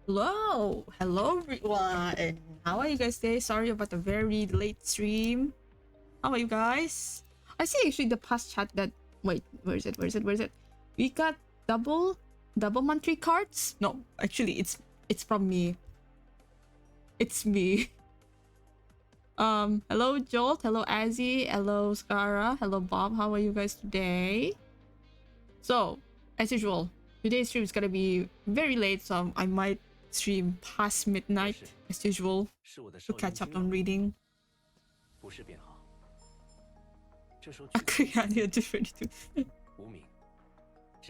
Hello everyone. How are you guys today? Sorry about the very late stream. How are you guys? I see actually the past chat that wait, where is it? We got double monthly cards? No, actually it's from me. It's me. Hello Jolt, hello Azzy, hello Skara, hello Bob. How are you guys today? So, as usual, today's stream is gonna be very late, so I might stream past midnight as usual to catch up on reading.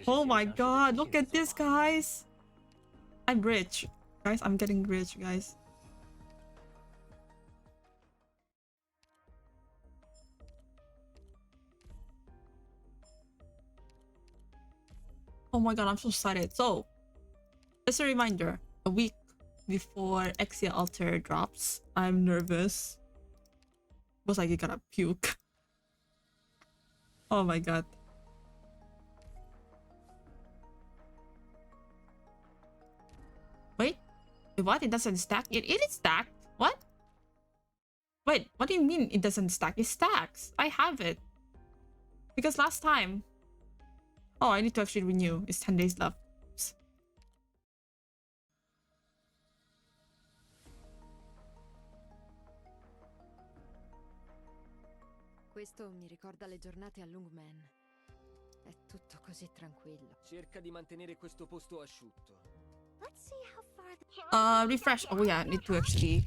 Oh my god, look at this, guys. I'm rich. Guys, I'm getting rich, guys. Oh my god, I'm so excited. So, as a reminder, a week before Exia Alter drops, I'm nervous. Was like, you gotta puke. Oh my god. Wait, what? It doesn't stack? It is stacked. What? Wait, what do you mean it doesn't stack? It stacks. I have it. Because last time... Oh, I need to actually renew. It's 10 days left. Oops. Questo mi ricorda le giornate a Lungmen. È tutto così tranquillo. Cerca di mantenere questo posto asciutto. Let's see how far Refresh. Oh yeah, I need to actually...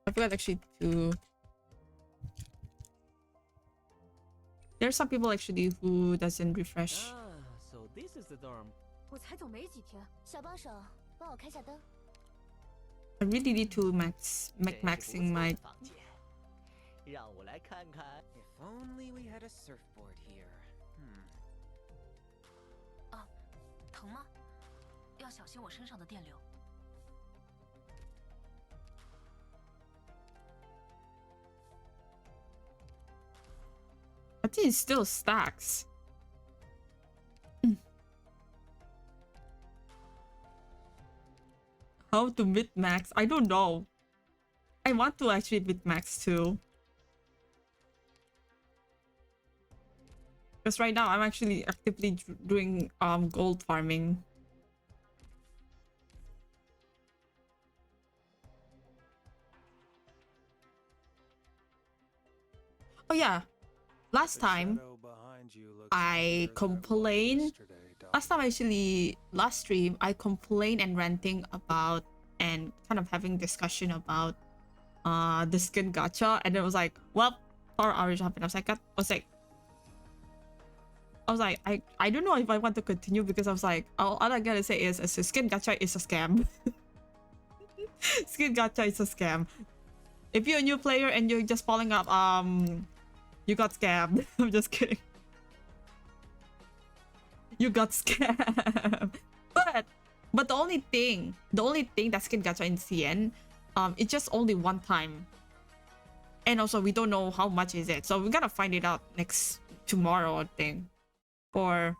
I forgot actually to... There's some people actually who doesn't refresh. Ah, so this is the dorm. 我才走没几天，小帮手，帮我开下灯。 I really need to maxing my... 让我来看看。 If only we had a surfboard here. 疼吗？要小心我身上的电流。 I think it still stacks. How to mid-max? I don't know. I want to actually mid-max too. Because right now I'm actually actively doing gold farming. Oh yeah. Last time I complained. Last time actually, last stream, I complained and ranting about and kind of having discussion about the skin gacha, and it was like, well, Power Outage happened. I was like, I don't know if I want to continue because I was like, all I gotta say is a skin gacha is a scam. Skin gacha is a scam. If you're a new player and you're just falling up, you got scammed. I'm just kidding. You got scammed. But the only thing that skin gacha in CN, it's just only one time. And also we don't know how much is it. So we gotta find it out tomorrow, I think. Or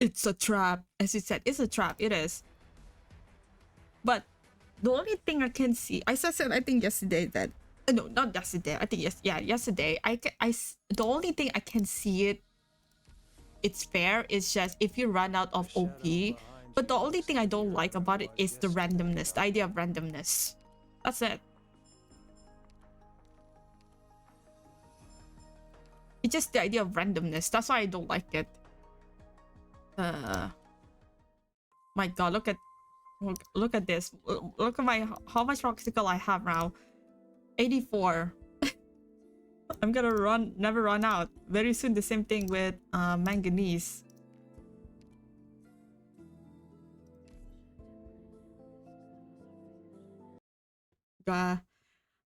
it's a trap. As you said, it's a trap. It is. But the only thing I can see, I said I think yesterday that no, not yesterday. I think yesterday. The only thing I can see it's fair. It's just if you run out of OP. But the only thing I don't like about it is the randomness, the idea of randomness. That's it. It's just the idea of randomness. That's why I don't like it. My god, look at this. Look at how much roxicle I have now. 84. I'm gonna never run out. Very soon the same thing with manganese.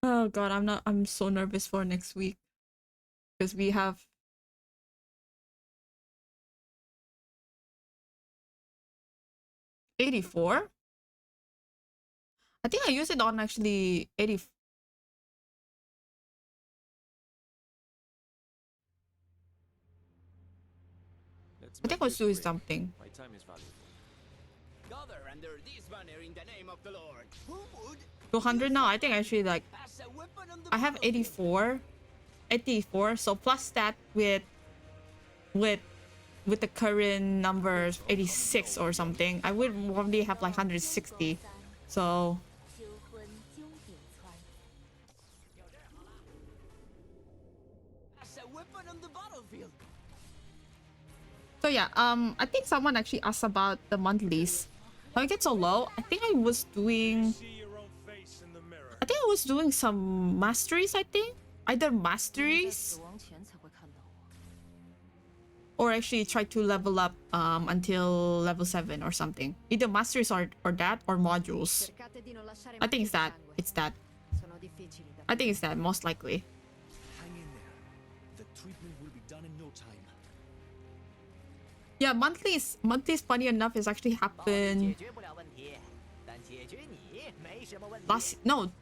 Oh god, I'm so nervous for next week. Because we have 84. I think I used it on actually 80. I think I was doing something. My time is valuable. Gather under this banner in the name of the Lord. Who would 200 now. I think actually like pass a weapon on the I have battlefield? 84. So plus that with the current numbers 86 or something, I would probably have like 160. So 求婚经典餐。 Pass a weapon on the battlefield. so yeah, I think someone actually asked about the monthlies. How I get so low? I think I was doing some masteries, I think. Either 在 masteries 死亡前才会看到我。 or actually try to level up until level 7 or something. Either masteries or that or modules. Cercate di non lasciare I think macchie it's di that. sangue. It's that. Sono difficili da I think it's that, most likely. Hang in there. The treatment will be done in no time. Yeah, monthlies, funny enough, is actually 解 happened 决不了问题，但解决你没什么问题。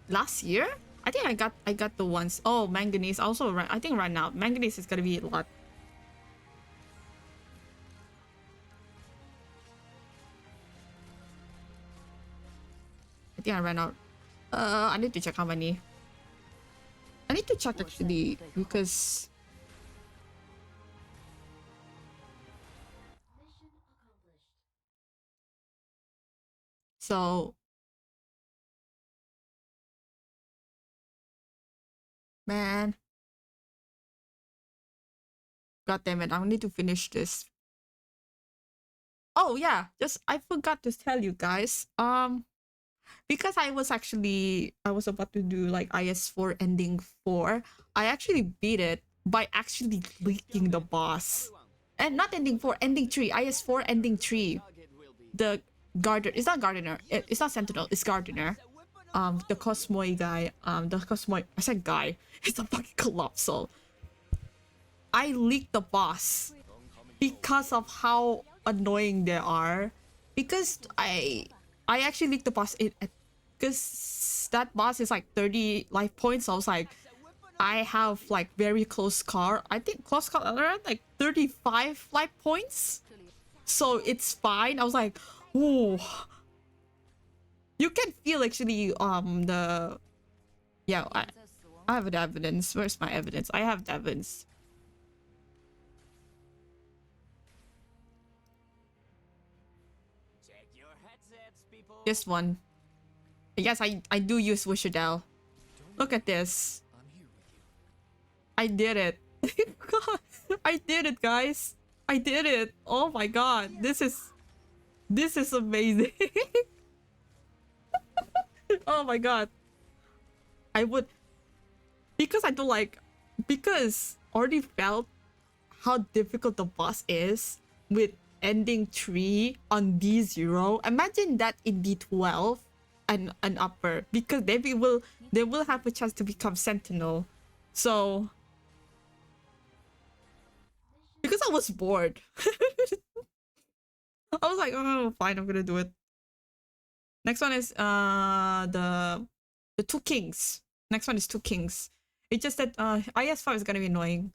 last year. I think I got the ones. Oh, manganese also. Right, I think right now manganese is gonna be a lot. I think I ran out. I need to check how many. I need to check actually because so man. God damn it, I need to finish this. Oh yeah, just I forgot to tell you guys. Because I was about to do like IS4 ending 4. I actually beat it by actually leaking the boss. And not ending 4, ending 3, IS4 ending 3. The Gardener, it's not Gardener, it's not Sentinel, it's Gardener. The Cosmoy guy, I said guy, it's a fucking colossal. I leaked the boss because of how annoying they are. Because I actually leaked the boss because that boss is like 30 life points. So I was like, I have like very close call. I think close call around like 35 life points. So it's fine. I was like, ooh. You can feel actually the yeah, I have the evidence. Where's my evidence? I have the evidence. Check your headsets, people. This one. Yes, I do use Wishadel. Look at this. I'm here with you. I did it. God, I did it, guys. I did it. Oh my god. This is amazing. Oh my god. I would, because I don't like, because already felt how difficult the boss is with ending 3 on D0. Imagine that in D12 and an upper, because they will have a chance to become Sentinel. So because I was bored. I was like, oh fine, I'm gonna do it. Next one is the Two Kings. Next one is Two Kings. It's just that IS5 is gonna be annoying.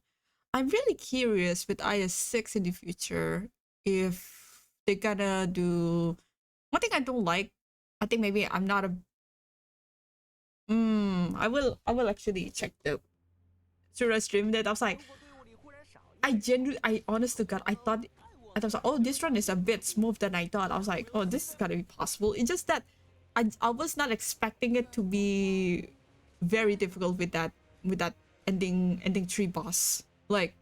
I'm really curious with IS6 in the future if they're gonna do one thing I don't like. I think maybe I'm not a I will actually check the should I stream that. I was like, I honest to God, I thought I was like, oh, this run is a bit smooth than I thought. I was like, oh, this is gotta be possible. It's just that I was not expecting it to be very difficult with that ending 3 boss. Like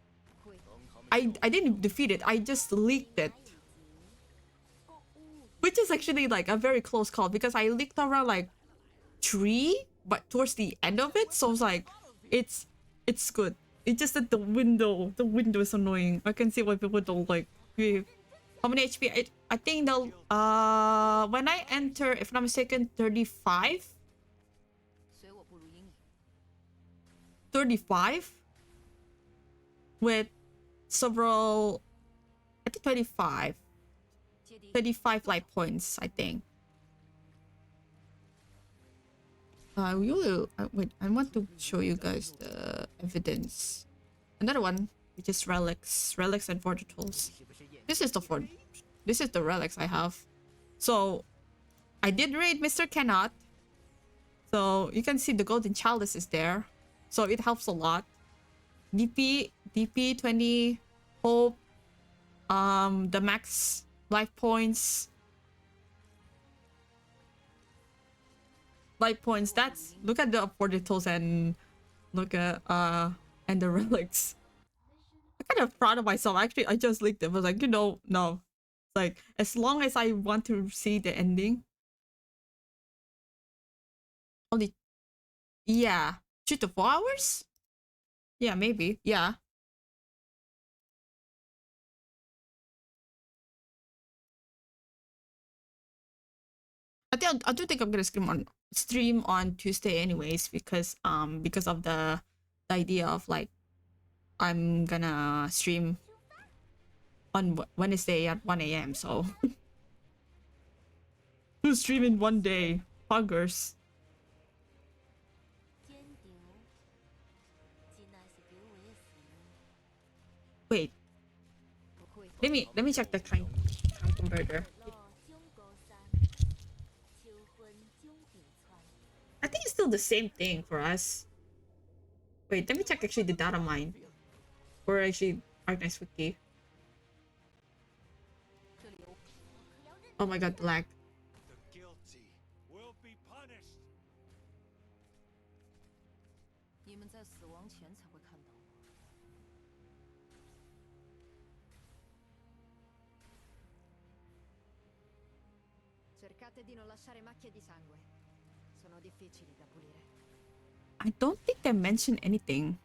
I didn't defeat it, I just leaked it. Which is actually like a very close call because I leaked around like 3, but towards the end of it, so I was like, it's good. It's just that the window is annoying. I can see why people don't like. How many HP? I think they'll when I enter, if I'm not mistaken, 35. 随我不如英语。 35 with several, I think 25 接敌。 35 life points, I think. Wait, I want to show you guys the evidence. Another one, which is relics and fortitudes. This is the relics I have. So I did raid Mr. Cannot, so you can see the golden chalice is there, so it helps a lot. DP 20 hope, the max life points. That's, look at the fortitudes and look at and the relics. I'm kind of proud of myself. Actually, I just leaked it. I was like, no. It's like, as long as I want to see the ending. Only, yeah, 2 to 4 hours? Yeah, maybe. Yeah. I do think I'm gonna stream on Tuesday anyways, because of the idea of like I'm gonna stream on Wednesday at 1 a.m. so 2 stream in 1 day. Huggers. Wait. Let me check the time converter. I think it's still the same thing for us. Wait, let me check actually the data mine. Or actually Arknights Wiki. Oh my god, the lag. The guilty will be punished. 你们在死亡前才会看到我。Cercate di non lasciare macchie di sangue. Sono difficili da pulire. I don't think they mentioned anything.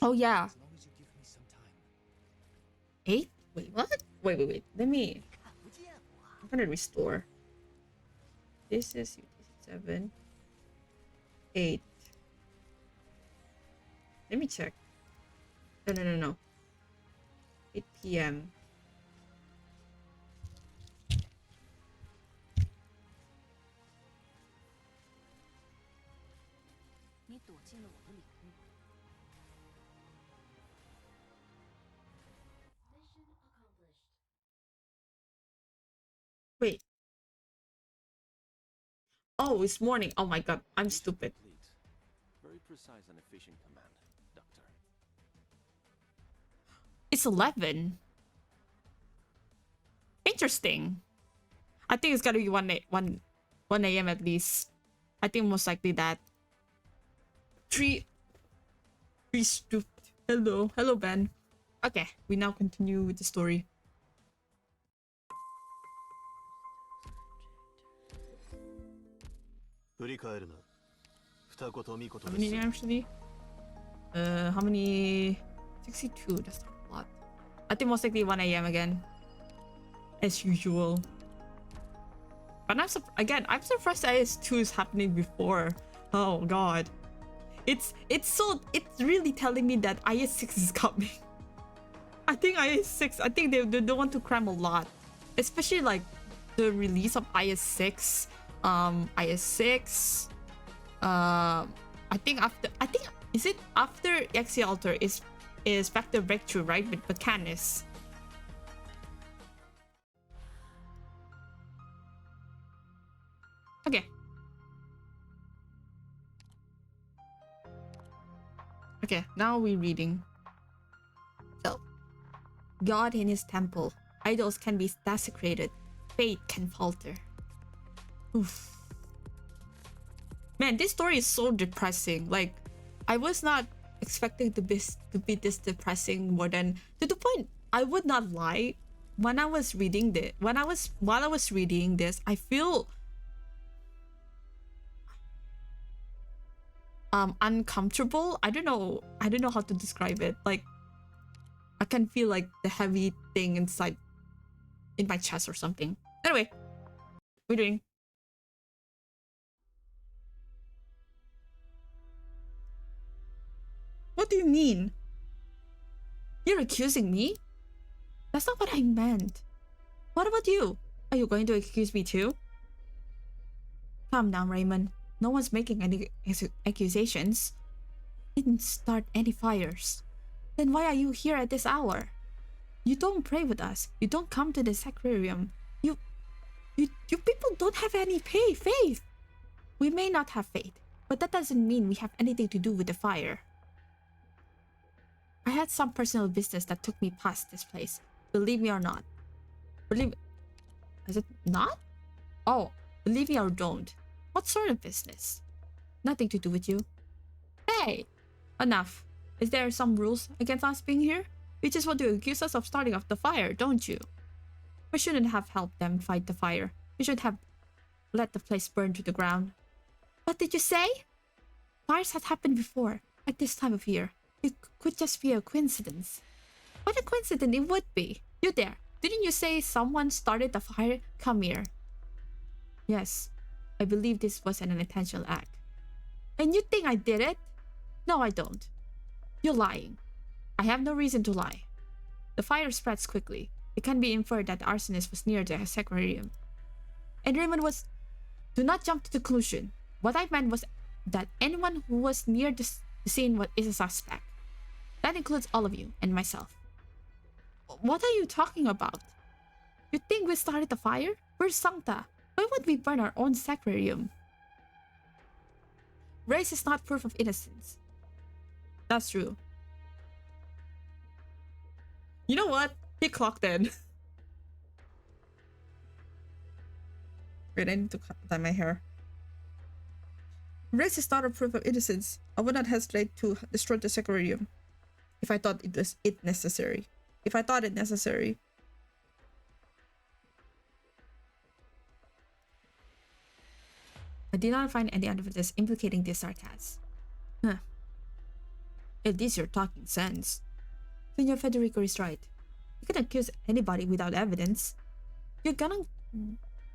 Oh yeah. As long as you give me some time. 8? Wait, what? Wait. Let me... I'm gonna restore. This is 7. 8. Let me check. No. 8 p.m. Wait. Oh, it's morning. Oh my god, I'm stupid. Complete. Very precise and efficient command, Doctor. It's 11. Interesting. I think it's gotta be 1 a.m. at least. I think most likely that. 3 stupid. Hello Ben. Okay, we now continue with the story. How many actually? How many? 62. That's not a lot. I think most likely 1 a.m. again, as usual. But I'm surprised that IS2 is happening before. Oh god, it's really telling me that IS6 is coming. I think IS6. I think they want to cram a lot, especially like the release of IS6. IS6. I think is it after Exe Alter is Vector Breakthrough, right? With Canis. Okay, now we're reading. So, God in his temple. Idols can be desecrated. Faith can falter. Oof. Man, this story is so depressing. Like, I was not expecting to be this depressing more than, to the point, I would not lie. When I was reading this, while I was reading this, I feel uncomfortable. I don't know how to describe it. Like, I can feel like the heavy thing inside in my chest or something. Anyway, we're doing. What do you mean? You're accusing me? That's not what I meant. What about you? Are you going to accuse me too? Calm down, Raymond. No one's making any accusations. Didn't start any fires. Then why are you here at this hour? You don't pray with us. You don't come to the sacrarium. You people don't have any faith. We may not have faith, but that doesn't mean we have anything to do with the fire. I had some personal business that took me past this place. Believe me or not. Is it not? Oh, believe me or don't. What sort of business? Nothing to do with you. Hey! Enough. Is there some rules against us being here? You just want to accuse us of starting off the fire, don't you? We shouldn't have helped them fight the fire. We should have let the place burn to the ground. What did you say? Fires had happened before, at this time of year. It could just be a coincidence. What a coincidence it would be. You there. Didn't you say someone started the fire? Come here. Yes, I believe this was an intentional act. And you think I did it? No, I don't. You're lying. I have no reason to lie. The fire spreads quickly. It can be inferred that the arsonist was near the sacrarium. And Raymond was... Do not jump to the conclusion. What I meant was that anyone who was near the scene is a suspect. That includes all of you and myself. What are you talking about? You think we started the fire? We're Sancta. Why would we burn our own sacrarium? Race is not proof of innocence. That's true. You know what? He clocked in. Wait, I need to dye my hair. Race is not a proof of innocence. I would not hesitate to destroy the sacrarium if I thought it was necessary. If I thought it necessary. I did not find any evidence implicating this sarcasm. Huh. At least you're talking sense. Senor Federico is right. You can accuse anybody without evidence. You're gonna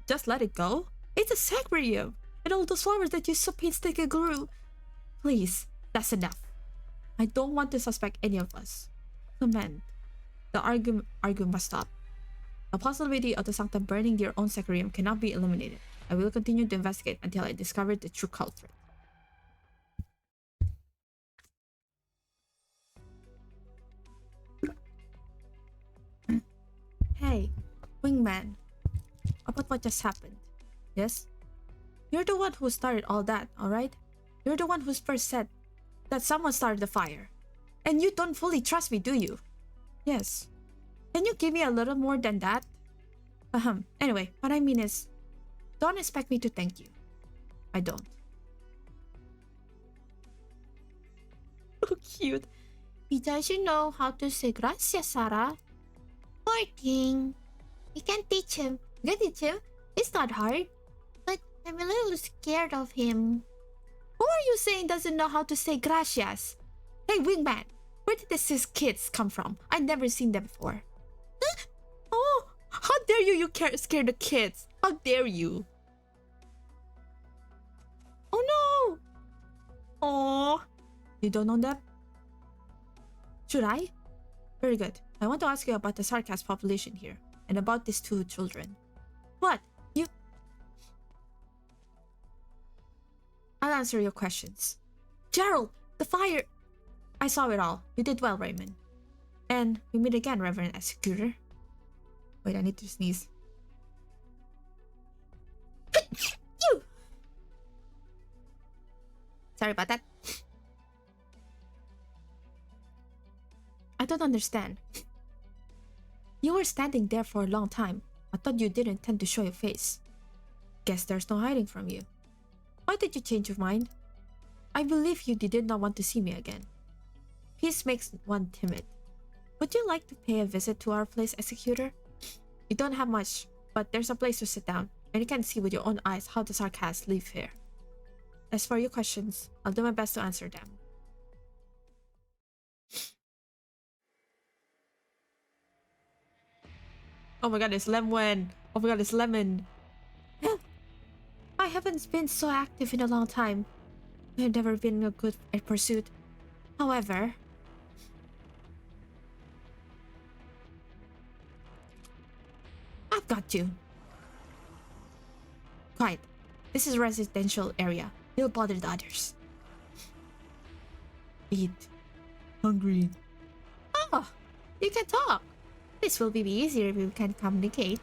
just let it go? It's a sacrarium! And all those flowers that you so painstakingly grew. Please, that's enough. I don't want to suspect any of us. Clement, the argument must stop. The possibility of the Sancta burning their own sacrarium cannot be eliminated. I will continue to investigate until I discover the true culprit. Hey, wingman. About what just happened. Yes? You're the one who started all that, alright? You're the one who first said that someone started the fire. And you don't fully trust me, do you? Yes. Can you give me a little more than that? Anyway, what I mean is, don't expect me to thank you. I don't. Oh, cute. He doesn't know how to say gracias, Sarah. Poor thing. You can teach him. You can teach him. It's not hard. But I'm a little scared of him. Who are you saying doesn't know how to say gracias? Hey, wingman. Where did these kids come from? I've never seen them before. Huh? Oh, how dare you scare the kids? How dare you? Oh no! Oh, you don't know them? Should I? Very good. I want to ask you about the Sarkas population here and about these two children. What? You... I'll answer your questions. Gerald, the fire... I saw it all. You did well, Raymond. And we meet again, Reverend Executor. Wait, I need to sneeze. You! Sorry about that. I don't understand. You were standing there for a long time. I thought you didn't intend to show your face. Guess there's no hiding from you. Why did you change your mind? I believe you did not want to see me again. Peace makes one timid. Would you like to pay a visit to our place, Executor? You don't have much, but there's a place to sit down, and you can see with your own eyes how the Sarkas live here. As for your questions, I'll do my best to answer them. Oh my god, it's Lemon! Oh my god, it's Lemon! I haven't been so active in a long time. I've never been good at pursuit. However... I've got you. Quiet. This is a residential area. You'll bother the others. Eat. Hungry. Oh, you can talk. This will be easier if we can communicate.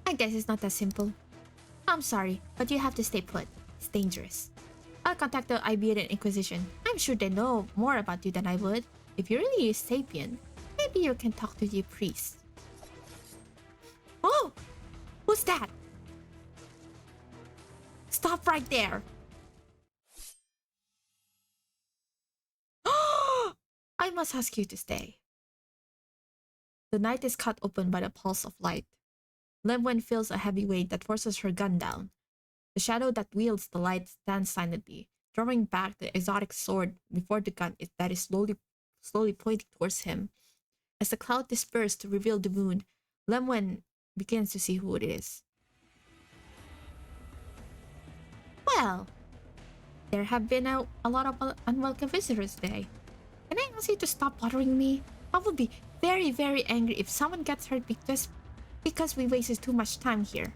I guess it's not that simple. I'm sorry, but you have to stay put. It's dangerous. I'll contact the Iberian Inquisition. I'm sure they know more about you than I would. If you're really a sapien, maybe you can talk to the priest. Oh! Who's that? Stop right there! I must ask you to stay. The night is cut open by the pulse of light. Lemwen feels a heavy weight that forces her gun down. The shadow that wields the light stands silently, drawing back the exotic sword before the gun that is slowly pointing towards him. As the cloud disperses to reveal the moon, Lemwen begins to see who it is. Well, there have been a lot of unwelcome visitors today. Can I ask you to stop bothering me? I would be very, very angry if someone gets hurt because we wasted too much time here.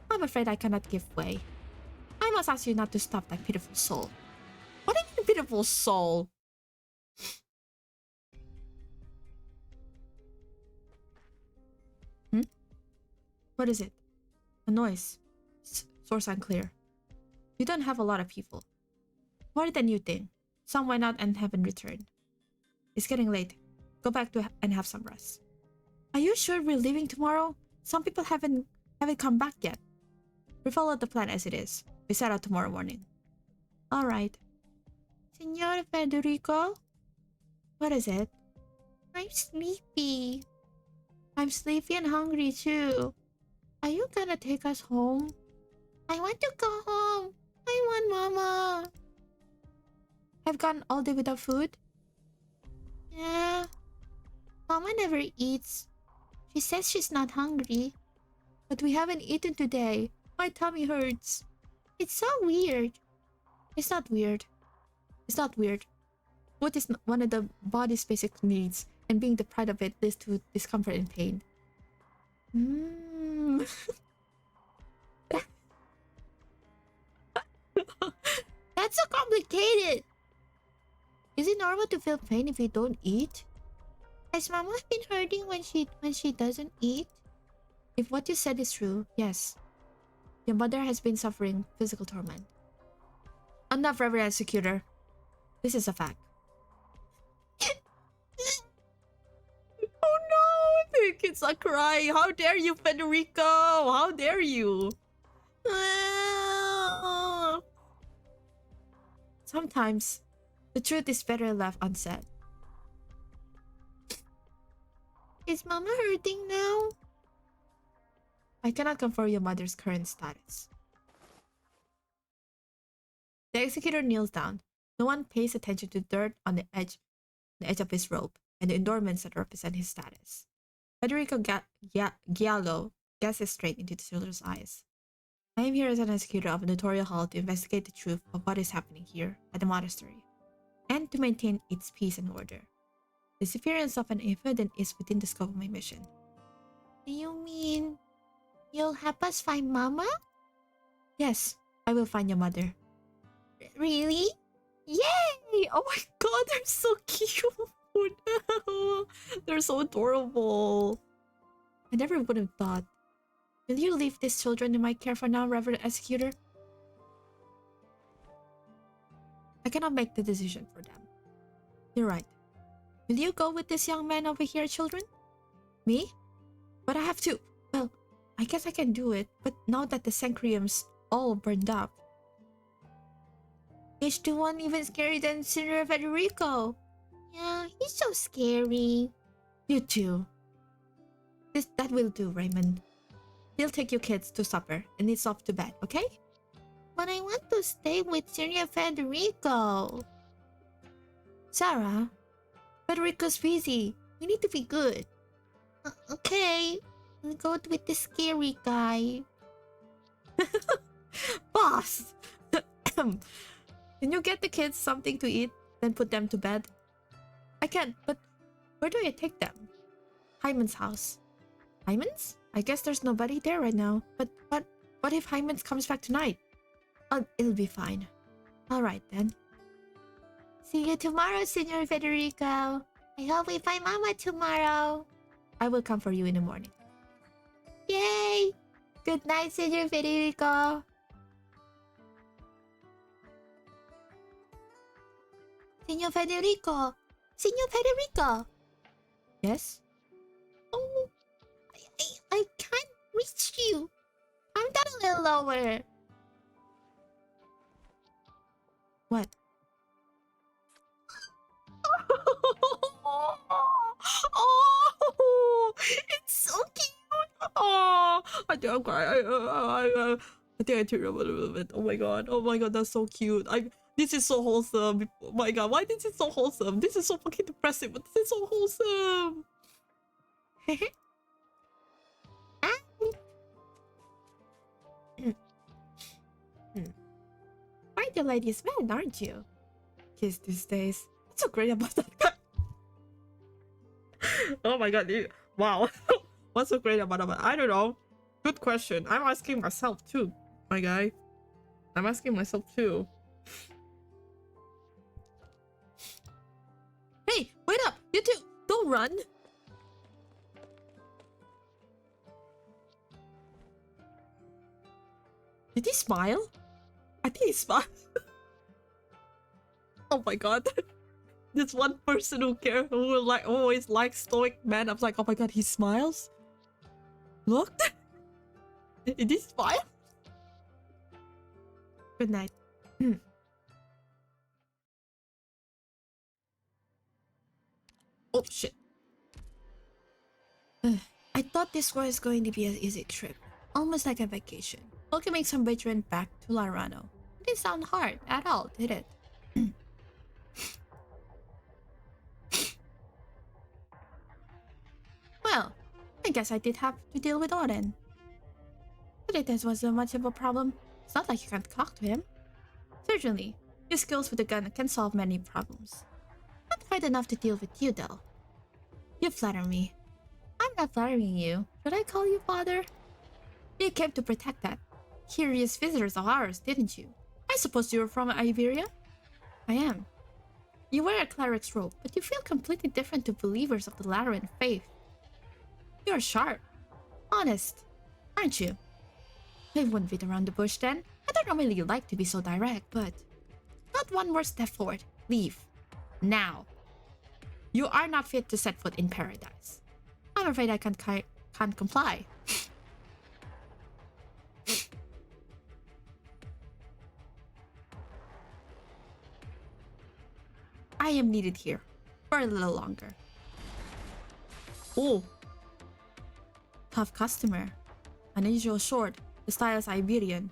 I'm afraid I cannot give way. I must ask you not to stop that pitiful soul. What do you mean, pitiful soul? What is it? A noise. Source unclear. You don't have a lot of people. More than you think. Some went out and haven't returned. It's getting late. Go back and have some rest. Are you sure we're leaving tomorrow? Some people haven't come back yet. We followed the plan as it is. We set out tomorrow morning. All right. Signor Federico? What is it? I'm sleepy. I'm sleepy and hungry too. Are you gonna take us home? I want to go home. I want Mama. Have gone all day without food? Yeah. Mama never eats. She says she's not hungry. But we haven't eaten today. My tummy hurts. It's so weird. It's not weird. It's not weird. Food is one of the body's basic needs, and being deprived of it leads to discomfort and pain. That's so complicated. Is it normal to feel pain if you don't eat? Has Mama been hurting when she doesn't eat? If what you said is true, yes. Your mother has been suffering physical torment. Enough, Reverend Executor. This is a fact. Oh no! The kids are crying. How dare you, Federico? How dare you? Sometimes, the truth is better left unsaid. Is Mama hurting now? I cannot confirm your mother's current status. The executor kneels down. No one pays attention to dirt on the edge of his robe and the endorments that represent his status. Federico Giallo gazes straight into the children's eyes. I am here as an executor of a notorious hall to investigate the truth of what is happening here at the monastery, and to maintain its peace and order. The disappearance of an infant is within the scope of my mission. Do you mean you'll help us find Mama? Yes, I will find your mother. Really? Yay! Oh my god, they're so cute! They're so adorable. I never would have thought. Will you leave these children in my care for now, Reverend Executor? I cannot make the decision for them. You're right. Will you go with this young man over here, children? Me? But I have to... Well, I guess I can do it, but now that the Sanctuarium's all burned up. Is the one even scarier than Senator Federico? Yeah, he's so scary. You too. That will do, Raymond. He'll take you kids to supper, and it's off to bed, okay? But I want to stay with Senator Federico. Sarah, Federico's busy. We need to be good. Okay, I'll go with the scary guy. Boss! Can you get the kids something to eat, then put them to bed? I can't, but where do I take them? Hyman's house. Hyman's? I guess there's nobody there right now. But what if Hyman's comes back tonight? Oh, it'll be fine. Alright then. See you tomorrow, Senor Federico. I hope we find Mama tomorrow. I will come for you in the morning. Yay! Good night, Senor Federico. Senor Federico. Senor Federico. Yes? Oh, I can't reach you. I'm down a little lower. What? Oh, it's so cute. Oh, I think I'm crying. I think I teared up a little bit. Oh my god. Oh my god, that's so cute. This is so wholesome. Oh my god, why this is so wholesome? This is so fucking depressing, but this is so wholesome. Quite the ladies' man, aren't you? Kiss these days. What's so great about that guy? Oh my god, dude. Wow. What's so great about that? I don't know. Good question. I'm asking myself too, my guy. I'm asking myself too. Hey, wait up! You two, don't run! Did he smile? I think he smiled. Oh my god. This one person who always likes stoic men. I'm like, oh my god, he smiles? Look! Did he smile? Good night. Oh shit. I thought this was going to be an easy trip. Almost like a vacation. Welcoming some veteran back to Larano. It didn't sound hard at all, did it? Well, I guess I did have to deal with Oren. But it wasn't much of a problem. It's not like you can't talk to him. Certainly, your skills with a gun can solve many problems. Not quite enough to deal with you, though. You flatter me. I'm not flattering you. Should I call you father? You came to protect that. Curious visitors of ours, didn't you? I suppose you were from Iberia? I am. You wear a cleric's robe, but you feel completely different to believers of the Lateran faith. You're sharp. Honest. Aren't you? I wouldn't beat around the bush then. I don't normally like to be so direct, but... Not one more step forward. Leave. Now. You are not fit to set foot in paradise. I'm afraid I can't comply. I am needed here. For a little longer. Oh. Tough customer. Unusual short. The style is Iberian.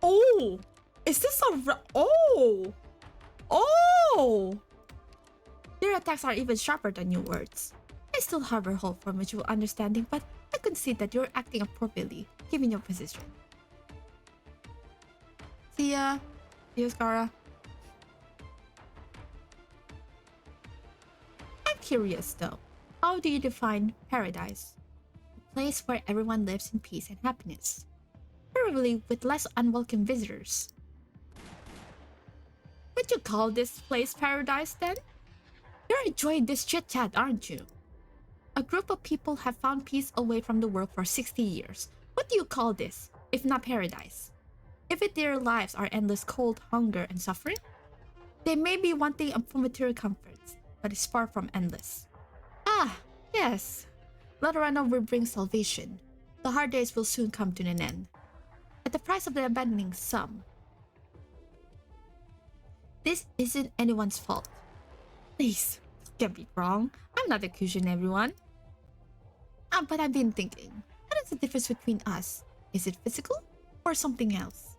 Oh! Is this a... Oh! Oh! Your attacks are even sharper than your words. I still harbor hope for mutual understanding, but I concede that you're acting appropriately, given your position. See ya. See you, Scara. I'm curious, though. How do you define paradise? A place where everyone lives in peace and happiness. Probably with less unwelcome visitors. Would you call this place paradise then? You're enjoying this chit-chat, aren't you? A group of people have found peace away from the world for 60 years. What do you call this, if not paradise? If their lives are endless cold, hunger, and suffering, they may be wanting for material comforts, but it's far from endless. Ah, yes. Laterano will bring salvation. The hard days will soon come to an end. At the price of abandoning some. This isn't anyone's fault. Please, don't get me wrong. I'm not accusing everyone. But I've been thinking, what is the difference between us? Is it physical or something else?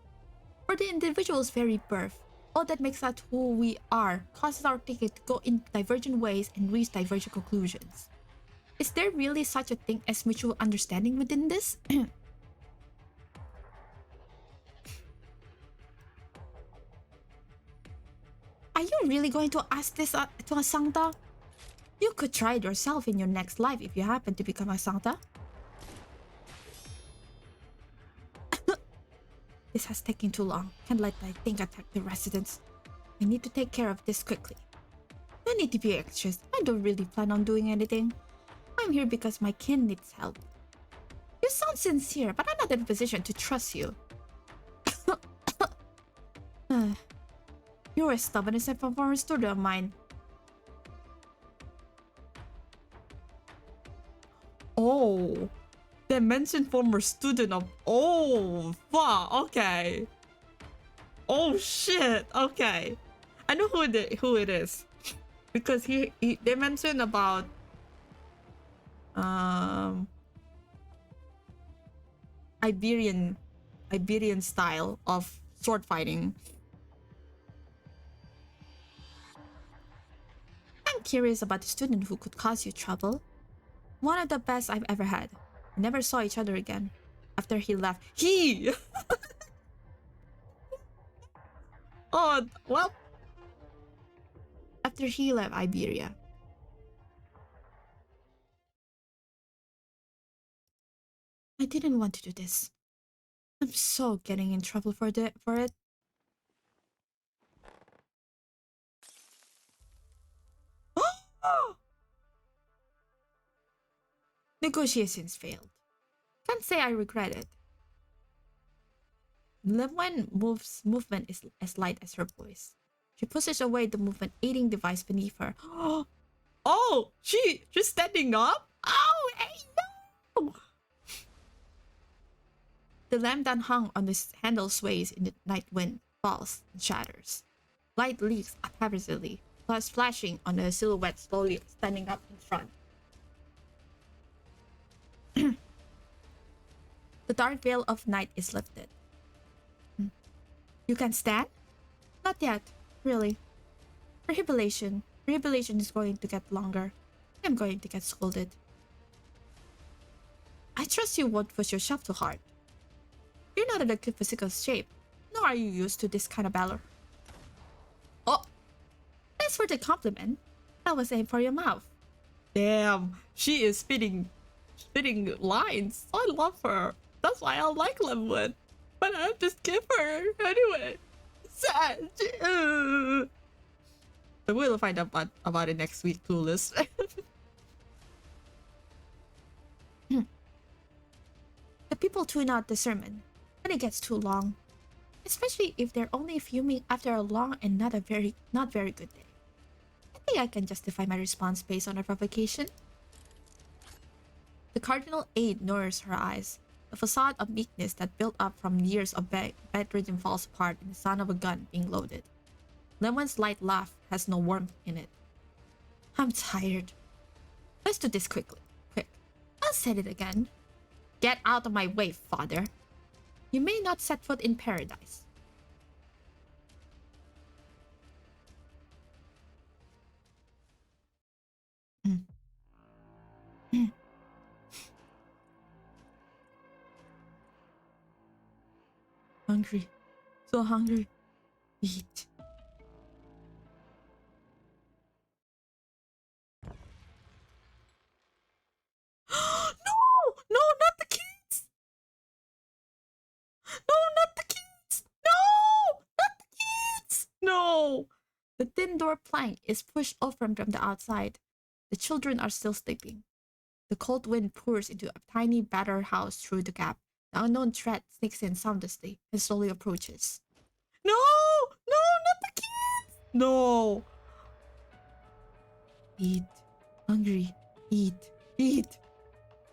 For the individual's very birth, all that makes us who we are causes our thinking to go in divergent ways and reach divergent conclusions. Is there really such a thing as mutual understanding within this? Are you really going to ask this to Asangta? You could try it yourself in your next life if you happen to become a Santa. This has taken too long. Can't let that thing attack the residents. I need to take care of this quickly. No need to be anxious. I don't really plan on doing anything. I'm here because my kin needs help. You sound sincere, but I'm not in a position to trust you. You're as stubborn as a former student of mine. Oh, they mentioned former student of. Oh, fuck. Okay. Oh shit. Okay, I know who it is, because they mentioned about Iberian style of sword fighting. I'm curious about the student who could cause you trouble. One of the best I've ever had. We never saw each other again. After he left. He! Oh, well. After he left Iberia. I didn't want to do this. I'm so getting in trouble for it. Negotiations failed. Can't say I regret it. Lemwen movement is as light as her voice. She pushes away the movement aiding device beneath her. Oh, she's standing up? Oh, hey, no! The lamp that hung on the handle sways in the night wind, falls, and shatters. Light leaks apparently, plus flashing on the silhouette slowly standing up in front. The dark veil of night is lifted. You can stand? Not yet, really. Rehabilitation is going to get longer. I'm going to get scolded. I trust you won't push yourself too hard. You're not in a good physical shape, nor are you used to this kind of valor. Oh! Thanks for the compliment. That was aimed for your mouth. Damn, she is spitting lines. I love her. That's why I like Lemwood. But I have to skip her anyway. Sad. But we'll find out about it next week, Clueless. The people tune out the sermon when it gets too long, especially if they're only fuming after a long and not very good day. I think I can justify my response based on a provocation. The cardinal aide lowers her eyes. The facade of meekness that built up from years of bedridden falls apart in the sound of a gun being loaded. Lemon's light laugh has no warmth in it. I'm tired. Let's do this quickly. Quick. I'll say it again. Get out of my way, father. You may not set foot in paradise. Hungry. So hungry. Eat. No, not the kids. No, not the kids. No, not the kids. No. The thin door plank is pushed open from the outside. The children are still sleeping. The cold wind pours into a tiny battered house through the gap. The unknown threat sneaks in soundlessly and slowly approaches. No! No, not the kids! No! Eat. Hungry. Eat. Eat.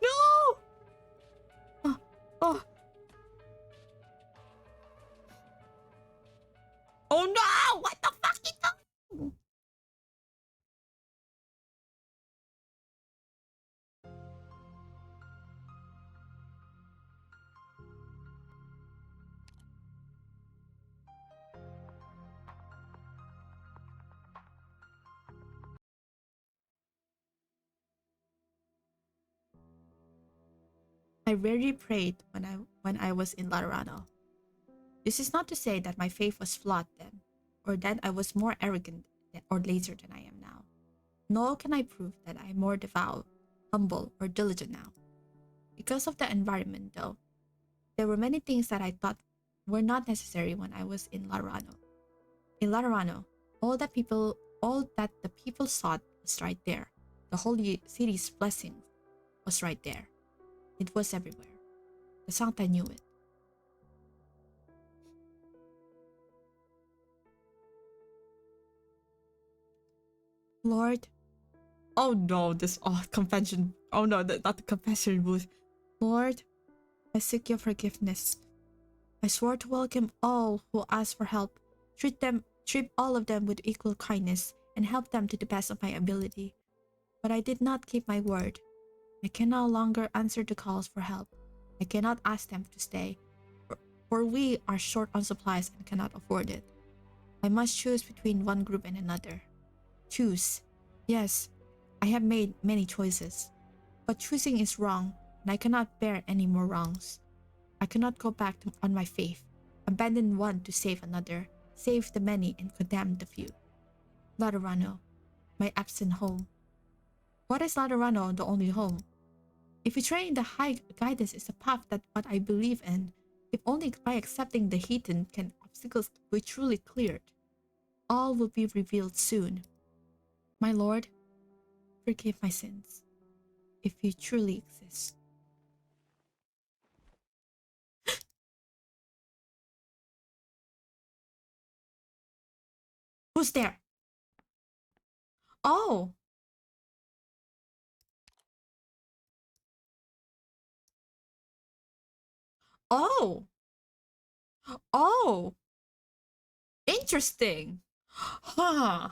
No! Oh. Oh. Oh no! What the fuck is that? I rarely prayed when I was in Laterano. This is not to say that my faith was flawed then, or that I was more arrogant or lazier than I am now. nor can I prove that I am more devout, humble, or diligent now. Because of the environment, though, there were many things that I thought were not necessary when I was in Laterano. In Laterano, all that the people sought was right there. The holy city's blessing was right there. It was everywhere. The Sancta knew it. Lord, oh no, this confession. Oh no, not the confession booth. Lord, I seek your forgiveness. I swore to welcome all who ask for help, treat all of them with equal kindness, and help them to the best of my ability. But I did not keep my word. I can no longer answer the calls for help. I cannot ask them to stay, for we are short on supplies and cannot afford it. I must choose between one group and another. Choose. Yes, I have made many choices. But choosing is wrong, and I cannot bear any more wrongs. I cannot go back on my faith, abandon one to save another, save the many and condemn the few. Laterano, my absent home. What is Laterano the only home? If betraying the high guidance is the path that what I believe in, if only by accepting the heathen can obstacles be truly cleared, all will be revealed soon. My Lord, forgive my sins, if you truly exist. Who's there? Oh! Oh! Oh! Interesting! Huh.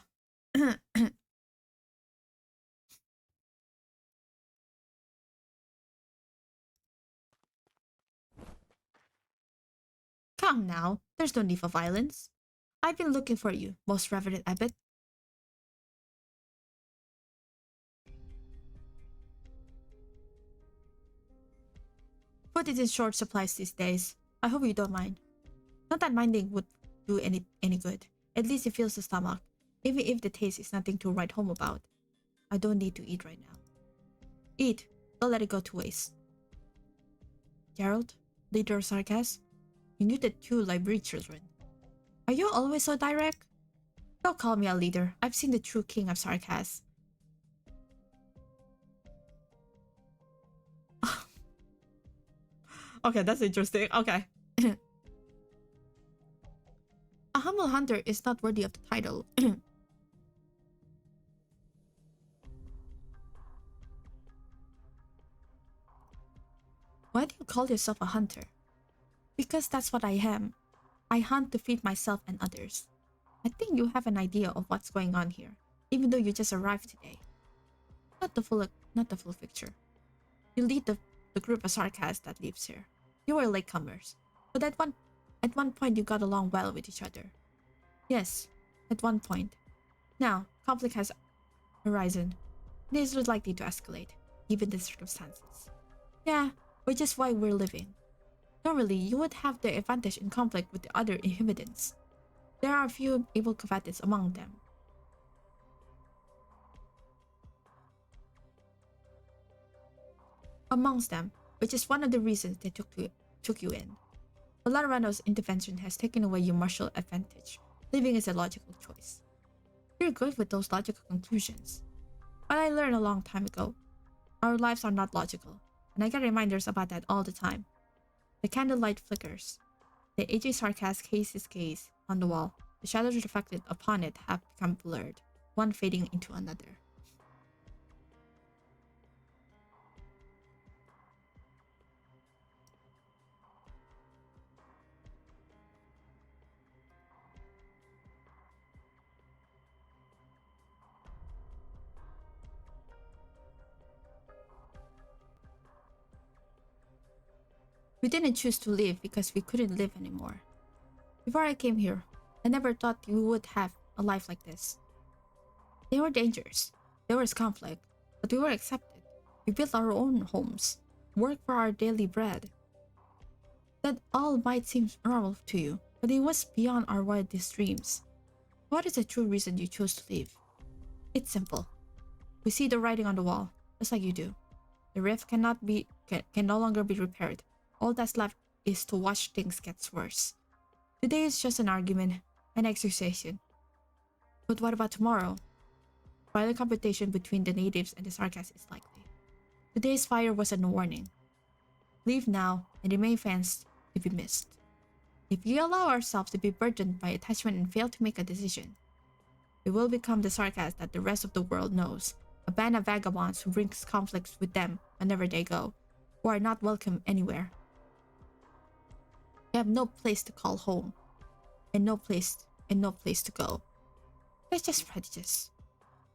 Come now, there's no need for violence. I've been looking for you, most reverend abbot. Food is in short supplies these days. I hope you don't mind. Not that minding would do any good. At least it fills the stomach, even if the taste is nothing to write home about. I don't need to eat right now. Eat. Don't let it go to waste. Gerald, leader of Sarkas, you knew the two library children. Are you always so direct? Don't call me a leader. I've seen the true king of Sarkas. Okay, that's interesting. Okay. A humble hunter is not worthy of the title. Why do you call yourself a hunter? Because that's what I am. I hunt to feed myself and others. I think you have an idea of what's going on here, even though you just arrived today. Not the full picture. You lead the group of Sarkas that lives here. You were latecomers, but at one point you got along well with each other. Yes, at one point. Now, conflict has arisen. It is likely to escalate, given the circumstances. Yeah, which is why we're living. Normally, you would have the advantage in conflict with the other inhabitants. There are few able combatants among them. Amongst them, which is one of the reasons they took you in. But Laterano's intervention has taken away your martial advantage. Living is a logical choice. You're good with those logical conclusions. But I learned a long time ago, our lives are not logical, and I get reminders about that all the time. The candlelight flickers. The AJ Sarkas case is gaze on the wall. The shadows reflected upon it have become blurred, one fading into another. We didn't choose to live because we couldn't live anymore. Before I came here, I never thought we would have a life like this. There were dangers, there was conflict, but we were accepted. We built our own homes, worked for our daily bread. That all might seem normal to you, but it was beyond our wildest dreams. What is the true reason you chose to live? It's simple. We see the writing on the wall, just like you do. The rift can no longer be repaired. All that's left is to watch things get worse. Today is just an argument, an accusation. But what about tomorrow? Violent competition between the natives and the Sarkas is likely. Today's fire was a warning. Leave now and remain fans to be missed. If we allow ourselves to be burdened by attachment and fail to make a decision, we will become the Sarkas that the rest of the world knows. A band of vagabonds who brings conflicts with them whenever they go, who are not welcome anywhere. We have no place to call home, and no place to go. It's just prejudice.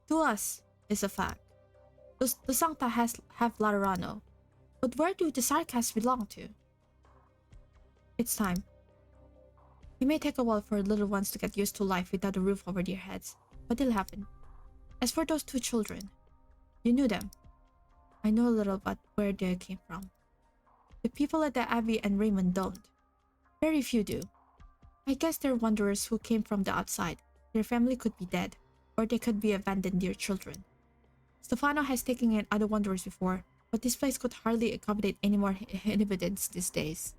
To us, it's a fact. The Sancta have Laterano, but where do the Sarkas belong to? It's time. It may take a while for little ones to get used to life without a roof over their heads, but it'll happen. As for those two children, you knew them. I know a little about where they came from. The people at the Abbey and Raymond don't. Very few do. I guess they're wanderers who came from the outside. Their family could be dead, or they could be abandoned dear children. Stefano has taken in other wanderers before, but this place could hardly accommodate any more inhabitants these days.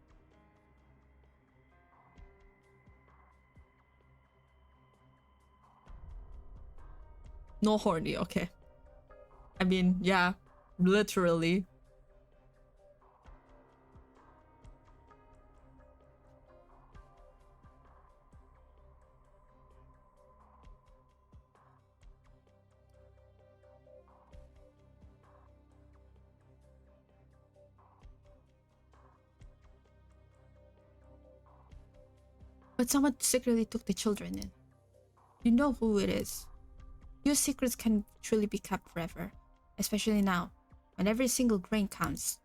No horny, okay. I mean, yeah, literally. But someone secretly took the children in. You know who it is. Your secrets can truly be kept forever, especially now, when every single grain counts.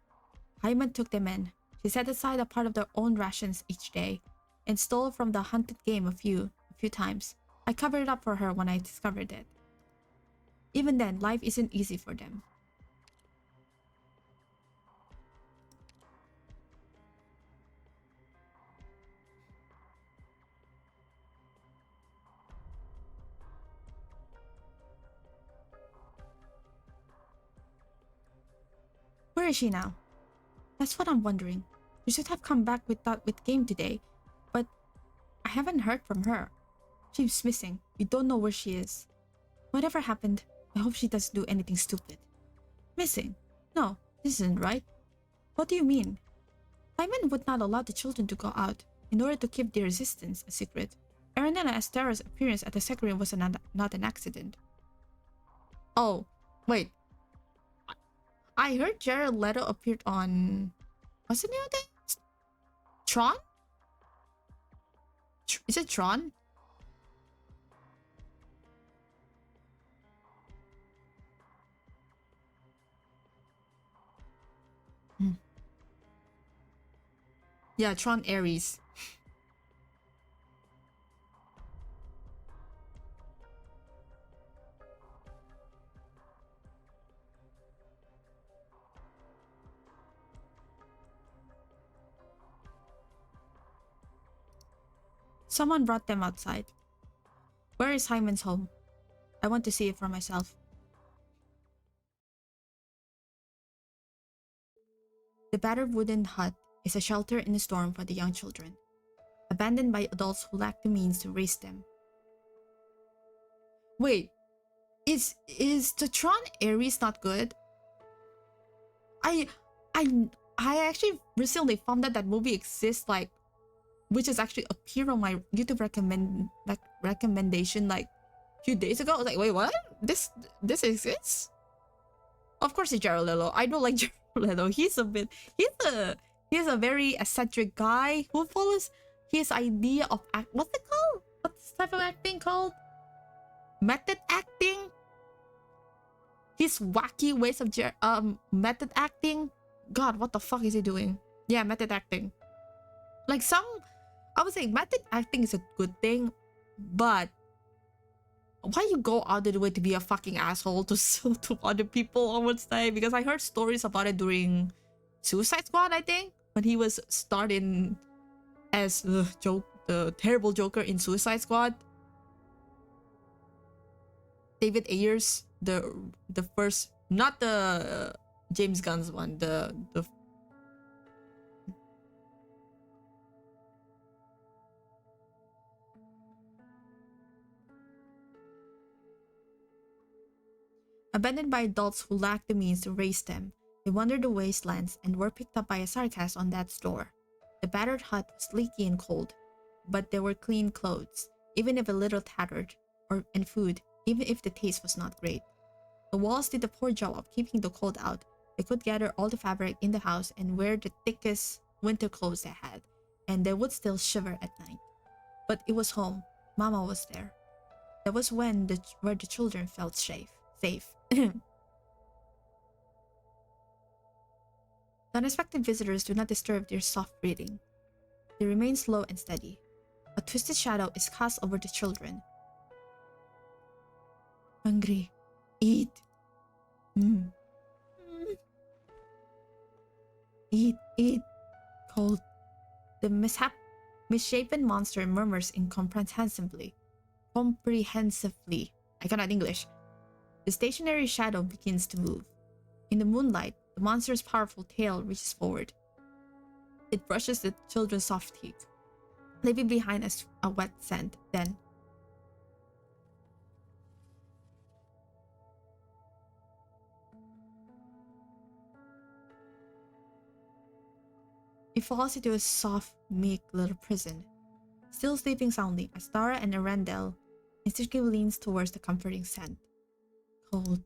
Hyman took them in. She set aside a part of their own rations each day, and stole from the hunted game a few times. I covered it up for her when I discovered it. Even then, life isn't easy for them. Where is she now? That's what I'm wondering. She should have come back with game today, but I haven't heard from her. She's missing. We don't know where she is. Whatever happened, I hope she doesn't do anything stupid. Missing? No, this isn't right. What do you mean? Simon would not allow the children to go out in order to keep their existence a secret. Aaron and Estera's appearance at the secretary was not an accident. Oh, wait. I heard Jared Leto appeared on... What's the name of that? Tron? Is it Tron? Yeah, Tron Ares. Someone brought them outside. Where is Hyman's home? I want to see it for myself. The battered wooden hut is a shelter in a storm for the young children, abandoned by adults who lack the means to raise them. Wait, is the Tron Ares not good? I actually recently found out that movie exists, like, which is actually appeared on my YouTube recommendation like a few days ago. I was like, wait, what? This exists? Of course, it's Jared Leto. I don't like Jared Leto. He's a very eccentric guy who follows his idea of what's it called? What's this type of acting called? Method acting. His wacky ways of method acting. God, what the fuck is he doing? Yeah, method acting. Like I would say method acting is a good thing, but why you go out of the way to be a fucking asshole to other people, I would say? Because I heard stories about it during Suicide Squad, I think, when he was starting as the terrible Joker in Suicide Squad. David Ayers, the first, not the James Gunn's one, the abandoned by adults who lacked the means to raise them. They wandered the wastelands and were picked up by a circus on death's door. The battered hut was leaky and cold, but there were clean clothes, even if a little tattered, and food, even if the taste was not great. The walls did a poor job of keeping the cold out. They could gather all the fabric in the house and wear the thickest winter clothes they had, and they would still shiver at night. But it was home. Mama was there. That was where the children felt safe. The unexpected visitors do not disturb their soft breathing. They remain slow and steady. A twisted shadow is cast over the children. Hungry. Eat. Eat. Cold. The misshapen monster murmurs incomprehensibly. I cannot English. The stationary shadow begins to move. In the moonlight, the monster's powerful tail reaches forward. It brushes the children's soft teeth, leaving behind a wet scent. Then, it falls into a soft, meek little prison. Still sleeping soundly, Astara and Arendelle instinctively leans towards the comforting scent. Cold.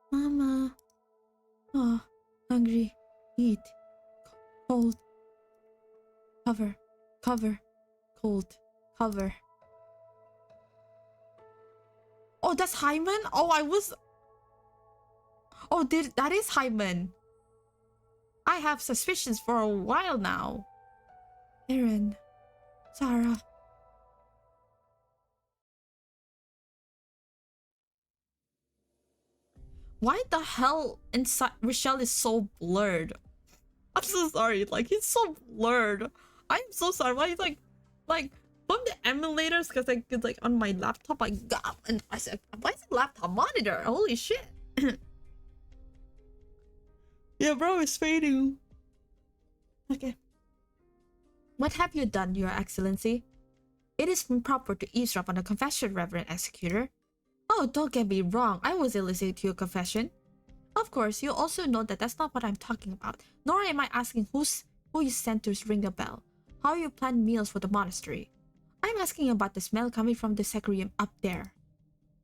Mama. Oh, hungry. Eat. Cold. Cover. Cold. Cover. Oh, that's Hyman? That is Hyman. I have suspicions for a while now. Aaron. Sarah. Why the hell inside Rochelle is so blurred? I'm so sorry. Like, he's so blurred. I'm so sorry. Why he's like from the emulators? Because like on my laptop I got and I said, why is it laptop monitor? Holy shit. Yeah, bro, it's fading. Okay. What have you done, Your Excellency? It is improper to eavesdrop on a confession, Reverend Executor. Oh, don't get me wrong. I was listening to your confession. Of course, you also know that that's not what I'm talking about. Nor am I asking who you sent to ring the bell. How you plan meals for the monastery. I'm asking about the smell coming from the sacrarium up there.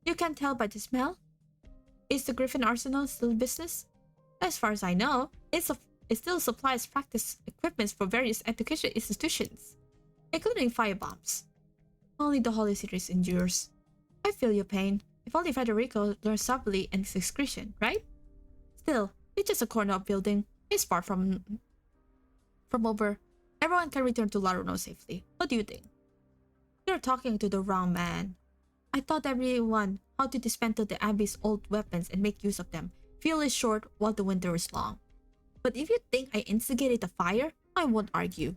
You can tell by the smell? Is the Griffin Arsenal still in business? As far as I know, it still supplies practice equipment for various education institutions, including firebombs. Only the Holy Series endures. I feel your pain. If only Federico learns subtly and discretion, right? Still, it's just a corner of building. It's far from over. Everyone can return to Laruno safely. What do you think? You're talking to the wrong man. I taught everyone how to dismantle the Abbey's old weapons and make use of them. Fuel is short while the winter is long. But if you think I instigated the fire, I won't argue.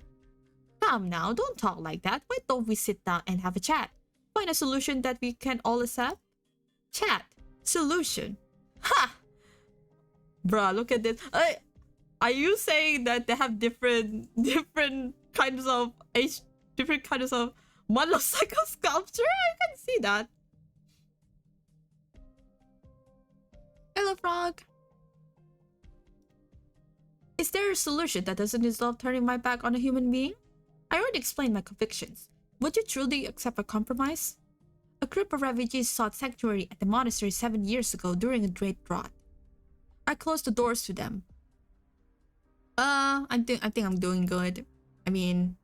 Come now, don't talk like that. Why don't we sit down and have a chat? Find a solution that we can all accept? Chat. Solution. Ha! Bruh, look at this. Are you saying that they have different kinds of motorcycle sculpture? I can see that. Hello, Frog. Is there a solution that doesn't involve turning my back on a human being? I already explained my convictions. Would you truly accept a compromise? A group of refugees sought sanctuary at the monastery 7 years ago during a great drought. I closed the doors to them. I think I'm doing good. I mean,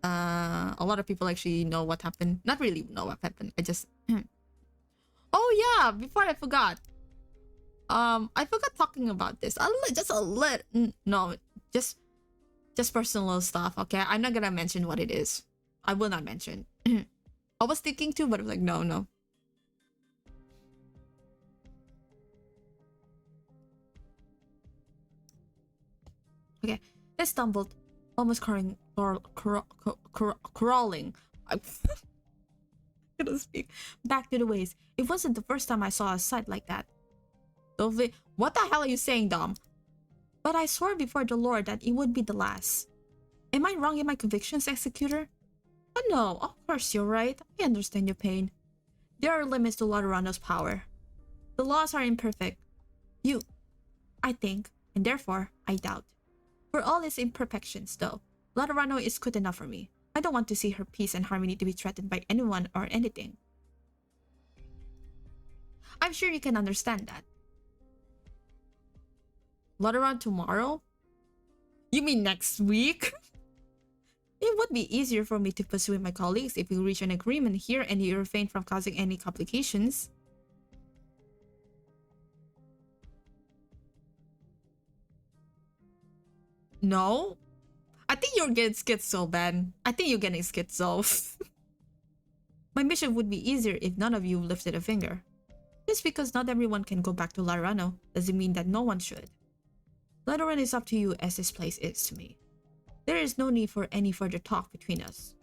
a lot of people actually know what happened. Not really know what happened. I just... Oh yeah, before I forgot. I forgot talking about this. Just personal stuff, okay? I'm not gonna mention what it is. I will not mention. I was thinking too, but I was like, no. Okay, they stumbled, almost crawling. gonna speak. Back to the ways. It wasn't the first time I saw a sight like that. What the hell are you saying, Dom? But I swore before the Lord that it would be the last. Am I wrong in my convictions, Executor? Oh no, of course you're right. I understand your pain. There are limits to Lotterano's power. The laws are imperfect. I think, and therefore, I doubt. For all its imperfections, though, Lotterano is good enough for me. I don't want to see her peace and harmony to be threatened by anyone or anything. I'm sure you can understand that. Lotteran tomorrow? You mean next week? It would be easier for me to pursue my colleagues if we reach an agreement here and you refrain from causing any complications. No? I think you're getting schizo, Ben. I think you're getting schizo. My mission would be easier if none of you lifted a finger. Just because not everyone can go back to Larano doesn't mean that no one should. Lateran is up to you as this place is to me. There is no need for any further talk between us.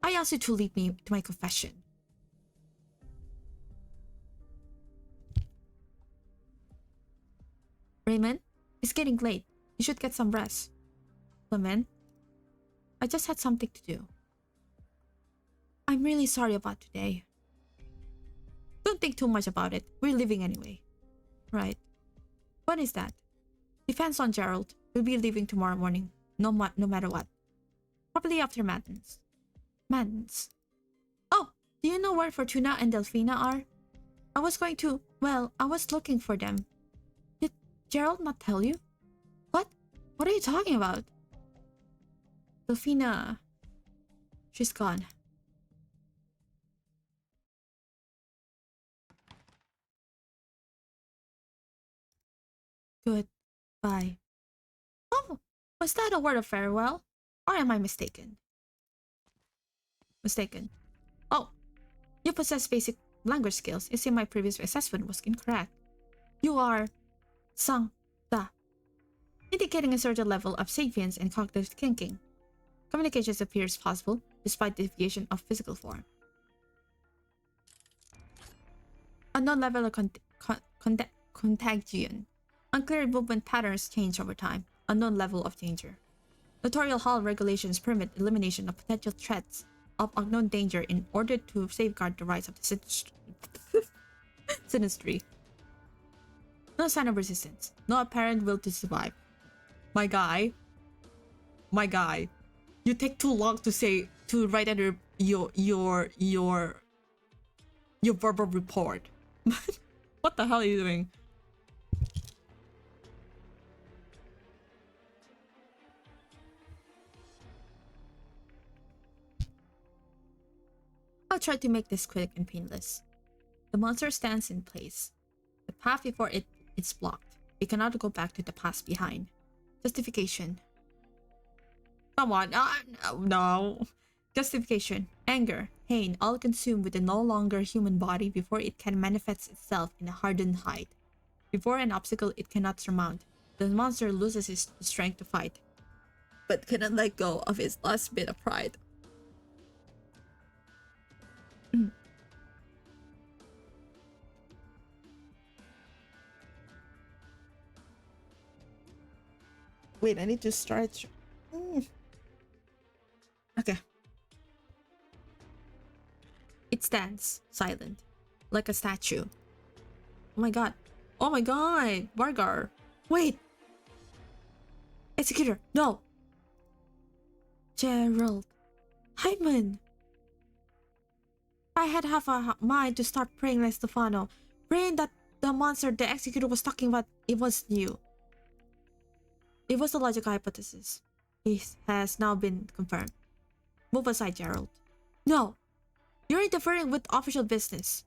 I ask you to lead me to my confession. Raymond, it's getting late. You should get some rest. Clement, I just had something to do. I'm really sorry about today. Don't think too much about it. We're leaving anyway. Right. When is that? Depends on Gerald. We'll be leaving tomorrow morning. No matter what. Probably after Matins. Matins. Oh, do you know where Fortuna and Delphina are? I was looking for them. Did Gerald not tell you? What? What are you talking about? Delphina... She's gone. Goodbye. Oh, was that a word of farewell? Or am I mistaken? Oh, you possess basic language skills. You see, my previous assessment was incorrect. You are... Sang-da, indicating a certain level of sapience and cognitive thinking. Communication appears possible, despite the deviation of physical form. Unknown level of contagion. Unclear movement patterns change over time. Unknown level of danger. Notarial Hall regulations permit elimination of potential threats of unknown danger in order to safeguard the rights of the sinistry. No sign of resistance. No apparent will to survive. My guy. You take too long to write under your verbal report. What the hell are you doing? I'll try to make this quick and painless. The monster stands in place. The path before it is blocked. It cannot go back to the past behind. Justification. Come on, no. Justification. Anger, pain, all consumed with a no longer human body before it can manifest itself in a hardened hide. Before an obstacle it cannot surmount, the monster loses its strength to fight, but cannot let go of its last bit of pride. Wait, I need to stretch. Okay. It stands, silent, like a statue. Oh my god. Oh my god! Vargar! Wait! Executor! No! Gerald! Hyman! I had half a mind to start praying like Stefano. Praying that the monster the Executor was talking about, it was you. It was a logical hypothesis. It has now been confirmed. Move aside, Gerald. No! You're interfering with official business.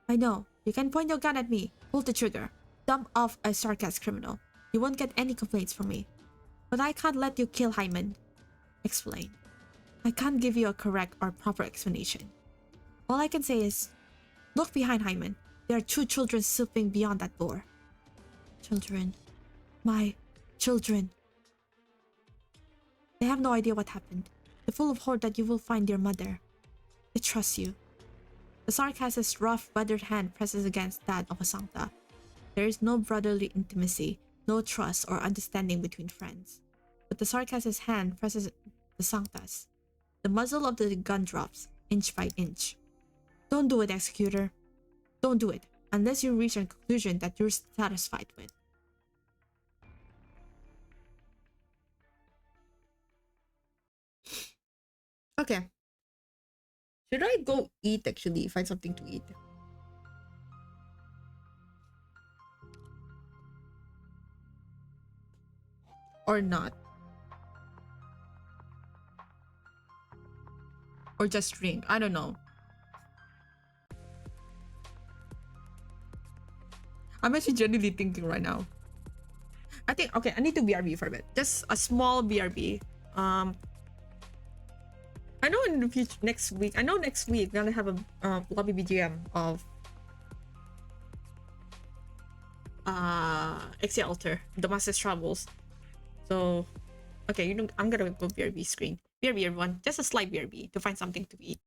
I know. You can point your gun at me. Pull the trigger. Dump off a sarcastic criminal. You won't get any complaints from me. But I can't let you kill Hyman. Explain. I can't give you a correct or proper explanation. All I can say is, look behind Hyman. There are 2 children sleeping beyond that door. Children. My children. They have no idea what happened. They're full of hope that you will find their mother. They trust you. The Sarkas's rough, weathered hand presses against that of a Sancta. There is no brotherly intimacy, no trust or understanding between friends. But the Sarkas's hand presses the Sancta's. The muzzle of the gun drops, inch by inch. Don't do it, Executor. Don't do it, unless you reach a conclusion that you're satisfied with. Okay. Should I go eat actually? Find something to eat. Or not? Or just drink? I don't know. I'm actually genuinely thinking right now. I think, okay, I need to BRB for a bit. Just a small BRB. I know in the future, next week, I know next week we're gonna have a lobby BGM of Exia Alter, The Master's Travels. So, okay, you know, I'm gonna go BRB screen. BRB everyone, just a slight BRB to find something to eat.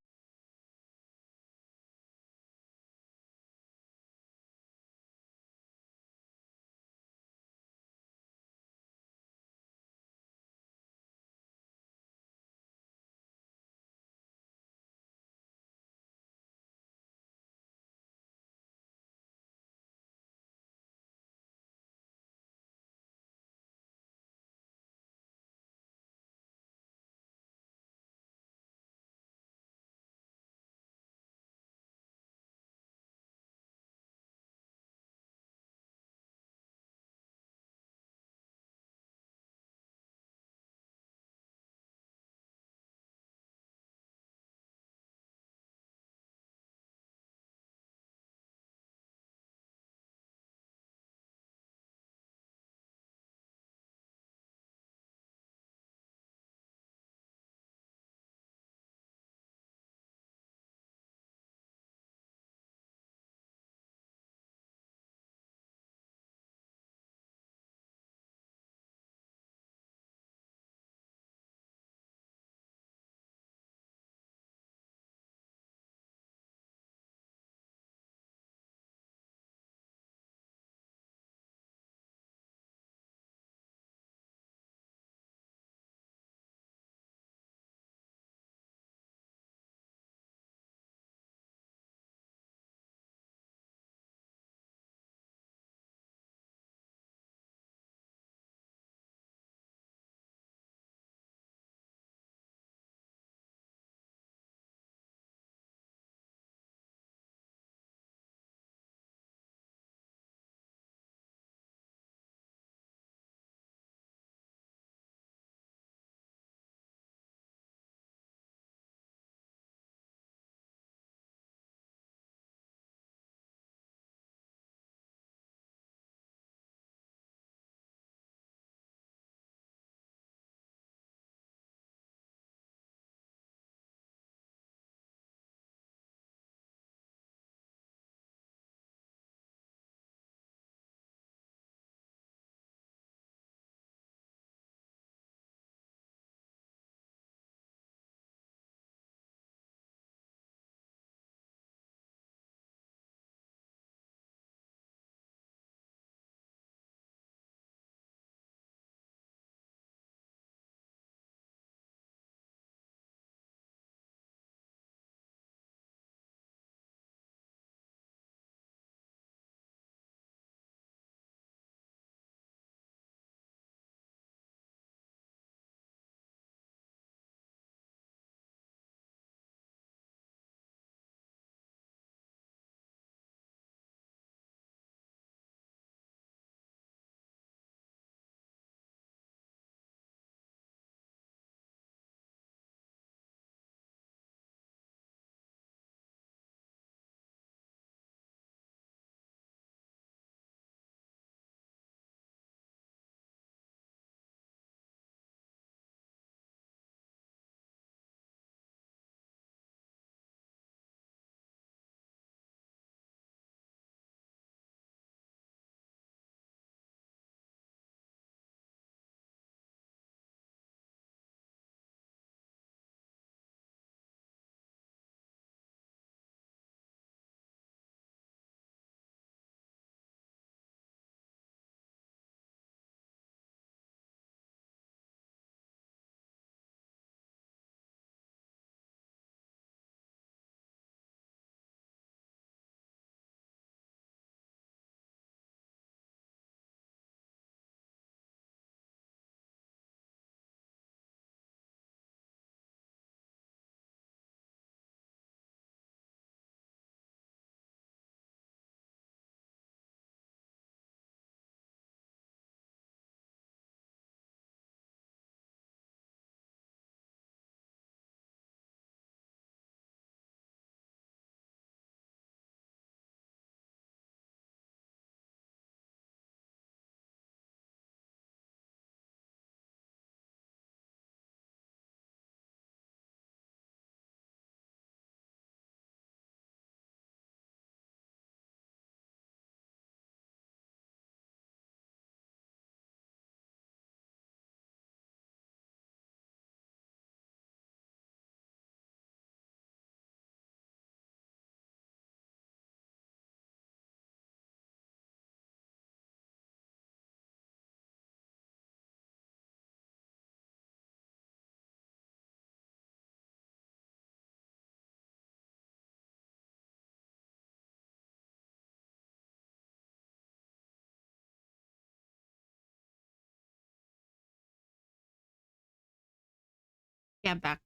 Yeah, I'm back.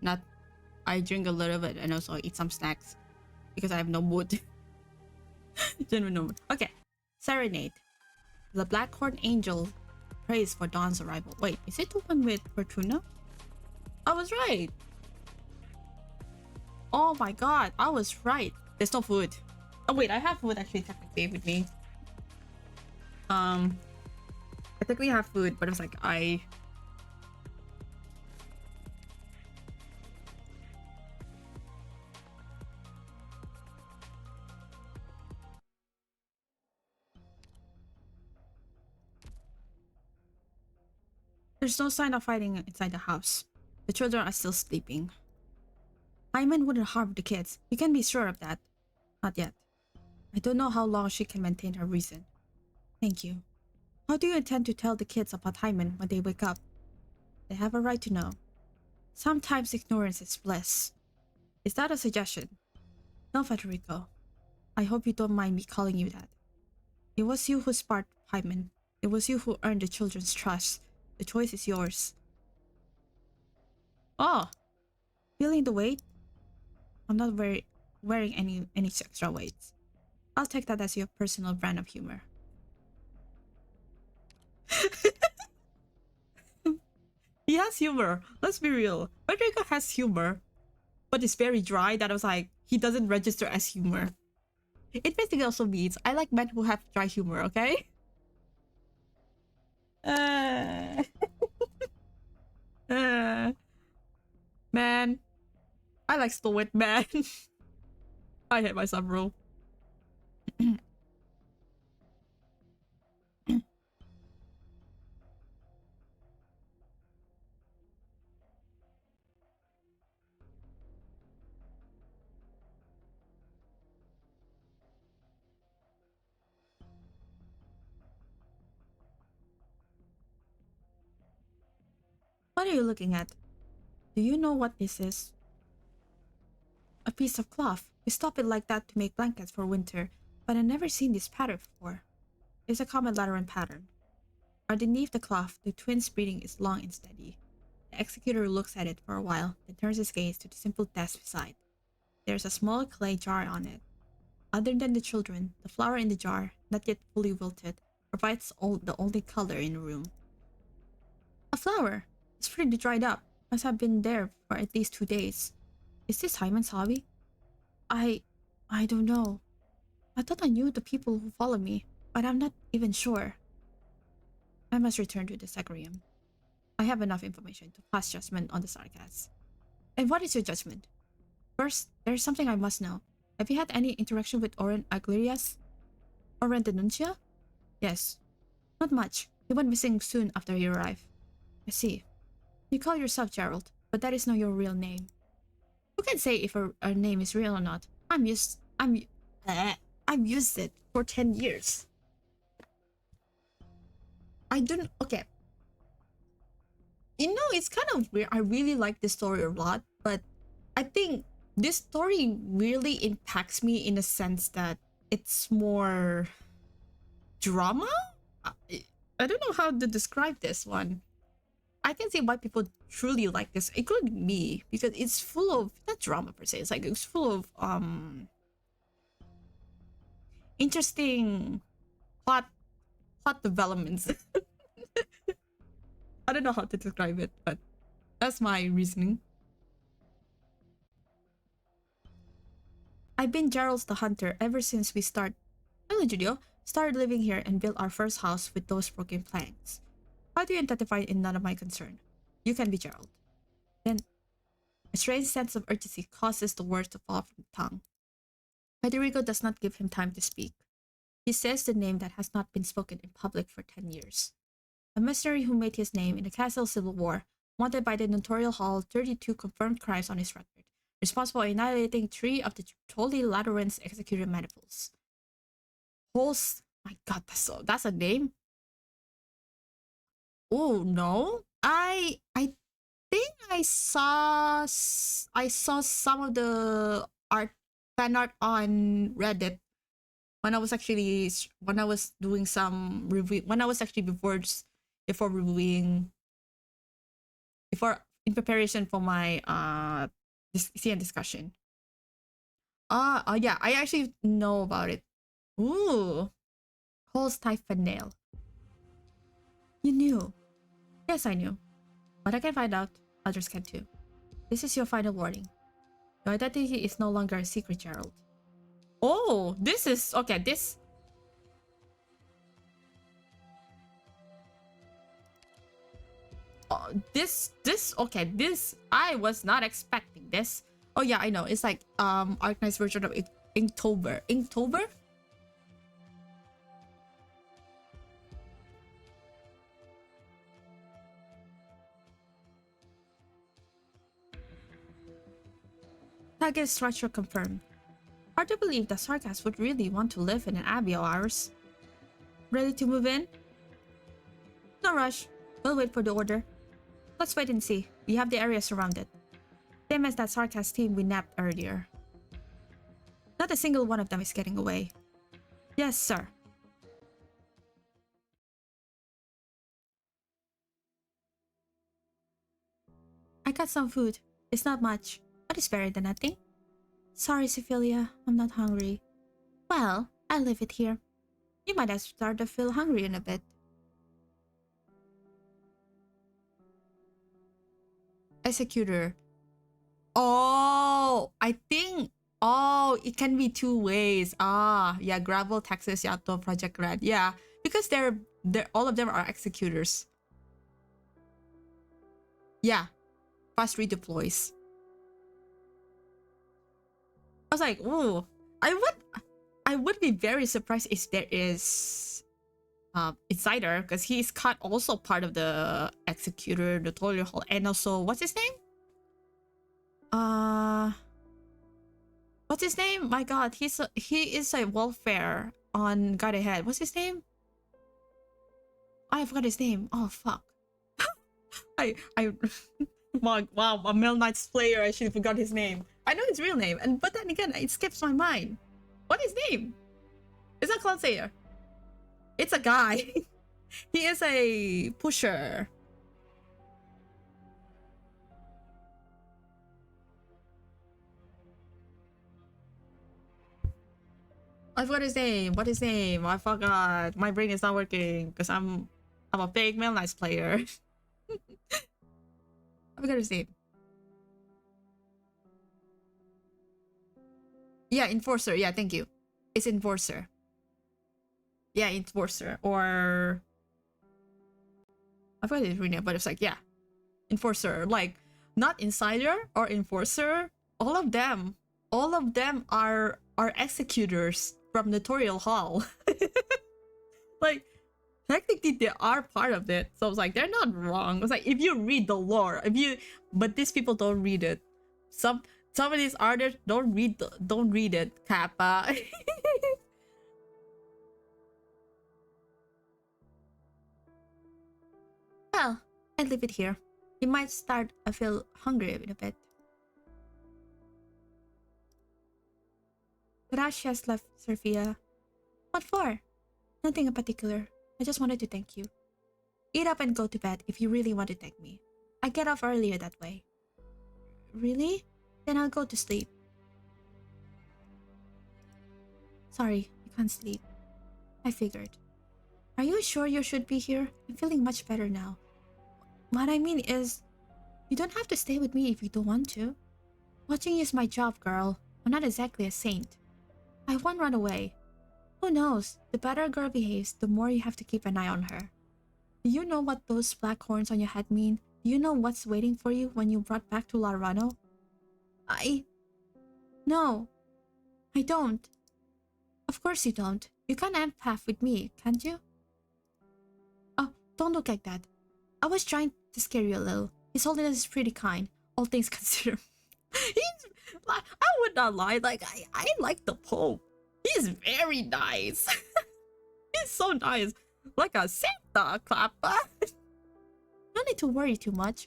Not. I drink a little bit and also eat some snacks because I have no mood. Genuine no mood. Okay. Serenade. The Blackhorn Angel prays for Dawn's arrival. Wait, is it the one with Fortuna? I was right. Oh my god, I was right. There's no food. Oh wait, I have food actually technically with me. I technically have food, but it was like There's no sign of fighting inside the house. The children are still sleeping. Hyman wouldn't harm the kids. You can be sure of that. Not yet. I don't know how long she can maintain her reason. Thank you. How do you intend to tell the kids about Hyman when they wake up? They have a right to know. Sometimes ignorance is bliss. Is that a suggestion? No, Federico. I hope you don't mind me calling you that. It was you who sparked Hyman. It was you who earned the children's trust. The choice is yours. Oh! Feeling the weight? I'm not wearing any extra weights. I'll take that as your personal brand of humor. He has humor. Let's be real. Federico has humor. But it's very dry that I was like, he doesn't register as humor. It basically also means I like men who have dry humor, okay? Man. I like stoic man. I hate myself, bro. What are you looking at? Do you know what this is? A piece of cloth. We stop it like that to make blankets for winter, but I've never seen this pattern before. It's a common Lateran pattern. Underneath the cloth, the twins' breathing is long and steady. The executor looks at it for a while, then turns his gaze to the simple desk beside. There's a small clay jar on it. Other than the children, the flower in the jar, not yet fully wilted, provides the only color in the room. A flower! It's pretty dried up. Must have been there for at least 2 days. Is this Hyman's hobby? I don't know. I thought I knew the people who follow me, but I'm not even sure. I must return to the Sacrium. I have enough information to pass judgment on the Sarkas. And what is your judgment? First, there's something I must know. Have you had any interaction with Oren Aglirias? Oren the Nuncio? Yes. Not much. He went missing soon after you arrived. I see. You call yourself Gerald, but that is not your real name. Who can say if our name is real or not? I've used it for 10 years. I don't... Okay. You know, it's kind of weird. I really like this story a lot, but I think this story really impacts me in a sense that it's more drama? I don't know how to describe this one. I can see why people truly like this, including me, because it's full of, not drama per se, it's like it's full of interesting plot developments. I don't know how to describe it, but that's my reasoning. I've been Gerald's the Hunter ever since we started living here and built our first house with those broken planks. How do you identify in none of my concern? You can be Gerald. Then, a strange sense of urgency causes the words to fall from the tongue. Federico does not give him time to speak. He says the name that has not been spoken in public for 10 years. A mercenary who made his name in the Castle Civil War, wanted by the Notarial Hall, 32 confirmed crimes on his record, responsible for annihilating 3 of the Holy Lateran's executed maniples. My god, that's a name? Oh no, I think I saw some of the fan art on Reddit when I was doing some review, when I was actually before reviewing in preparation for my CN discussion. Yeah, I actually know about it. Ooh, Cole's typhon nail. You knew. Yes, I knew. But I can find out. Others can too. This is your final warning. Your identity is no longer a secret, Gerald. Oh, this is... Okay, this... Okay, this... I was not expecting this. Oh yeah, I know. It's like, Arknight's version of Inktober. Inktober? Target structure confirmed. Hard to believe that Sarkas would really want to live in an abbey of ours. Ready to move in? No rush. We'll wait for the order. Let's wait and see. We have the area surrounded. Same as that Sarkas team we nabbed earlier. Not a single one of them is getting away. Yes, sir. I got some food. It's not much, but it's better than nothing. Sorry, Sephilia. I'm not hungry. Well, I'll leave it here. You might have started to feel hungry in a bit. Executor. Oh, I think... Oh, it can be two ways. Ah, yeah, Gravel, Texas, Yato, Project Red. Yeah, because they're all of them are executors. Yeah, fast redeploys. I was like, ooh, I would be very surprised if there is Insider, because he's also part of the executor, the tutorial hall, and also what's his name? What's his name? My god, he is a welfare on God Ahead. What's his name? I forgot his name. Oh fuck. I wow, a Mel Knight's player, I should forgot his name. I know his real name, but then again, it skips my mind. What is his name? It's not Cloudsayer. It's a guy. He is a pusher. I forgot his name. What is his name? I forgot. My brain is not working because I'm a fake Mel Knights player. I forgot his name. Yeah, Enforcer. Yeah, thank you. It's Enforcer. Yeah, Enforcer. Or... I forgot his real name, but it's like, yeah. Enforcer. Like, not Insider or Enforcer. All of them are executors from the tutorial hall. Like, technically they are part of it. So I was like, they're not wrong. It's like, if you read the lore, but these people don't read it. Some of these artists don't read it, Kappa. Well, I'll leave it here. You might start to feel hungry in a bit. Gracias, left Sophia. What for? Nothing in particular. I just wanted to thank you. Eat up and go to bed if you really want to thank me. I get off earlier that way. Really? Then I'll go to sleep. Sorry, you can't sleep. I figured. Are you sure you should be here? I'm feeling much better now. What I mean is, you don't have to stay with me if you don't want to. Watching you is my job, girl. I'm not exactly a saint. I won't run away. Who knows? The better a girl behaves, the more you have to keep an eye on her. Do you know what those black horns on your head mean? Do you know what's waiting for you when you're brought back to Larano? No. I don't. Of course you don't. You can't empath with me, can't you? Oh, don't look like that. I was trying to scare you a little. His Holiness is pretty kind, all things considered. I would not lie, like, I like the Pope. He's very nice. He's so nice. Like a Santa, Klappa. No need to worry too much.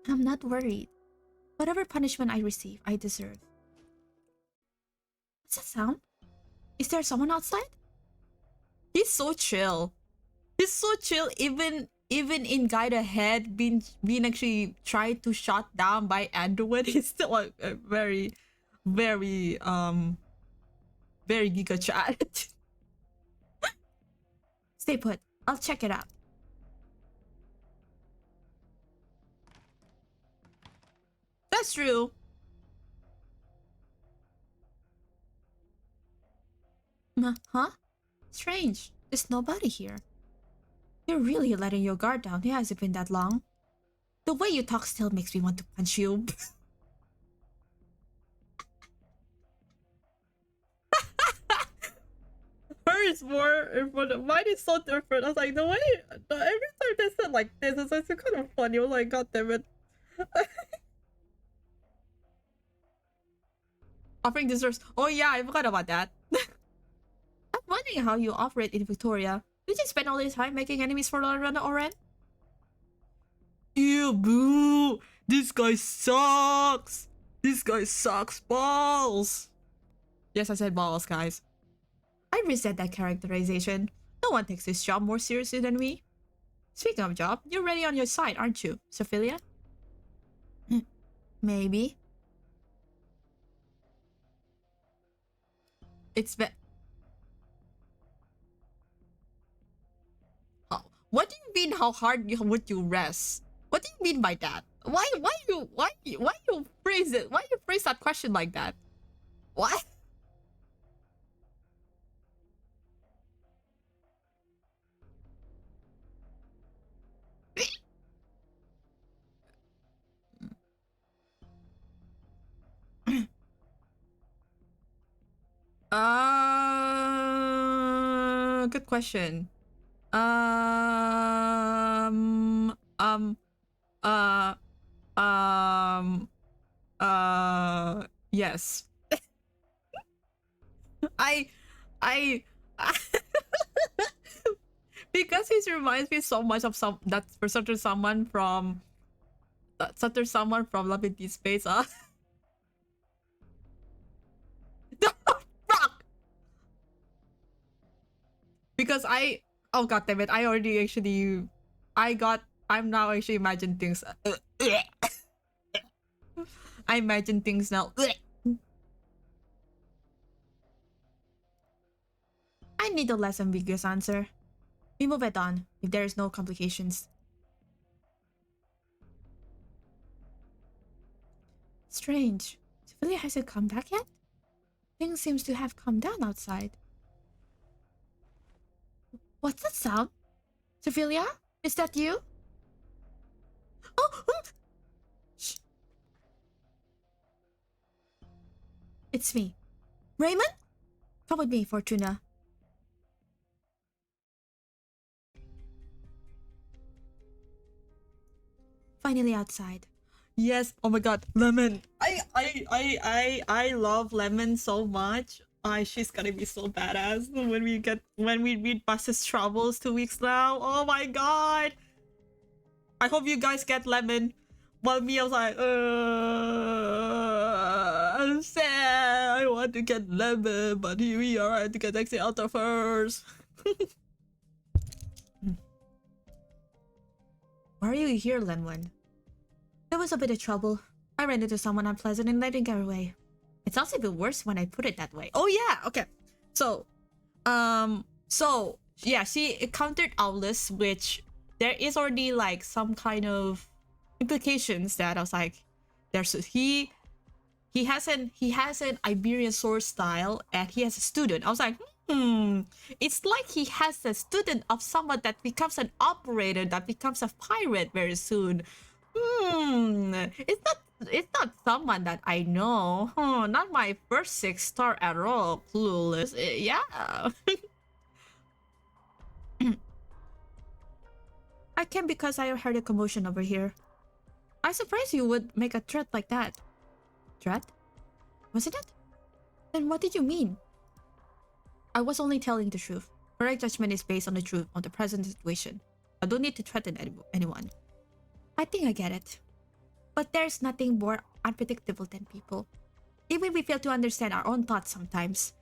I'm not worried. Whatever punishment I receive, I deserve. What's that sound? Is there someone outside? He's so chill. He's so chill even even in Guide Ahead being actually tried to shot down by Android, he's still a very, very very giga chat. Stay put. I'll check it out. That's true. Huh? Strange. There's nobody here. You're really letting your guard down. It hasn't been that long. The way you talk still makes me want to punch you. Hers more, but mine is so different. I was like, the way every time they said like this, it's actually kind of funny. I was like, God damn it. Offering desserts. Oh yeah, I forgot about that. I'm wondering how you operate in Victoria. Did you spend all this time making enemies for Lorena Oren? Ew, boo! This guy sucks! This guy sucks balls! Yes, I said balls, guys. I resent that characterization. No one takes this job more seriously than me. Speaking of job, you're ready on your side, aren't you, Sophia? Maybe. It's oh, what do you mean? How hard would you rest? What do you mean by that? Why you phrase it? Why you phrase that question like that? What? Good question. Yes. I because he reminds me so much of certain someone from Love in Deep Space. Fuck! Because oh god damn it, I'm now actually imagine things. I imagine things now. I need a less ambiguous answer. We move it on, if there is no complications. Strange. Sophia hasn't come back yet? Things seems to have calmed down outside. What's that sound? Sophia? Is that you? Oh! Shh. It's me. Raymond? Come with me, Fortuna. Finally outside. Yes, oh my god, Lemon. I love Lemon so much. She's gonna be so badass when we read Bus's Troubles 2 weeks now. Oh my god. I hope you guys get Lemon. While me, I was like, I'm sad. I want to get Lemon, but here we are. I have to get Exit Alta first. Why are you here, Lemon? There was a bit of trouble. I ran into someone unpleasant and let it get away. It sounds even worse when I put it that way. Oh yeah, okay. So yeah, she encountered Owlus, which there is already like some kind of implications that I was like, he has an Iberian sword style and he has a student. I was like, it's like he has a student of someone that becomes an operator that becomes a pirate very soon. It's not someone that I know. Not my first 6-star at all. Clueless. Yeah. I came because I heard a commotion over here. I'm surprised you would make a threat like that. Threat? Wasn't it? Then what did you mean? I was only telling the truth. Correct judgment is based on the truth on the present situation. I don't need to threaten anyone. I think I get it. But there's nothing more unpredictable than people. Even we fail to understand our own thoughts sometimes.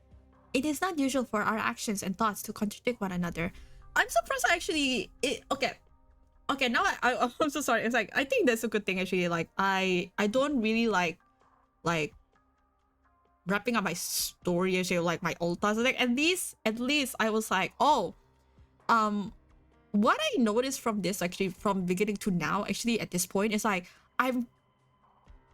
It is not usual for our actions and thoughts to contradict one another. I'm surprised okay. Okay, now I'm so sorry. It's like I think that's a good thing actually. Like I don't really like wrapping up my story actually, like my old thoughts. Like at least I was like, oh, what I noticed from this actually from beginning to now actually at this point is like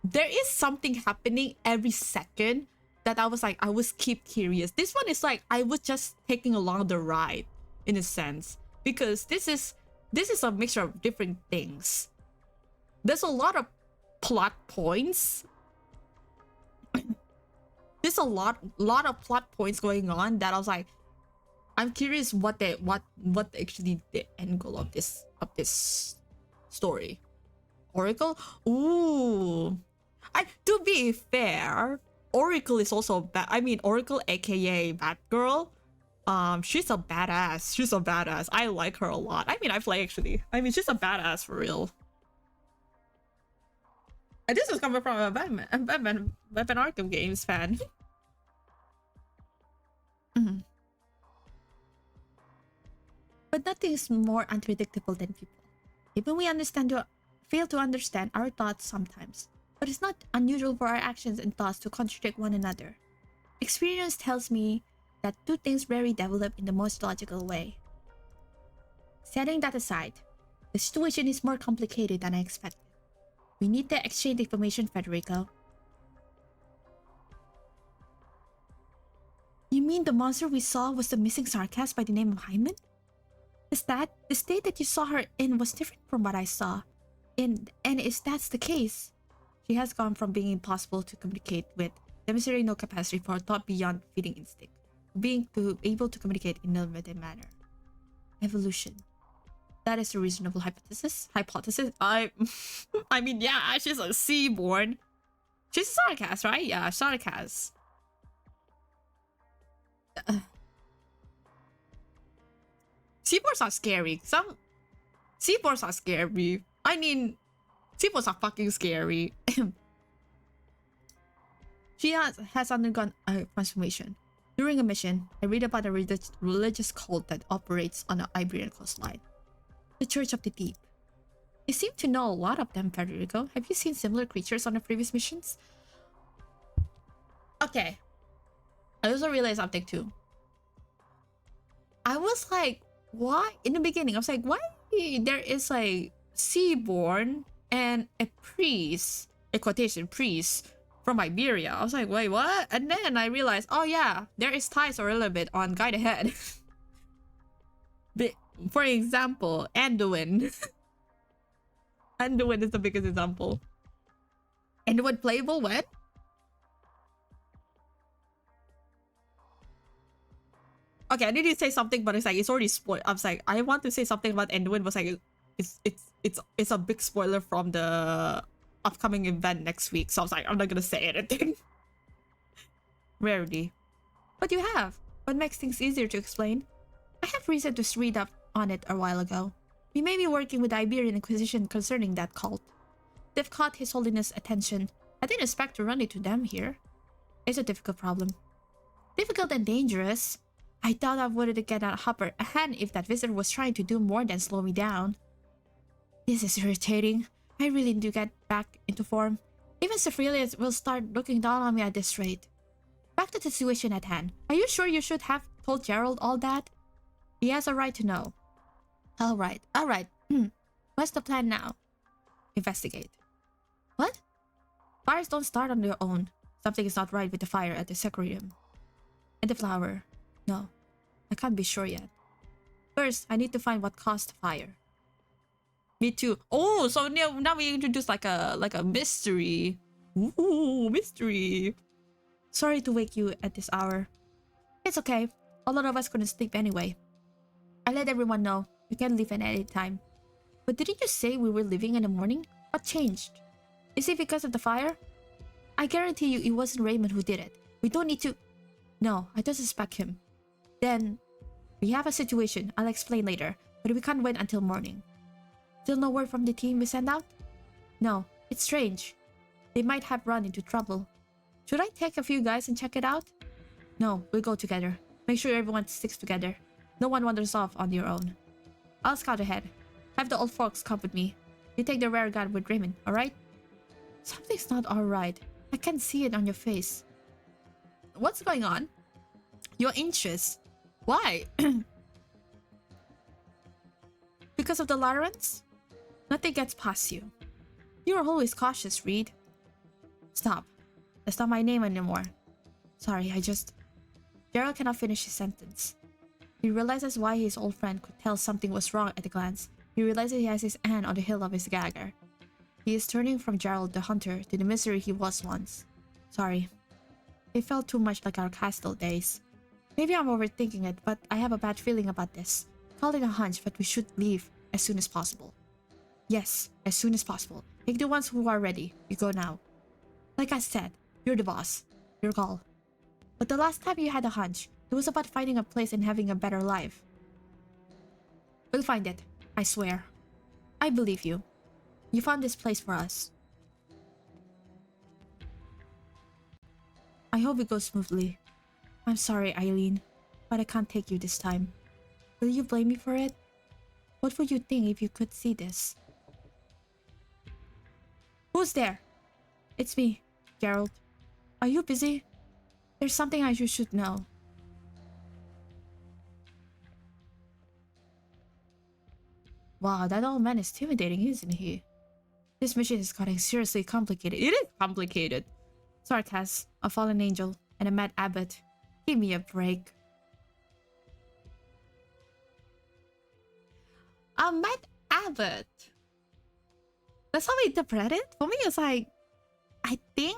there is something happening every second that I was like I was keep curious. This one is like I was just taking along the ride in a sense, because this is a mixture of different things. There's a lot of plot points. There's a lot of plot points going on that I was like, I'm curious what actually the end goal of this story. Oracle? Ooh. To be fair, Oracle is also bad. I mean, Oracle, aka Batgirl. She's a badass. She's a badass. I like her a lot. I mean, she's a badass for real. And this is coming from a Batman Arkham Games fan. But nothing is more unpredictable than people. Even we fail to understand our thoughts sometimes. But it's not unusual for our actions and thoughts to contradict one another. Experience tells me that two things rarely develop in the most logical way. Setting that aside, the situation is more complicated than I expected. We need to exchange information, Federico. You mean the monster we saw was the missing Sarkaz by the name of Hyman? The state that you saw her in was different from what I saw. And if that's the case, she has gone from being impossible to communicate with, demonstrating no capacity for thought beyond feeding instinct, being able to communicate in a limited manner. Evolution. That is a reasonable hypothesis. I mean, yeah, she's a seaborn. She's a Sarkaz, right? Yeah, Sarkaz. Seaboards are scary. Some seaboards are scary. I mean, seaboards are fucking scary. She has undergone a transformation. During a mission, I read about a religious cult that operates on the Iberian coastline. The Church of the Deep. You seem to know a lot of them, Federico. Have you seen similar creatures on the previous missions? Okay. I also realized something too. I was like, why? In the beginning, I was like, why there is like Seaborn and a priest, a quotation priest from Iberia. I was like, wait, what? And then I realized, oh yeah, there is ties a little bit on Guide Ahead. For example, Anduin. Anduin is the biggest example. Anduin playable when? Okay, I need to say something, but it's like it's already spoiled. I was like, I want to say something about Anduin, but like it's a big spoiler from the upcoming event next week. So I was like, I'm not gonna say anything. Rarity. But you have. What makes things easier to explain? I have reason to read up on it a while ago. We may be working with the Iberian Inquisition concerning that cult. They've caught His Holiness' attention. I didn't expect to run into them here. It's a difficult problem. Difficult and dangerous. I thought I would get a upper hand if that visitor was trying to do more than slow me down. This is irritating. I really need to get back into form. Even Sephrilius will start looking down on me at this rate. Back to the situation at hand. Are you sure you should have told Gerald all that? He has a right to know. Alright. What's the plan now? Investigate. What? Fires don't start on their own. Something is not right with the fire at the Secorium. And the flower. No, I can't be sure yet. First, I need to find what caused the fire. Me too. Oh, so now we introduce like a mystery. Ooh, mystery. Sorry to wake you at this hour. It's okay. A lot of us couldn't sleep anyway. I let everyone know. We can leave at any time. But didn't you say we were leaving in the morning? What changed? Is it because of the fire? I guarantee you it wasn't Raymond who did it. We don't need to... No, I don't suspect him. Then, we have a situation. I'll explain later. But we can't wait until morning. Still no word from the team we sent out? No, it's strange. They might have run into trouble. Should I take a few guys and check it out? No, we'll go together. Make sure everyone sticks together. No one wanders off on your own. I'll scout ahead. Have the old folks come with me. You take the rare gun with Raymond, alright? Something's not alright. I can see it on your face. What's going on? You're anxious. Why? Because of the Laterans? Nothing gets past you. You are always cautious, Reed. Stop. That's not my name anymore. Sorry, Gerald cannot finish his sentence. He realizes why his old friend could tell something was wrong at a glance. He realizes he has his hand on the hill of his dagger. He is turning from Gerald the hunter to the misery he was once. Sorry. It felt too much like our castle days. Maybe I'm overthinking it, but I have a bad feeling about this. Call it a hunch, but we should leave as soon as possible. Yes, as soon as possible. Take the ones who are ready. You go now. Like I said, you're the boss. Your call. But the last time you had a hunch, it was about finding a place and having a better life. We'll find it. I swear. I believe you. You found this place for us. I hope it goes smoothly. I'm sorry, Eileen, but I can't take you this time. Will you blame me for it? What would you think if you could see this? Who's there? It's me, Gerald. Are you busy? There's something you should know. Wow, that old man is intimidating, isn't he? This mission is getting seriously complicated. It is complicated. Sarkaz, a fallen angel, and a mad abbot. Give me a break. A mad abbot. That's how I interpret it. For me, it's like, I think,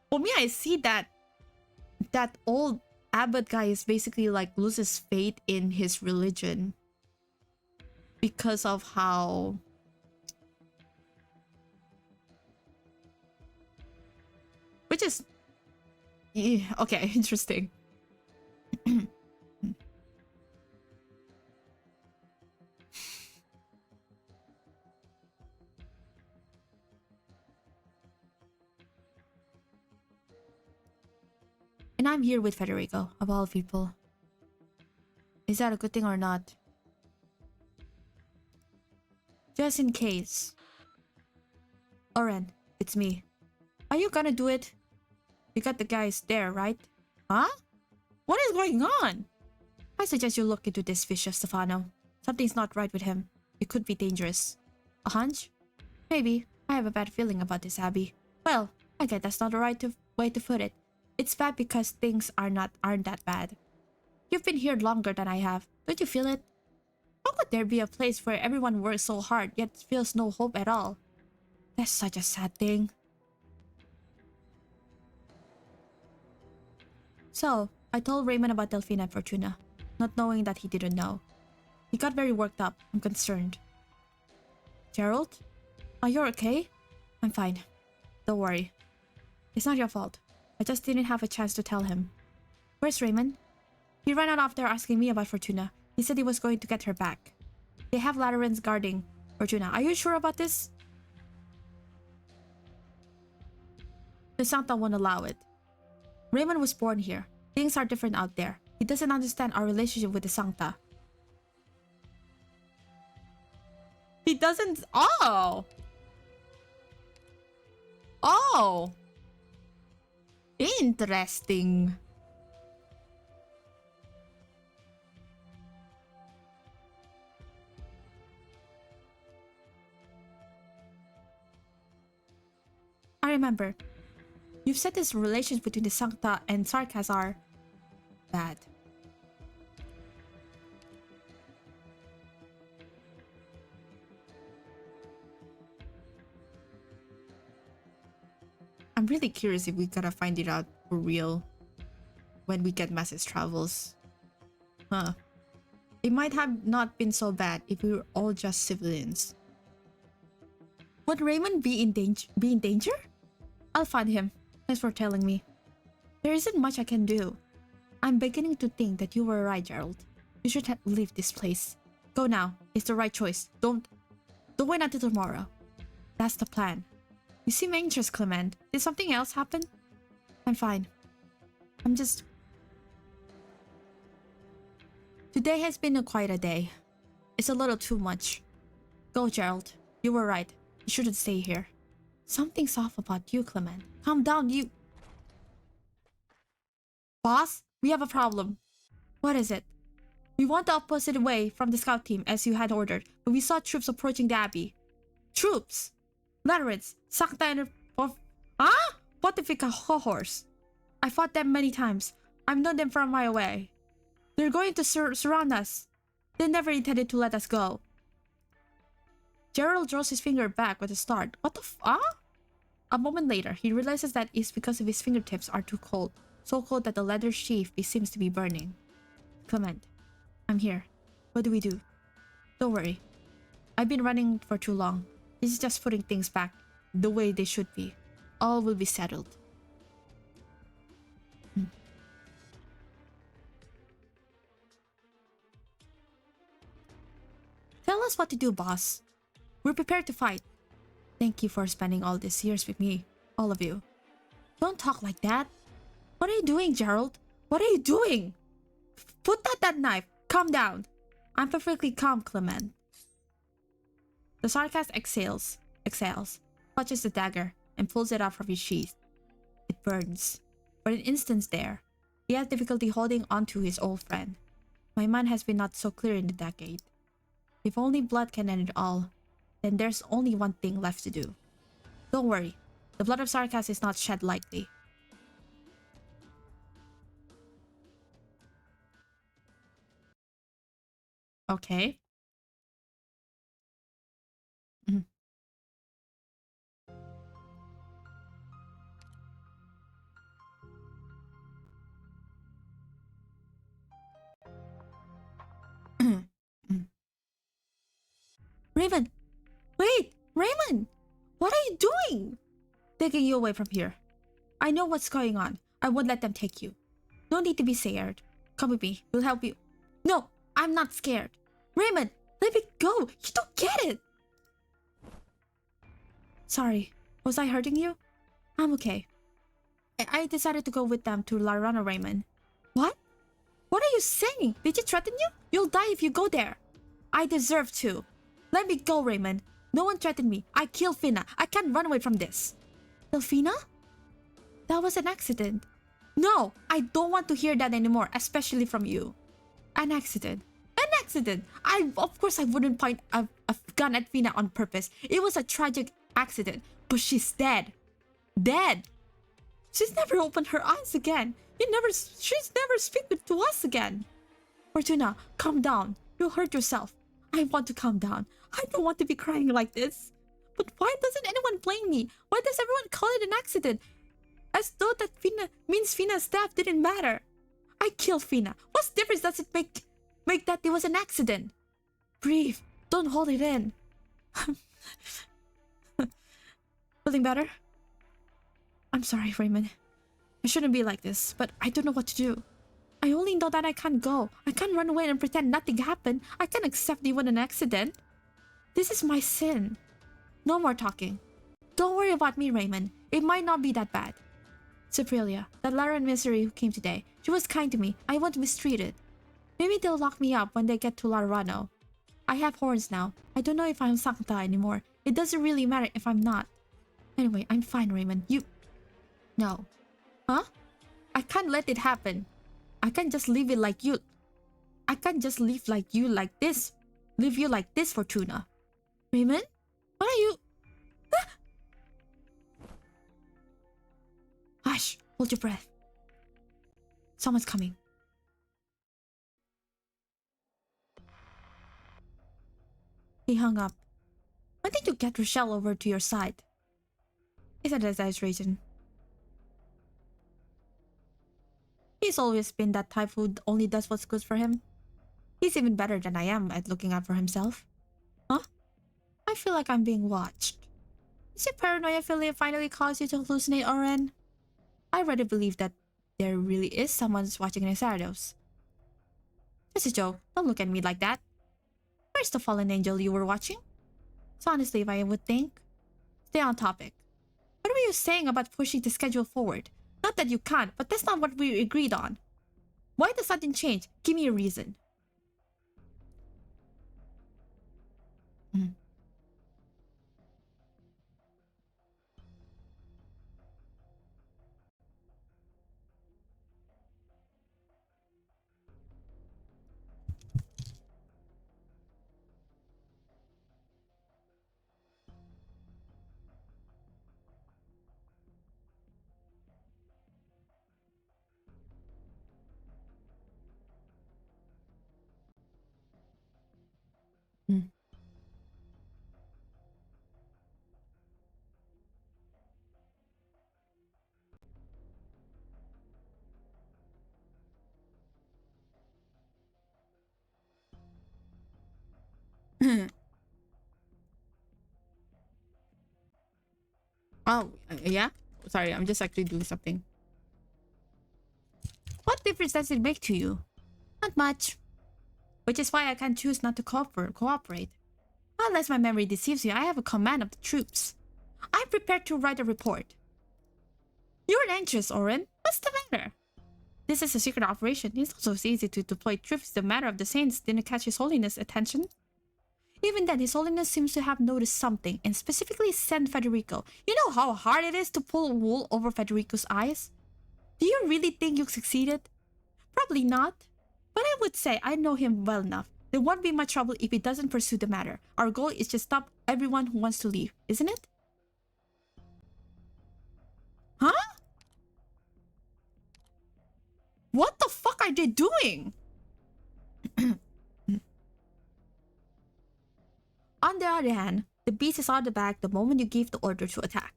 for me, I see that old abbot guy is basically like loses faith in his religion because of how which is yeah, okay, interesting. And I'm here with Federico, of all people. Is that a good thing or not? Just in case. Oren, it's me. Are you gonna do it? You got the guys there, right? Huh? What is going on? I suggest you look into this Fisher Stefano. Something's not right with him. It could be dangerous. A hunch? Maybe. I have a bad feeling about this, Abby. Well, I guess that's not the right way to put it. It's bad because things aren't that bad. You've been here longer than I have. Don't you feel it? How could there be a place where everyone works so hard yet feels no hope at all? That's such a sad thing. So, I told Raymond about Delphine and Fortuna, not knowing that he didn't know. He got very worked up and concerned. Gerald? Are you okay? I'm fine. Don't worry. It's not your fault. I just didn't have a chance to tell him. Where's Raymond? He ran out after asking me about Fortuna. He said he was going to get her back. They have Laterans guarding Fortuna. Are you sure about this? The Sancta won't allow it. Raymond was born here. Things are different out there. He doesn't understand our relationship with the Sancta. He doesn't... Oh! Oh! Interesting. I remember. You've said these relations between the Sancta and Sarkaz are bad. I'm really curious if we gotta find it out for real when we get Mass's travels. Huh. It might have not been so bad if we were all just civilians. Would Raymond be in danger? I'll find him. Thanks for telling me. There isn't much I can do. I'm beginning to think that you were right, Gerald. You should leave this place. Go now. It's the right choice. Don't wait until tomorrow. That's the plan. You seem anxious, Clement. Did something else happen? I'm fine. Today has been quite a day. It's a little too much. Go, Gerald. You were right. You shouldn't stay here. Something's off about you, Clement. Calm down, you... Boss, we have a problem. What is it? We went the opposite way from the scout team as you had ordered, but we saw troops approaching the abbey. Troops! Lateran's, Sancta and... Pontifica cohorts. I fought them many times. I've known them from a mile away. They're going to surround us. They never intended to let us go. Gerald draws his finger back with a start. What the A moment later, he realizes that it's because of his fingertips are too cold. So cold that the leather sheath seems to be burning. Clement, I'm here. What do we do? Don't worry. I've been running for too long. This is just putting things back the way they should be. All will be settled. Tell us what to do, boss. We're prepared to fight. Thank you for spending all these years with me, all of you. Don't talk like that. What are you doing, Gerald? What are you doing? Put down that knife. Calm down. I'm perfectly calm, Clement. The sarcasm exhales, clutches the dagger, and pulls it out from his sheath. It burns. For an instant there, he has difficulty holding on to his old friend. My mind has been not so clear in the decade. If only blood can end it all, then there's only one thing left to do. Don't worry, the blood of Sarkas is not shed lightly. Okay. Raven! Wait! Raymond! What are you doing? Taking you away from here. I know what's going on. I won't let them take you. No need to be scared. Come with me. We'll help you. No! I'm not scared. Raymond! Let me go! You don't get it! Sorry. Was I hurting you? I'm okay. I decided to go with them to La Rana, Raymond. What? What are you saying? Did you threaten you? You'll die if you go there. I deserve to. Let me go, Raymond. No one threatened me. I killed Fina. I can't run away from this. Delphina? That was an accident. No, I don't want to hear that anymore, especially from you. An accident. An accident. Of course I wouldn't point a gun at Fina on purpose. It was a tragic accident. But she's dead. Dead. She's never opened her eyes again. She's never speaking to us again. Fortuna, calm down. You'll hurt yourself. I want to calm down. I don't want to be crying like this. But why doesn't anyone blame me? Why does everyone call it an accident? As though that means Fina's death didn't matter. I killed Fina. What difference does it make that it was an accident? Breathe. Don't hold it in. Feeling better? I'm sorry, Raymond. I shouldn't be like this, but I don't know what to do. I only know that I can't go. I can't run away and pretend nothing happened. I can't accept even an accident. This is my sin. No more talking. Don't worry about me, Raymond. It might not be that bad. Sophrelia, that Laren misery who came today, she was kind to me. I wasn't mistreated. Maybe they'll lock me up when they get to Larano. I have horns now. I don't know if I'm Sancta anymore. It doesn't really matter if I'm not. Anyway, I'm fine, Raymond. No. Huh? I can't let it happen. I can't just leave it like you. I can't just leave like you like this. Leave you like this, Fortuna. Raymond? What are you... Ah! Hush. Hold your breath. Someone's coming. He hung up. When did you get Rochelle over to your side? It's an exaggeration. He's always been that type who only does what's good for him. He's even better than I am at looking out for himself. Huh? I feel like I'm being watched. Is your paranoia feeling finally caused you to hallucinate, Oren? I rather believe that there really is someone watching in the shadows. Just a joke. Don't look at me like that. Where's the fallen angel you were watching? So honestly, if I would think. Stay on topic. What were you saying about pushing the schedule forward? Not that you can't, but that's not what we agreed on. Why the sudden change? Give me a reason. Oh, yeah? Sorry, I'm just actually doing something. What difference does it make to you? Not much. Which is why I can choose not to cooperate. Unless my memory deceives me, I have a command of the troops. I'm prepared to write a report. You're anxious, Oren. What's the matter? This is a secret operation. It's not so easy to deploy troops. The matter of the Saints didn't catch His Holiness' attention. Even then, His Holiness seems to have noticed something, and specifically sent Federico. You know how hard it is to pull wool over Federico's eyes? Do you really think you succeeded? Probably not. But I would say I know him well enough. There won't be much trouble if he doesn't pursue the matter. Our goal is to stop everyone who wants to leave, isn't it? Huh? What the fuck are they doing? On the other hand, the beast is on the back the moment you give the order to attack.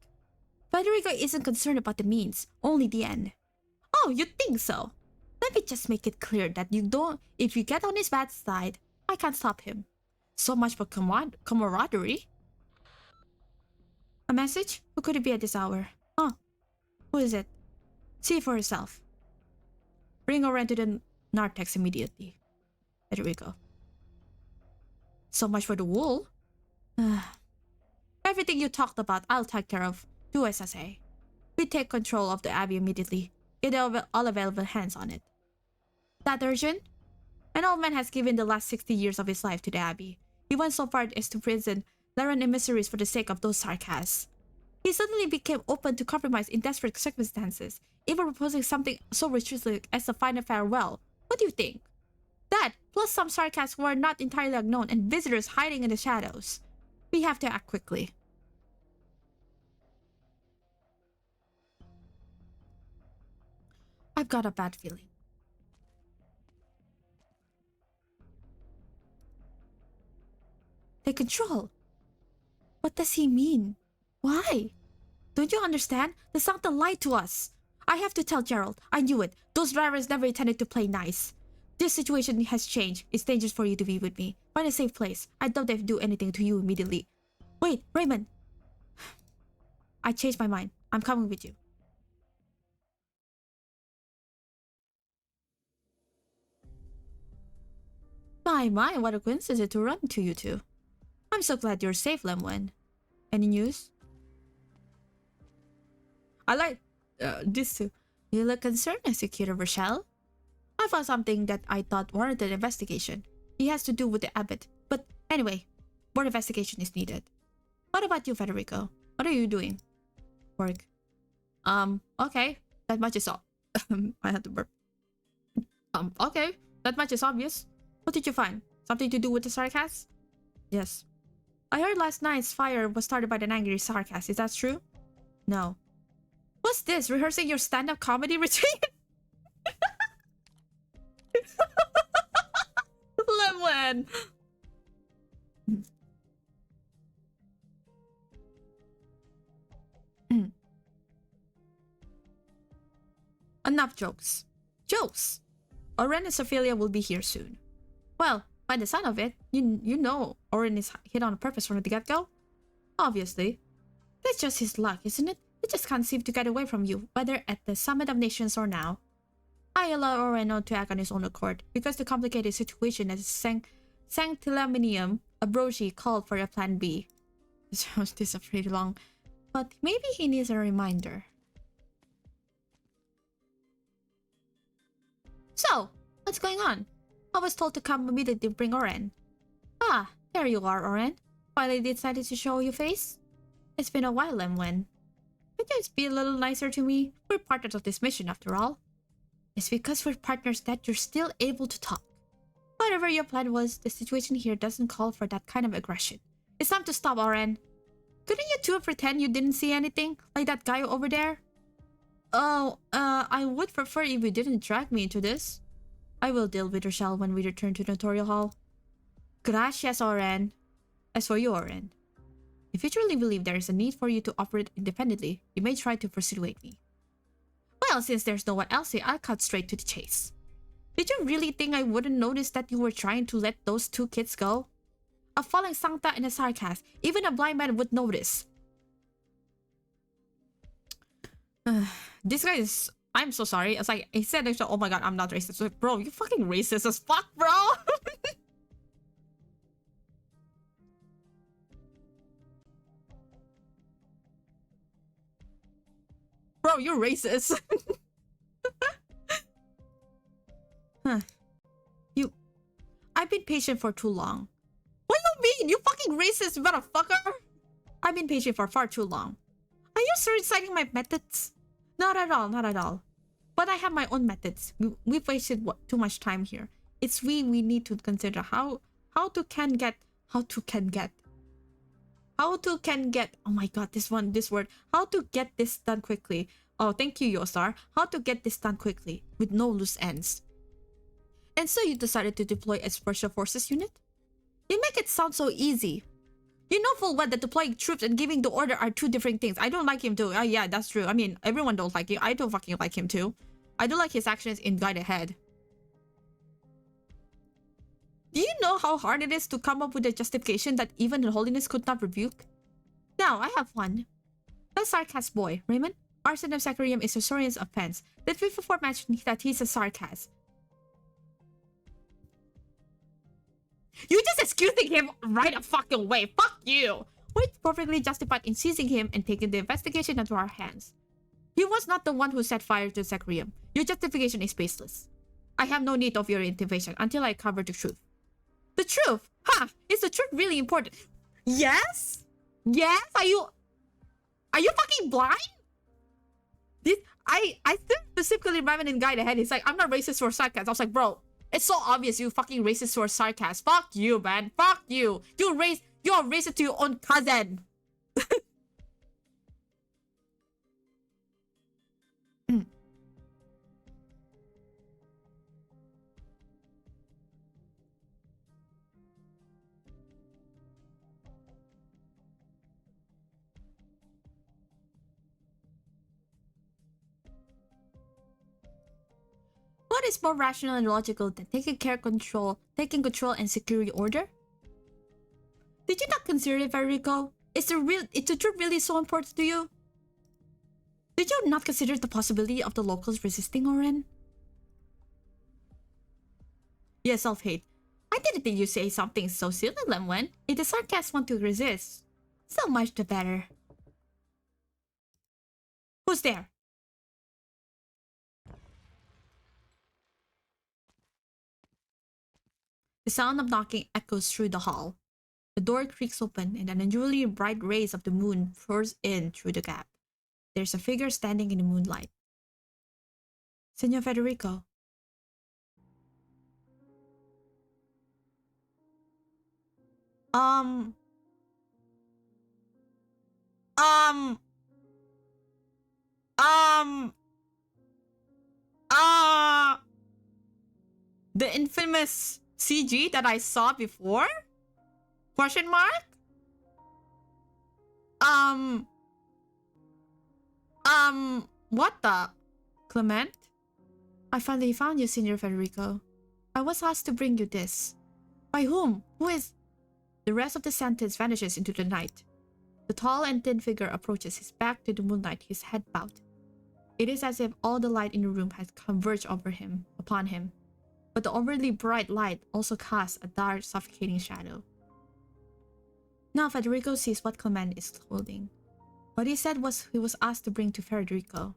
Federico isn't concerned about the means, only the end. Oh, you think so? Let me just make it clear that if you get on his bad side, I can't stop him. So much for camaraderie. A message? Who could it be at this hour? Huh? Who is it? See for yourself. Bring Oren to the narthex immediately. Federico. So much for the wool. Everything you talked about, I'll take care of. Do as I say. We take control of the abbey immediately. Get all available hands on it. That urgent? An old man has given the last 60 years of his life to the abbey. He went so far as to prison Laren emissaries for the sake of those sarcasts. He suddenly became open to compromise in desperate circumstances, even proposing something so ritualistic as a final farewell. What do you think? That, plus some sarcasts who are not entirely unknown and visitors hiding in the shadows. We have to act quickly. I've got a bad feeling. Take control. What does he mean? Why? Don't you understand? The Sancta lied to us. I have to tell Gerald. I knew it. Those drivers never intended to play nice. This situation has changed. It's dangerous for you to be with me. Find a safe place. I doubt they'd do anything to you immediately. Wait, Raymond. I changed my mind. I'm coming with you. My, what a coincidence to run into you two. I'm so glad you're safe, Lemwen. Any news? I like this too. You look concerned, Executor Rochelle. I found something that I thought warranted investigation. It has to do with the abbot. But anyway, more investigation is needed. What about you, Federico? What are you doing? Work. Okay. That much is all. I had to burp. Okay. That much is obvious. What did you find? Something to do with the sarcasm? Yes. I heard last night's fire was started by an angry sarcasm. Is that true? No. What's this? Rehearsing your stand-up comedy routine? Lemon! Enough jokes. Jokes! Oren and Ophelia will be here soon. Well, by the sound of it, you know Oren is hit on purpose from the get-go? Obviously. That's just his luck, isn't it? He just can't seem to get away from you, whether at the Summit of Nations or now. I allow Oren to act on his own accord, because the complicated situation at Sanctilaminium, Abrochi called for a plan B. This is pretty long, but maybe he needs a reminder. So, what's going on? I was told to come immediately to bring Oren. Ah, there you are, Oren. Finally decided to show your face? It's been a while, Lemwen. Could you be a little nicer to me? We're partners of this mission, after all. It's because we're partners that you're still able to talk. Whatever your plan was, the situation here doesn't call for that kind of aggression. It's time to stop, Oren. Couldn't you two pretend you didn't see anything? Like that guy over there? Oh, I would prefer if you didn't drag me into this. I will deal with Rochelle when we return to the Notorial Hall. Gracias, Oren. As for you, Oren, if you truly believe there is a need for you to operate independently, you may try to persuade me. Well, since there's no one else here, I'll cut straight to the chase. Did you really think I wouldn't notice that you were trying to let those two kids go? A falling Sancta and a sarcasm. Even a blind man would notice. This guy is... I'm so sorry. It's like, he said, oh my god, I'm not racist. Like, bro, you fucking racist as fuck, bro. Bro, you're racist. Huh. I've been patient for too long. What do you mean? You fucking racist, motherfucker. I've been patient for far too long. Are you reciting my methods? Not at all, not at all. But I have my own methods. We've wasted too much time here. It's we need to consider how to can get. Oh my god, this word. How to get this done quickly. Oh, thank you, Yosar. How to get this done quickly with no loose ends. And so you decided to deploy a special forces unit? You make it sound so easy. You know full well that deploying troops and giving the order are two different things. I don't like him too. Yeah, that's true. I mean, everyone don't like him. I don't fucking like him too. I don't like his actions in Guide Ahead. Do you know how hard it is to come up with a justification that even the Holiness could not rebuke? Now, I have one. The sarcasm boy, Raymond. Arson of Zachariam is Sosorian's offense. That we before mentioned that he's a sarcasm. You just excusing him right a fucking way. Fuck you. We're perfectly justified in seizing him and taking the investigation into our hands. He was not the one who set fire to Zachariam. Your justification is baseless. I have no need of your intervention until I cover the truth. The truth? Huh? Is the truth really important? Yes? Yes? Are you fucking blind? I still specifically remember in Guide Ahead, he's like, I'm not racist for sarcasm. I was like, bro, it's so obvious you fucking racist for sarcasm. Fuck you, man. Fuck you. You're racist to your own cousin. What is more rational and logical than taking control and securing order? Did you not consider it, Federico? Is the truth really so important to you? Did you not consider the possibility of the locals resisting Oren? Yes, self-hate. I didn't think you'd say something so silly, Lemwen. If the sarcasts want to resist, so much the better. Who's there? The sound of knocking echoes through the hall. The door creaks open and an unusually bright rays of the moon pours in through the gap. There's a figure standing in the moonlight. Senor Federico. The infamous CG that I saw before? Question mark? What the? Clement? I finally found you, Senor Federico. I was asked to bring you this. By whom? Who is... The rest of the sentence vanishes into the night. The tall and thin figure approaches, his back to the moonlight, his head bowed. It is as if all the light in the room has converged upon him. But the overly bright light also casts a dark, suffocating shadow. Now Federico sees what Clement is holding. What he said was he was asked to bring to Federico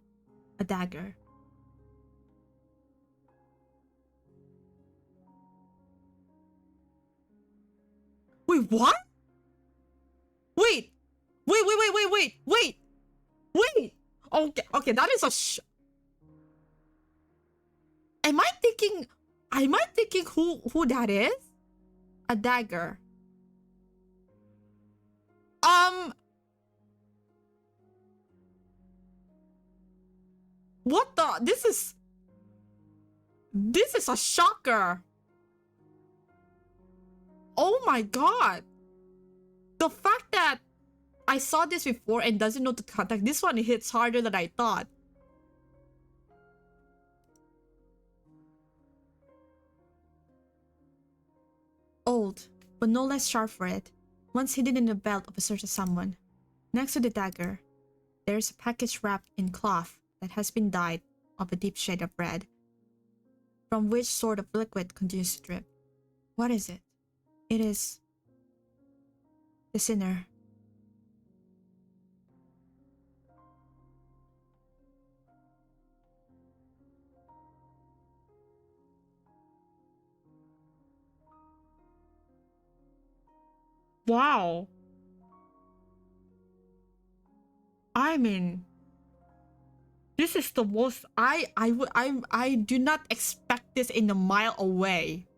a dagger. Wait, what? Wait! Okay, that is a Am I thinking who that is? A dagger. What the? This is a shocker. Oh my god. The fact that I saw this before and doesn't know the context, this one hits harder than I thought. Old. but no less sharp for it, once hidden in the belt of a certain someone. Next to the dagger, there is a package wrapped in cloth that has been dyed of a deep shade of red, from which sort of liquid continues to drip. What is it? It is the sinner. Wow. I mean, this is the most I do not expect this in a mile away.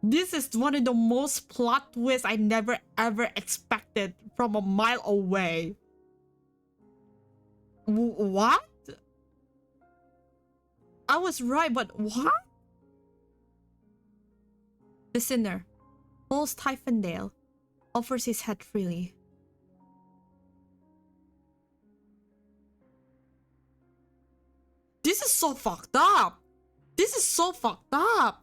This is one of the most plot twists I never ever expected from a mile away. What? I was right, but what? The sinner, Paul's Typhondale, offers his head freely. This is so fucked up. This is so fucked up.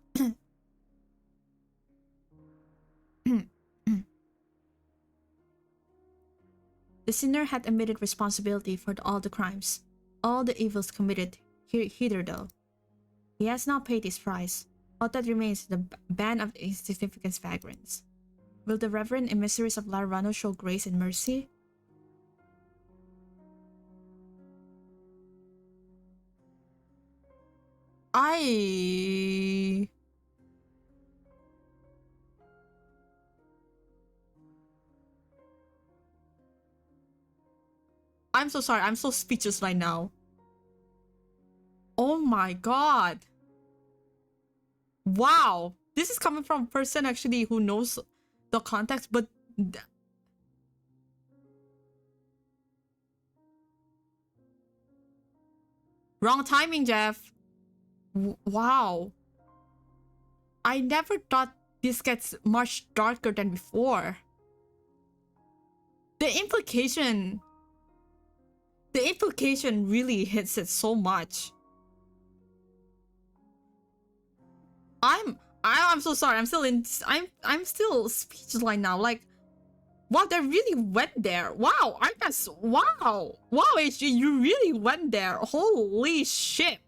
The sinner had admitted responsibility for all the crimes, all the evils committed hitherto. He has now paid his price. All that remains is the ban of the insignificant vagrants. Will the reverend emissaries of Larvano show grace and mercy? I'm so sorry. I'm so speechless right now. Oh my god. Wow. This is coming from a person actually who knows the context, but wrong timing, Jeff. Wow. I never thought this gets much darker than before. The implication really hits it so much. I'm so sorry. I'm still speechless right now. Like, wow, they really went there. Wow, I guess. Wow, HG, you really went there. Holy shit.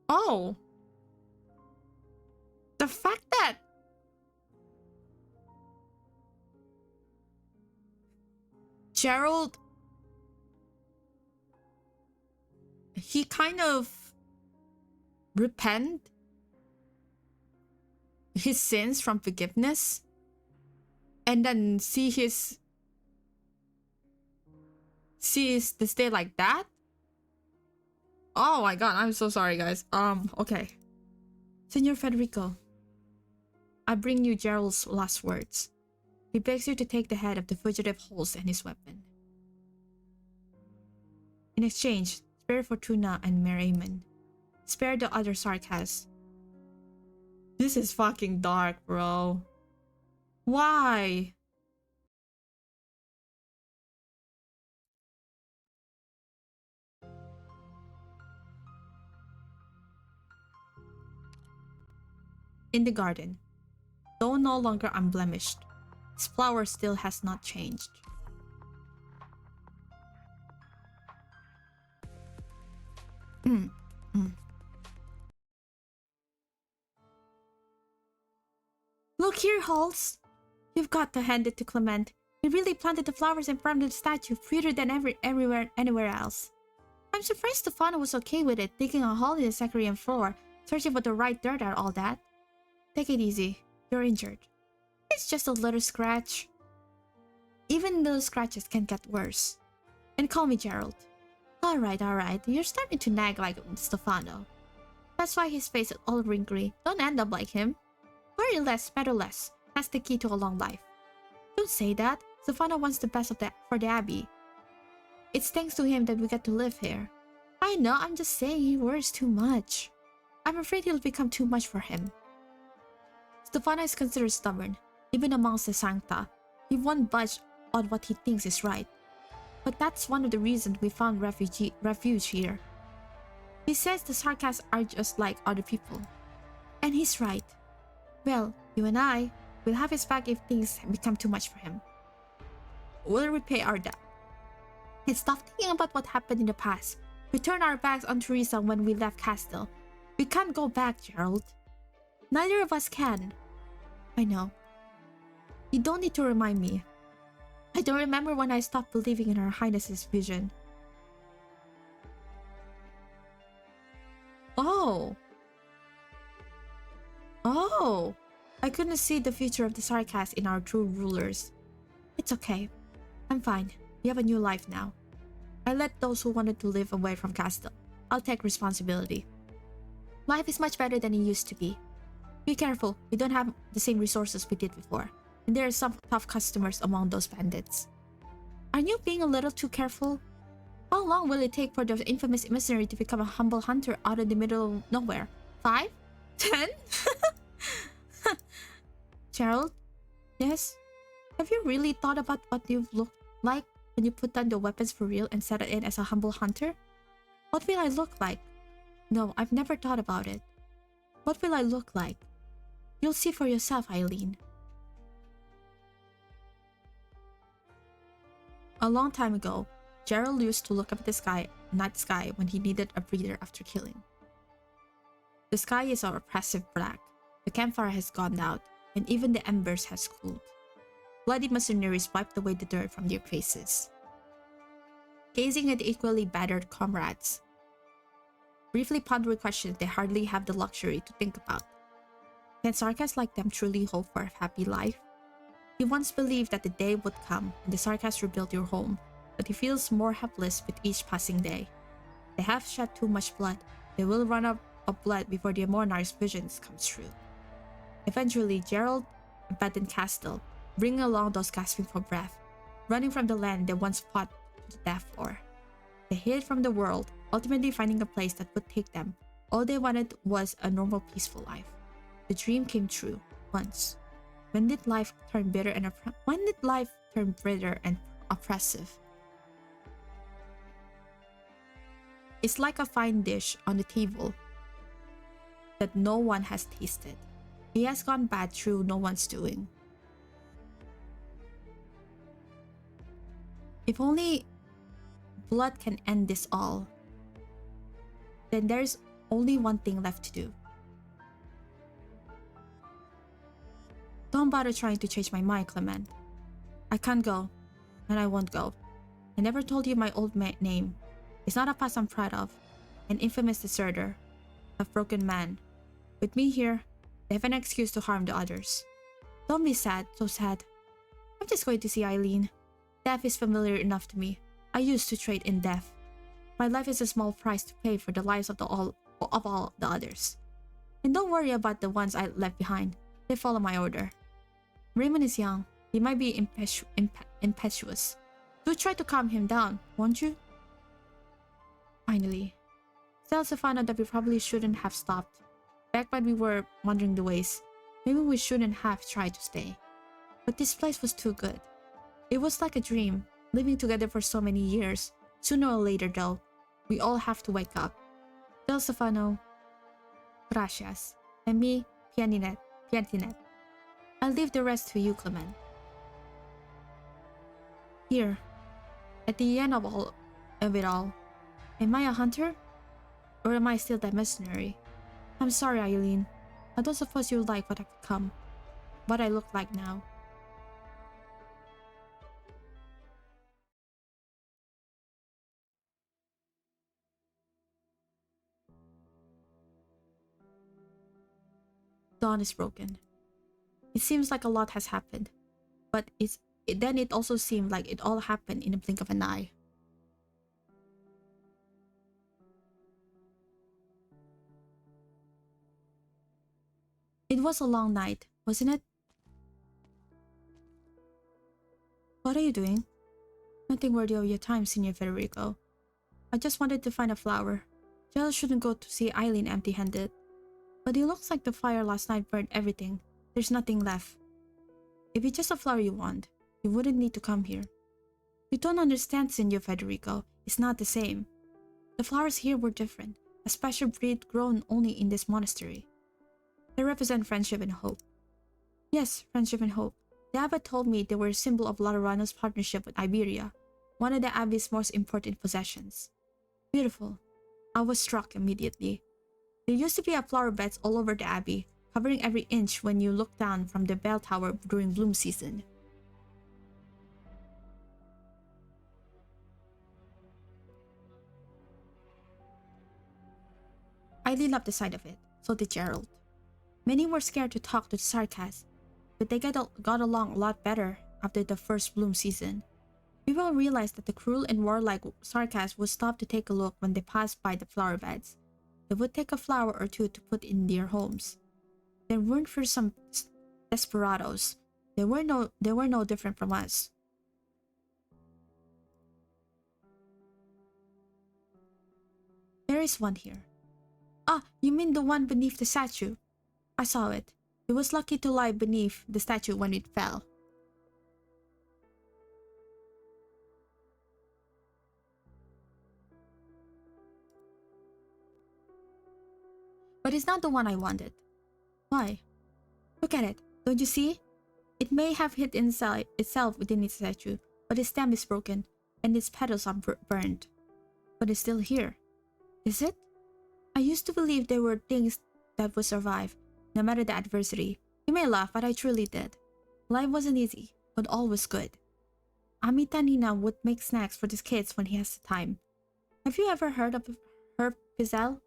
Oh, the fact that Gerald, he kind of repent his sins from forgiveness and then see his stay like that. Oh my god, I'm so sorry, guys. Okay. Senor Federico, I bring you Gerald's last words. He begs you to take the head of the fugitive Holst and his weapon. In exchange, spare Fortuna and Merriman. Spare the other Sarkas. This is fucking dark, bro. Why? In the garden, though no longer unblemished, its flower still has not changed. Look here, Holst. You've got to hand it to Clement. He really planted the flowers in front of the statue, prettier than anywhere else. I'm surprised Stefano was okay with it, digging a hole in the saccharine floor, searching for the right dirt and all that. Take it easy. You're injured. It's just a little scratch. Even little scratches can get worse. And call me Gerald. Alright. You're starting to nag like Stefano. That's why his face is all wrinkly. Don't end up like him. Worry less, matter less. That's the key to a long life. Don't say that. Stefano wants the best for the Abbey. It's thanks to him that we get to live here. I know, I'm just saying he worries too much. I'm afraid he'll become too much for him. Stefano is considered stubborn, even amongst the Sancta. He won't budge on what he thinks is right. But that's one of the reasons we found refuge here. He says the Sarkas are just like other people. And he's right. Well, you and I will have his back if things become too much for him. We'll repay our debt. And stop thinking about what happened in the past. We turned our backs on Teresa when we left Castle. We can't go back, Gerald. Neither of us can. I know. You don't need to remind me. I don't remember when I stopped believing in Her Highness's vision. Oh. Oh. I couldn't see the future of the Sarkas in our true rulers. It's okay. I'm fine. We have a new life now. I let those who wanted to live away from Castle. I'll take responsibility. Life is much better than it used to be. Be careful, we don't have the same resources we did before. And there are some tough customers among those bandits. Aren't you being a little too careful? How long will it take for the infamous mercenary to become a humble hunter out in the middle of nowhere? 5? 10? Gerald? Yes? Have you really thought about what you've looked like when you put down the weapons for real and settled in as a humble hunter? What will I look like? No, I've never thought about it. What will I look like? You'll see for yourself, Eileen. A long time ago, Gerald used to look up at the night sky when he needed a breather after killing. The sky is an oppressive black. The campfire has gone out, and even the embers has cooled. Bloody mercenaries wiped away the dirt from their faces. Gazing at the equally battered comrades, briefly pondering questions they hardly have the luxury to think about. Can Sarkas like them truly hope for a happy life? He once believed that the day would come when the Sarkas rebuild your home, but he feels more helpless with each passing day. They have shed too much blood. They will run out of blood before the monarch's visions come true. Eventually, Gerald abandoned Castle, bringing along those gasping for breath, running from the land they once fought to the death for. They hid from the world, ultimately finding a place that would take them. All they wanted was a normal, peaceful life. The dream came true once. When did life turn bitter and oppressive? It's like a fine dish on the table that no one has tasted. It has gone bad through no one's doing. If only blood can end this all, then there's only one thing left to do. Don't bother trying to change my mind, Clement. I can't go, and I won't go. I never told you my old name. It's not a past I'm proud of. An infamous deserter. A broken man. With me here, they have an excuse to harm the others. Don't be sad, so sad. I'm just going to see Eileen. Death is familiar enough to me. I used to trade in death. My life is a small price to pay for the lives of all the others. And don't worry about the ones I left behind. They follow my order. Raymond is young. He might be impetuous. Do try to calm him down, won't you? Finally, Stelza found out that we probably shouldn't have stopped. Back when we were wandering the ways, maybe we shouldn't have tried to stay. But this place was too good. It was like a dream, living together for so many years. Sooner or later, though, we all have to wake up. Del Stefano, gracias. And me, piantinet. I'll leave the rest to you, Clement. Here, at the end of it all, am I a hunter? Or am I still that mercenary? I'm sorry, Eileen. I don't suppose you like what I've become. What I look like now. Dawn is broken. It seems like a lot has happened, but then it also seemed like it all happened in a blink of an eye. It was a long night, wasn't it? What are you doing? Nothing worthy of your time, Signor Federico. I just wanted to find a flower. Jill shouldn't go to see Eileen empty-handed. But it looks like the fire last night burned everything. There's nothing left. If it's just a flower you want, you wouldn't need to come here. You don't understand, Signor Federico. It's not the same. The flowers here were different. A special breed grown only in this monastery. They represent friendship and hope. Yes, friendship and hope. The abbot told me they were a symbol of Laterano's partnership with Iberia, one of the abbey's most important possessions. Beautiful. I was struck immediately. There used to be flower beds all over the abbey, covering every inch when you looked down from the bell tower during bloom season. Eileen loved the sight of it, so did Gerald. Many were scared to talk to the Sarkas, but they got along a lot better after the first bloom season. People realized that the cruel and warlike Sarkas would stop to take a look when they passed by the flower beds. They would take a flower or two to put in their homes. They weren't for some desperados. They were no different from us. There is one here. Ah, you mean the one beneath the statue? I saw it. It was lucky to lie beneath the statue when it fell. But it's not the one I wanted. Why? Look at it. Don't you see? It may have hid inside itself within its statue, but its stem is broken and its petals are burned. But it's still here. Is it? I used to believe there were things that would survive, no matter the adversity. You may laugh, but I truly did. Life wasn't easy, but all was good. Amita Nina would make snacks for the kids when he has the time. Have you ever heard of herb pizel?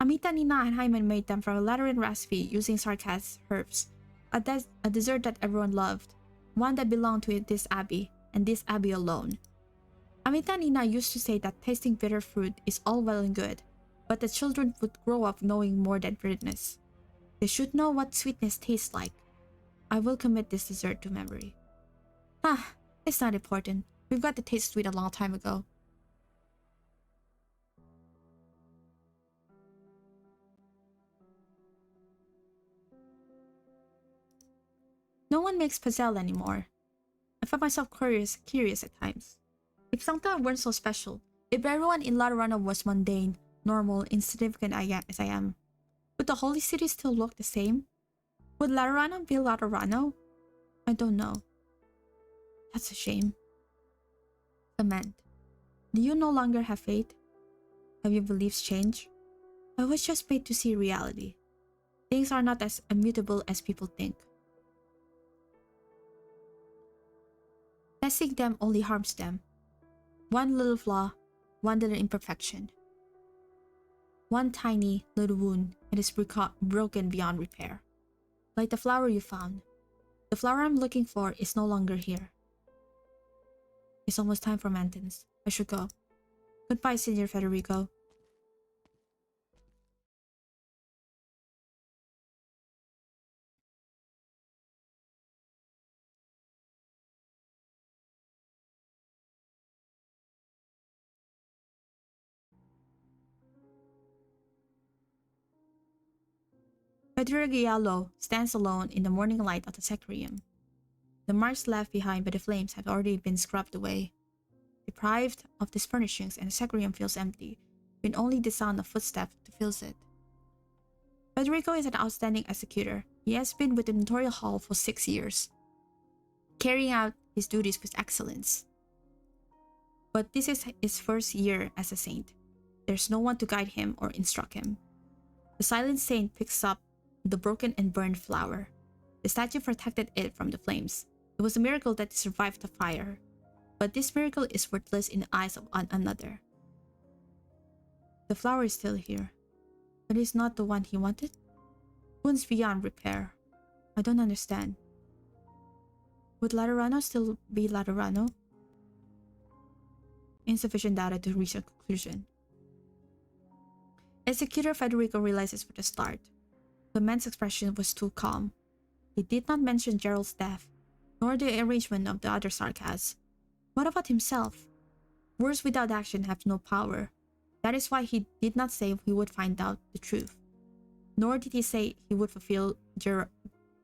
Amita Nina and Hyman made them from a Lateran recipe using Sarkas herbs, a dessert that everyone loved, one that belonged to this abbey, and this abbey alone. Amita Nina used to say that tasting bitter fruit is all well and good, but the children would grow up knowing more than bitterness. They should know what sweetness tastes like. I will commit this dessert to memory. Ah, it's not important. We've got the taste sweet a long time ago. No one makes pizel anymore. I find myself curious at times. If Sancta weren't so special, if everyone in Laterano was mundane, normal, insignificant as I am, would the Holy City still look the same? Would Laterano be Laterano? I don't know. That's a shame. Lament. Do you no longer have faith? Have your beliefs changed? I was just made to see reality. Things are not as immutable as people think. Testing them only harms them. One little flaw, one little imperfection. One tiny little wound and it's broken beyond repair. Like the flower you found. The flower I'm looking for is no longer here. It's almost time for maintenance. I should go. Goodbye, Senior Federico. Federico stands alone in the morning light of the Sacrarium. The marks left behind by the flames have already been scrubbed away. Deprived of these furnishings, and the Sacrarium feels empty, with only the sound of footsteps fills it. Federico is an outstanding executor. He has been with the Notorial Hall for 6 years, carrying out his duties with excellence. But this is his first year as a saint. There's no one to guide him or instruct him. The silent saint picks up the broken and burned flower. The statue protected it from the flames. It was a miracle that it survived the fire. But this miracle is worthless in the eyes of another. The flower is still here, but it's not the one he wanted. Wounds beyond repair. I don't understand. Would Laterano still be Laterano? Insufficient data to reach a conclusion. Executor Federico realizes for the start. The man's expression was too calm. He did not mention Gerald's death, nor the arrangement of the other Sarkas. What about himself? Words without action have no power. That is why he did not say he would find out the truth. Nor did he say he would fulfill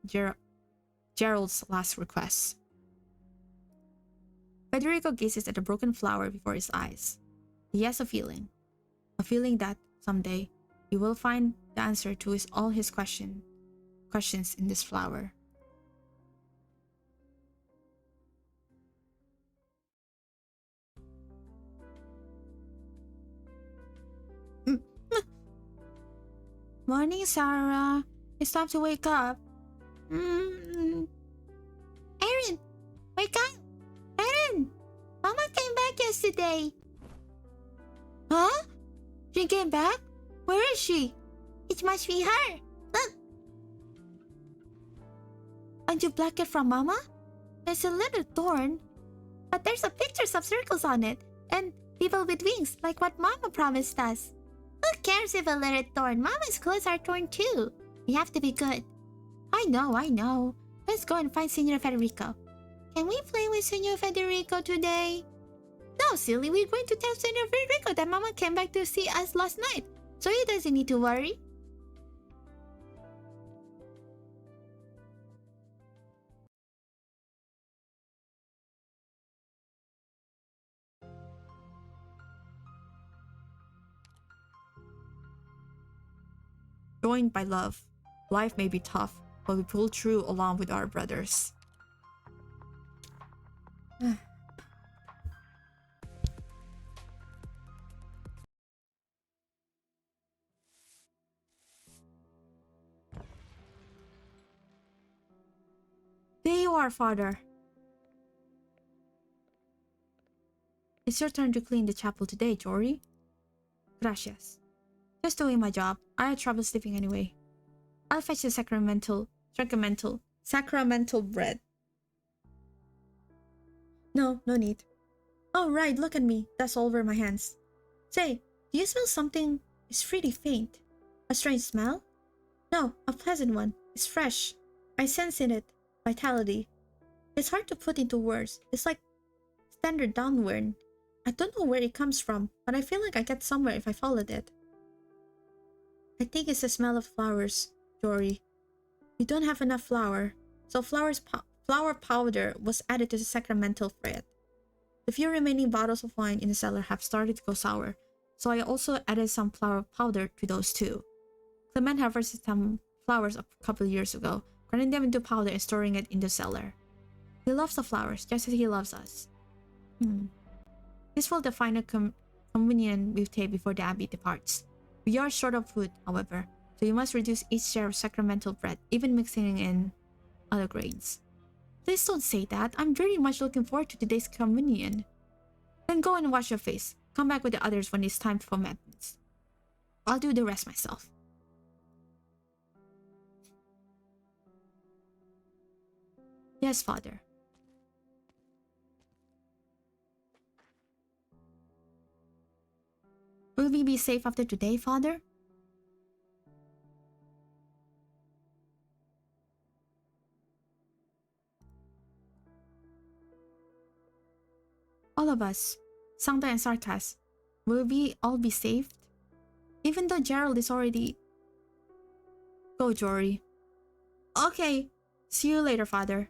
Gerald's last request. Federico gazes at the broken flower before his eyes. He has a feeling that someday he will find the answer to all his questions questions in this flower. Morning, Sarah. It's time to wake up. Erin, wake up! Erin! Mama came back yesterday. Huh? She came back? Where is she? It must be her. Look! A new blanket from Mama? There's a little thorn. But there's a pictures of circles on it. And people with wings, like what Mama promised us. Who cares if a little thorn? Mama's clothes are torn too. We have to be good. I know. Let's go and find Senor Federico. Can we play with Senor Federico today? No, silly. We're going to tell Senor Federico that Mama came back to see us last night. So he doesn't need to worry. Joined by love, life may be tough, but we pull through along with our brothers. There you are, Father. It's your turn to clean the chapel today, Jory. Gracias. Just doing my job. I had trouble sleeping anyway. I'll fetch the sacramental bread. No need. Oh, right, look at me. That's all over my hands. Say, do you smell something? It's pretty faint. A strange smell? No, a pleasant one. It's fresh. I sense in it vitality. It's hard to put into words. It's like standard downward. I don't know where it comes from, but I feel like I get somewhere if I followed it. I think it's the smell of flowers, Jory. We don't have enough flour, so flour powder was added to the sacramental bread. The few remaining bottles of wine in the cellar have started to go sour, so I also added some flour powder to those too. Clement harvested some flowers a couple years ago, grinding them into powder and storing it in the cellar. He loves the flowers just as he loves us. This will define a communion we take before the abbey departs. We are short of food, however, so you must reduce each share of sacramental bread, even mixing in other grains. Please don't say that. I'm very much looking forward to today's communion. Then go and wash your face. Come back with the others when it's time for madness. I'll do the rest myself. Yes, Father. Will we be safe after today, Father? All of us, Sangta and Sarkas, will we all be saved? Even though Gerald is already... Go, Jory. Okay, see you later, Father.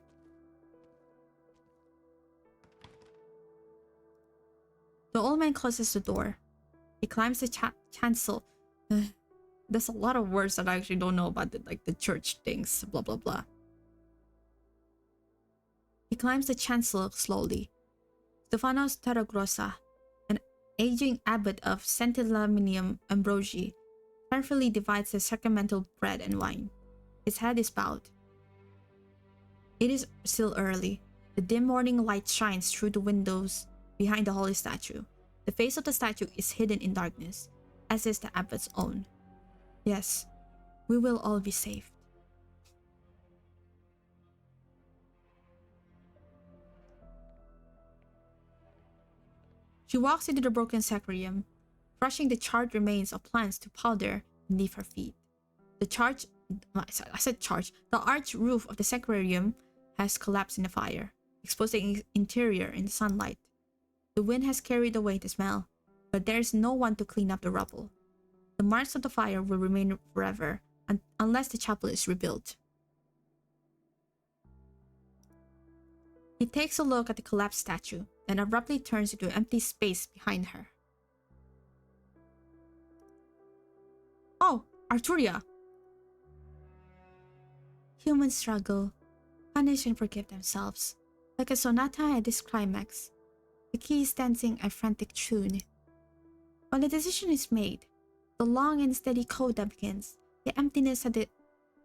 The old man closes the door. He climbs the chancel. There's a lot of words that I actually don't know about, like the church things, blah blah blah. He climbs the chancel slowly. Stefanos Tarragrossa, an aging abbot of Sant'Elaminium Ambrogi, carefully divides the sacramental bread and wine. His head is bowed. It is still early. The dim morning light shines through the windows behind the holy statue. The face of the statue is hidden in darkness, as is the abbot's own. Yes, we will all be saved. She walks into the broken sacrarium, crushing the charred remains of plants to powder beneath her feet. The arched roof of the sacrarium has collapsed in the fire, exposing its interior in the sunlight. The wind has carried away the smell, but there is no one to clean up the rubble. The marks of the fire will remain forever, unless the chapel is rebuilt. He takes a look at the collapsed statue, then abruptly turns into an empty space behind her. Oh, Arturia! Humans struggle, punish and forgive themselves. Like a sonata at its climax, the key is dancing a frantic tune. When the decision is made, the long and steady coda begins, the emptiness at the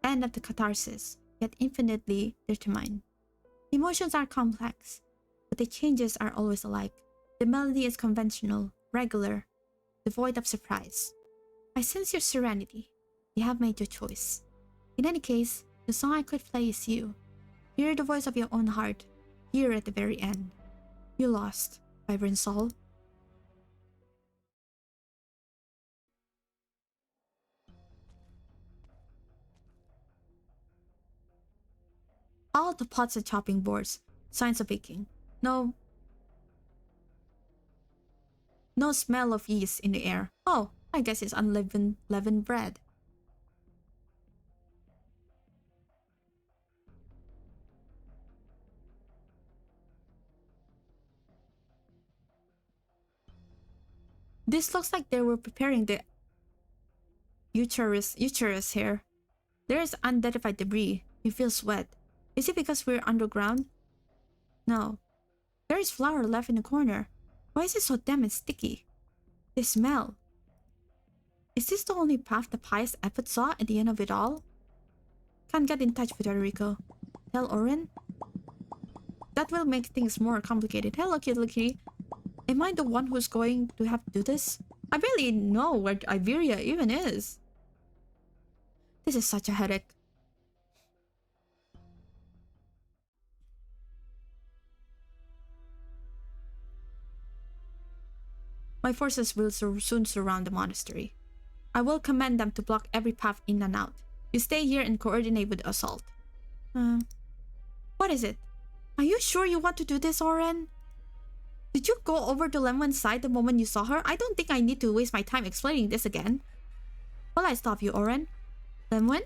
end of the catharsis, yet infinitely determined. Emotions are complex, but the changes are always alike. The melody is conventional, regular, devoid of surprise. I sense your serenity. You have made your choice. In any case, the song I could play is you. Hear the voice of your own heart, here at the very end. You lost, vibrant soul. All the pots and chopping boards, signs of baking. No smell of yeast in the air. Oh, I guess it's leavened bread. This looks like they were preparing the uterus here. There is unidentified debris. It feels wet. Is it because we're underground? No. There is flour left in the corner. Why is it so damn and sticky? The smell. Is this the only path the pious abbot saw at the end of it all? Can't get in touch with Enrico. Tell Oren? That will make things more complicated. Hello, Kitty. Am I the one who's going to have to do this? I barely know where Iberia even is. This is such a headache. My forces will soon surround the monastery. I will command them to block every path in and out. You stay here and coordinate with the assault. What is it? Are you sure you want to do this, Oren? Did you go over to Lenwen's side the moment you saw her? I don't think I need to waste my time explaining this again. Will I stop you, Oren? Lenwen?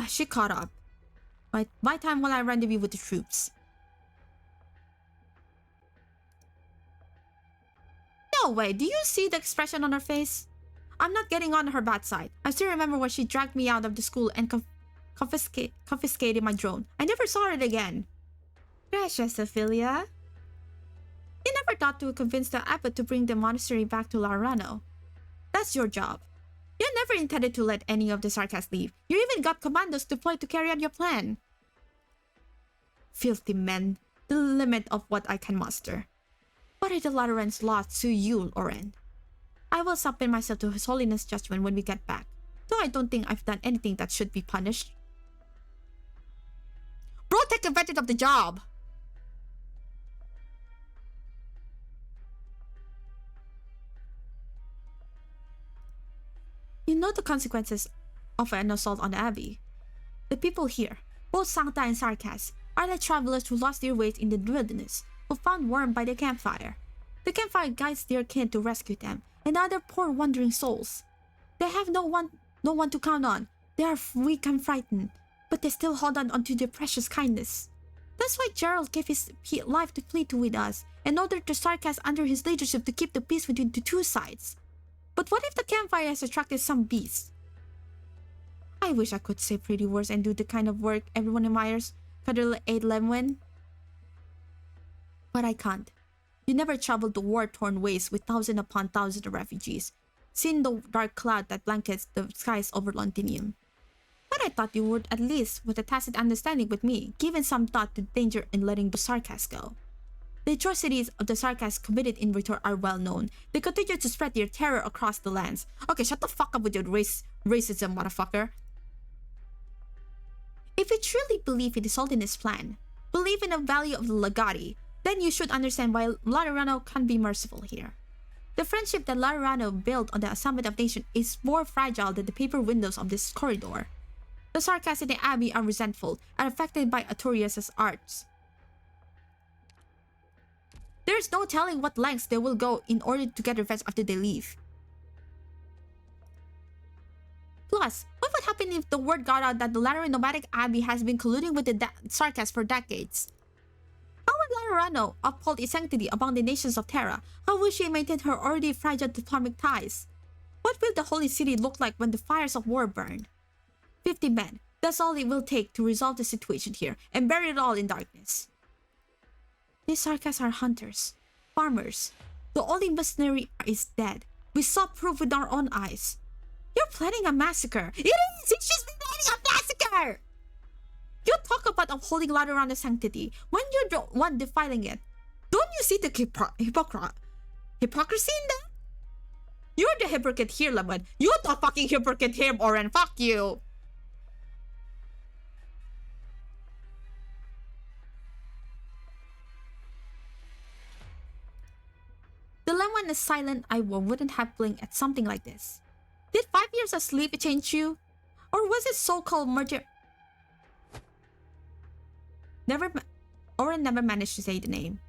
She caught up. My time while I rendezvous with the troops. No way, do you see the expression on her face? I'm not getting on her bad side. I still remember when she dragged me out of the school and confiscated my drone. I never saw it again. Gracious, Ophelia. You never thought to convince the abbot to bring the monastery back to Laurano. That's your job. You never intended to let any of the Sarkas leave. You even got commandos deployed to carry out your plan. Filthy men, the limit of what I can muster. What are the Lateran's laws to you, Oren? I will submit myself to His Holiness' judgment when we get back, though I don't think I've done anything that should be punished. Bro, take advantage of the job! You know the consequences of an assault on the Abbey. The people here, both Sancta and Sarkas, are the travelers who lost their ways in the wilderness, who found warmth by the campfire. The campfire guides their kin to rescue them, and other poor wandering souls. They have no one to count on. They are weak and frightened, but they still hold on to their precious kindness. That's why Gerald gave his life to plead with us, and ordered the Sarkas under his leadership to keep the peace between the two sides. But what if the campfire has attracted some beast? I wish I could say pretty words and do the kind of work everyone admires, cuddle aid Lemwen. But I can't. You never traveled the war-torn waste with thousands upon thousands of refugees, seen the dark cloud that blankets the skies over Londinium. But I thought you would at least, with a tacit understanding with me, given some thought to danger in letting the Sarkas go. The atrocities of the Sarkas committed in return are well known. They continue to spread their terror across the lands. Okay, shut the fuck up with your racism, motherfucker. If you truly believe in the Sultan's plan, believe in the value of the Legati, then you should understand why Laurano can't be merciful here. The friendship that Laurano built on the Summit of Nations is more fragile than the paper windows of this corridor. The Sarkas in the Abbey are resentful and affected by Artorias' arts. There is no telling what lengths they will go in order to get revenge after they leave. Plus, what would happen if the word got out that the Lateran nomadic abbey has been colluding with the Sarkas for decades? How would Laurano uphold its sanctity among the nations of Terra? How will she maintain her already fragile diplomatic ties? What will the holy city look like when the fires of war burn? 50 men. That's all it will take to resolve the situation here and bury it all in darkness. These Sarkas are hunters, farmers. The only mercenary is dead. We saw proof with our own eyes. You're planning a massacre. It is! It's just planning a massacre! You talk about upholding light around the sanctity when you're the one defiling it. Don't you see the hypocrisy in that? You're the hypocrite here, Lemon. You're the fucking hypocrite here, Oren. Fuck you. The lemon is silent. I wouldn't have blinked at something like this. Did 5 years of sleep change you? Or was it so-called murder? Oren never managed to say the name.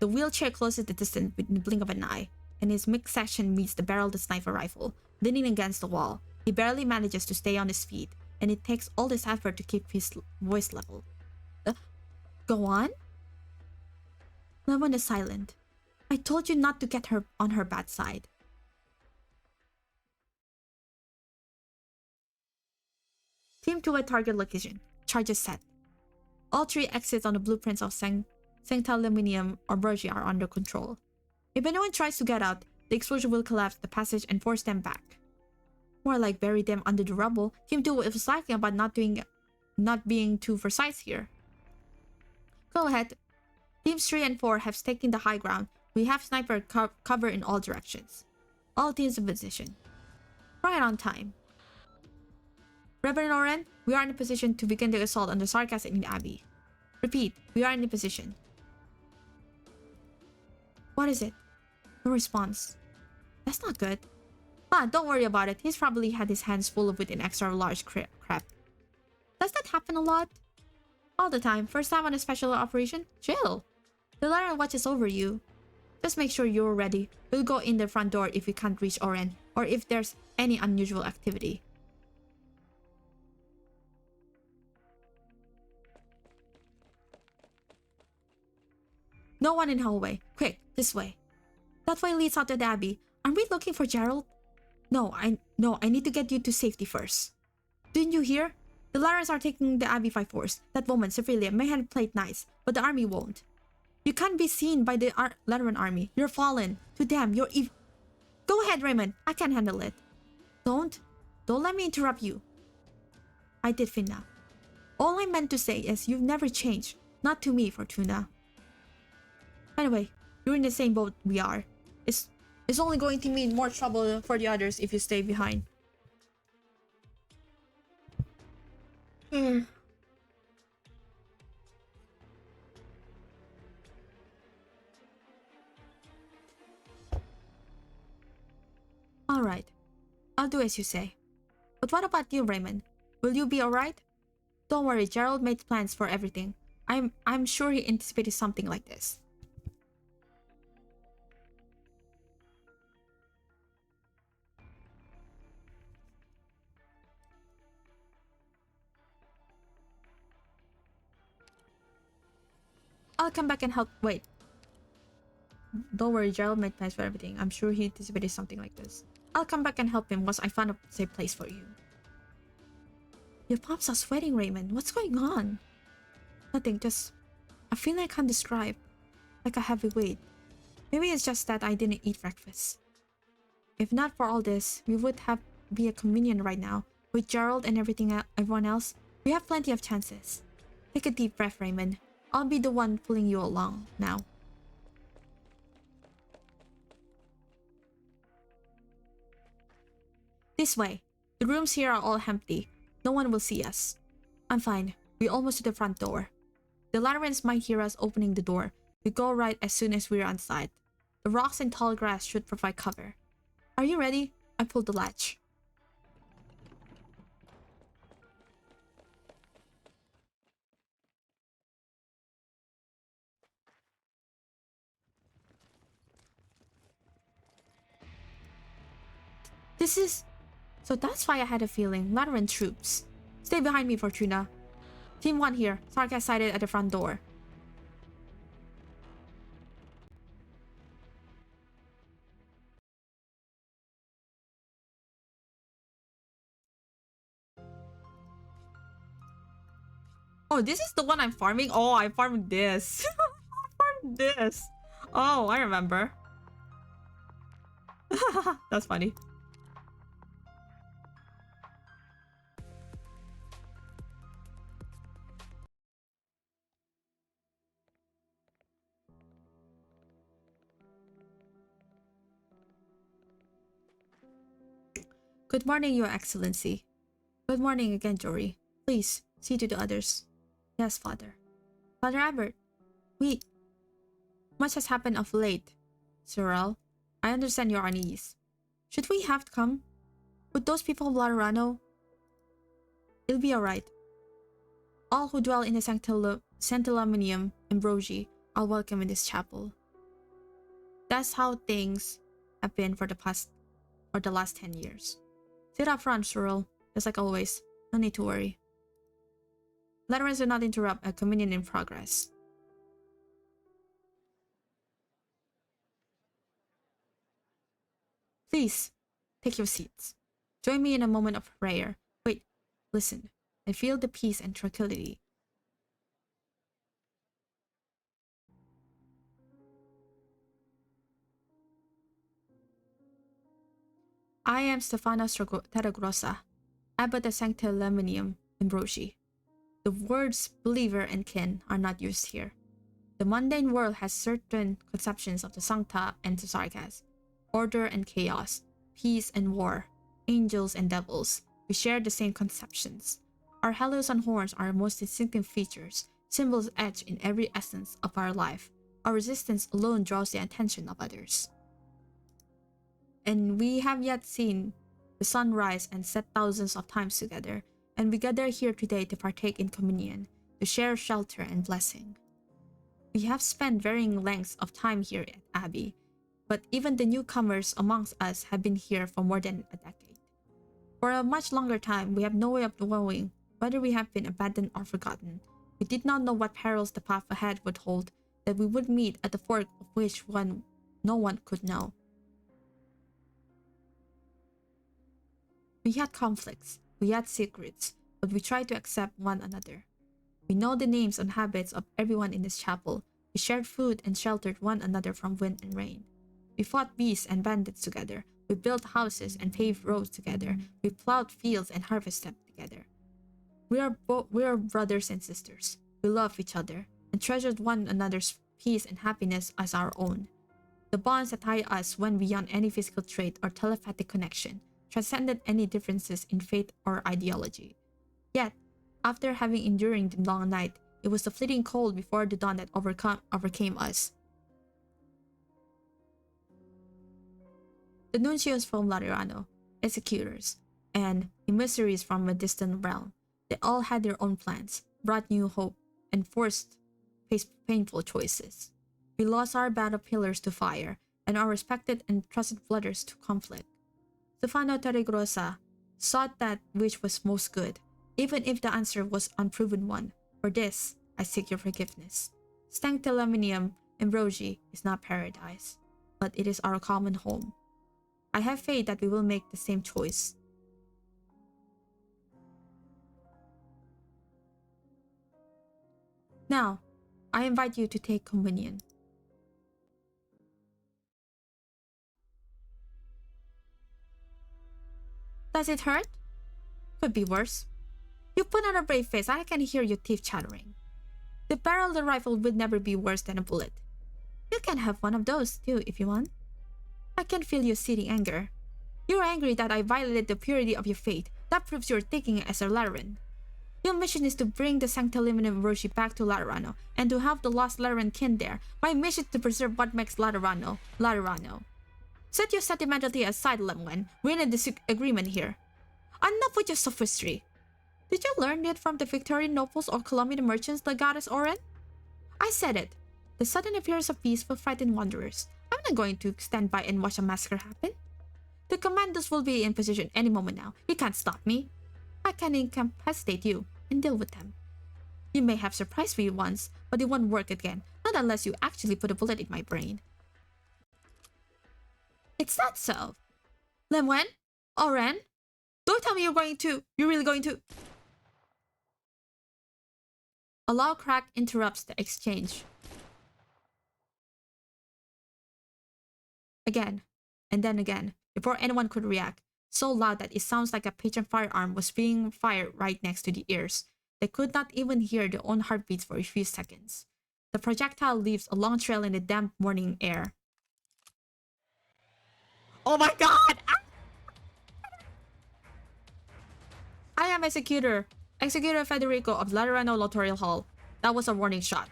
The wheelchair closes the distance with the blink of an eye, and his midsection meets the barrel of the sniper rifle, leaning against the wall. He barely manages to stay on his feet, and it takes all this effort to keep his voice level. Go on? Lemon is silent. I told you not to get her on her bad side. Team to a target location. Charges set. All 3 exits on the blueprints of Sanctaluminium or Bergia are under control. If anyone tries to get out, the explosion will collapse the passage and force them back. More like bury them under the rubble. Team 2 was slacking about not being too precise here. Go ahead. Teams 3 and 4 have taken the high ground. We have sniper cover in all directions. All teams in position. Right on time. Reverend Oren, we are in a position to begin the assault on the Sarkas in the Abbey. Repeat, we are in a position. What is it? No response. That's not good. Don't worry about it. He's probably had his hands full with an extra large crap. Does that happen a lot? All the time. First time on a special operation? Chill. The Laren watches over you. Just make sure you're ready. We'll go in the front door if we can't reach Oren, or if there's any unusual activity. No one in hallway. Quick, this way. That way leads out to the Abbey. Aren't we looking for Gerald? No, I need to get you to safety first. Didn't you hear? The Larans are taking the Abbey by force. That woman, Sephilia, may have played nice, but the army won't. You can't be seen by the Lateran army. You're fallen. To them, you're evil. Go ahead, Raymond. I can handle it. Don't let me interrupt you. I did, Finna. All I meant to say is you've never changed. Not to me, Fortuna. Anyway, you're in the same boat we are. It's only going to mean more trouble for the others if you stay behind. Alright. I'll do as you say. But what about you, Raymond? Will you be alright? Don't worry, Gerald made plans for everything. I'm sure he anticipated something like this. I'll come back and help. Wait. Don't worry, Gerald made plans for everything. I'm sure he anticipated something like this. I'll come back and help him once I find a safe place for you. Your palms are sweating, Raymond. What's going on? Nothing, just a feeling I can't describe. Like a heavy weight. Maybe it's just that I didn't eat breakfast. If not for all this, we would be a communion right now. With Gerald and everyone else, we have plenty of chances. Take a deep breath, Raymond. I'll be the one pulling you along now. This way. The rooms here are all empty. No one will see us. I'm fine. We're almost to the front door. The Laterans might hear us opening the door. We go right as soon as we're inside. The rocks and tall grass should provide cover. Are you ready? I pulled the latch. This is... So that's why I had a feeling. Lateran troops. Stay behind me, Fortuna. Team 1 here. Sarkas sighted at the front door. Oh, this is the one I'm farming? Oh, I farmed this. I farmed this. Oh, I remember. That's funny. Good morning, Your Excellency. Good morning again, Jory. Please, see to the others. Yes, Father. Father Albert, much has happened of late. Cyril, I understand you're unease. Should we have to come? Would those people of Laterano? It'll be alright. All who dwell in the Sanctiluminium Ambrosi are welcome in this chapel. That's how things have been for the last 10 years. Sit up front, Cyril. Just like always. No need to worry. Laterans do not interrupt a communion in progress. Please, take your seats. Join me in a moment of prayer. Wait, listen. I feel the peace and tranquility. I am Stefano Terragrossa, Abbot of Sanctiluminium Ambrosi. The words believer and kin are not used here. The mundane world has certain conceptions of the Sancta and the Sargas, order and chaos, peace and war, angels and devils. We share the same conceptions. Our halos and horns are our most distinctive features, symbols etched in every essence of our life. Our resistance alone draws the attention of others. And we have yet seen the sun rise and set thousands of times together, and we gather here today to partake in communion, to share shelter and blessing. We have spent varying lengths of time here at Abbey, but even the newcomers amongst us have been here for more than a decade. For a much longer time, we have no way of knowing whether we have been abandoned or forgotten. We did not know what perils the path ahead would hold, that we would meet at the fork of which no one could know. We had conflicts, we had secrets, but we tried to accept one another. We know the names and habits of everyone in this chapel. We shared food and sheltered one another from wind and rain. We fought beasts and bandits together. We built houses and paved roads together. We plowed fields and harvested together. We are brothers and sisters. We love each other and treasured one another's peace and happiness as our own. The bonds that tie us went beyond any physical trait or telepathic connection, transcended any differences in faith or ideology. Yet, after having enduring the long night, it was the fleeting cold before the dawn that overcame us. The nuncios from Laterano, executors, and emissaries from a distant realm, they all had their own plans, brought new hope, and forced painful choices. We lost our battle pillars to fire, and our respected and trusted brothers to conflict. Stefano Terragrossa sought that which was most good, even if the answer was unproven one. For this, I seek your forgiveness. Sanctiluminium Ambrosi is not paradise, but it is our common home. I have faith that we will make the same choice. Now, I invite you to take communion. Does it hurt? Could be worse. You put on a brave face, I can hear your teeth chattering. The barrel of the rifle would never be worse than a bullet. You can have one of those too if you want. I can feel your seething anger. You're angry that I violated the purity of your faith. That proves you're thinking as a Lateran. Your mission is to bring the Sanctiluminium Ambrosi back to Laterano and to help the lost Lateran kin there. My mission is to preserve what makes Laterano, Laterano. Set your sentimentality aside, Lemwen. We're in a disagreement here. Enough with your sophistry. Did you learn it from the Victorian nobles or Colombian merchants, the goddess Oren? I said it. The sudden appearance of peace will frighten wanderers. I'm not going to stand by and watch a massacre happen. The commandos will be in position any moment now. You can't stop me. I can incapacitate you and deal with them. You may have surprised me once, but it won't work again. Not unless you actually put a bullet in my brain. It's not so. Lemwen? Oren? Don't tell me you're really going to... A loud crack interrupts the exchange. Again, and then again, before anyone could react, so loud that it sounds like a patron firearm was being fired right next to the ears. They could not even hear their own heartbeats for a few seconds. The projectile leaves a long trail in the damp morning air. Oh my god! I am Executor Federico of Laterano Lotorial Hall. That was a warning shot.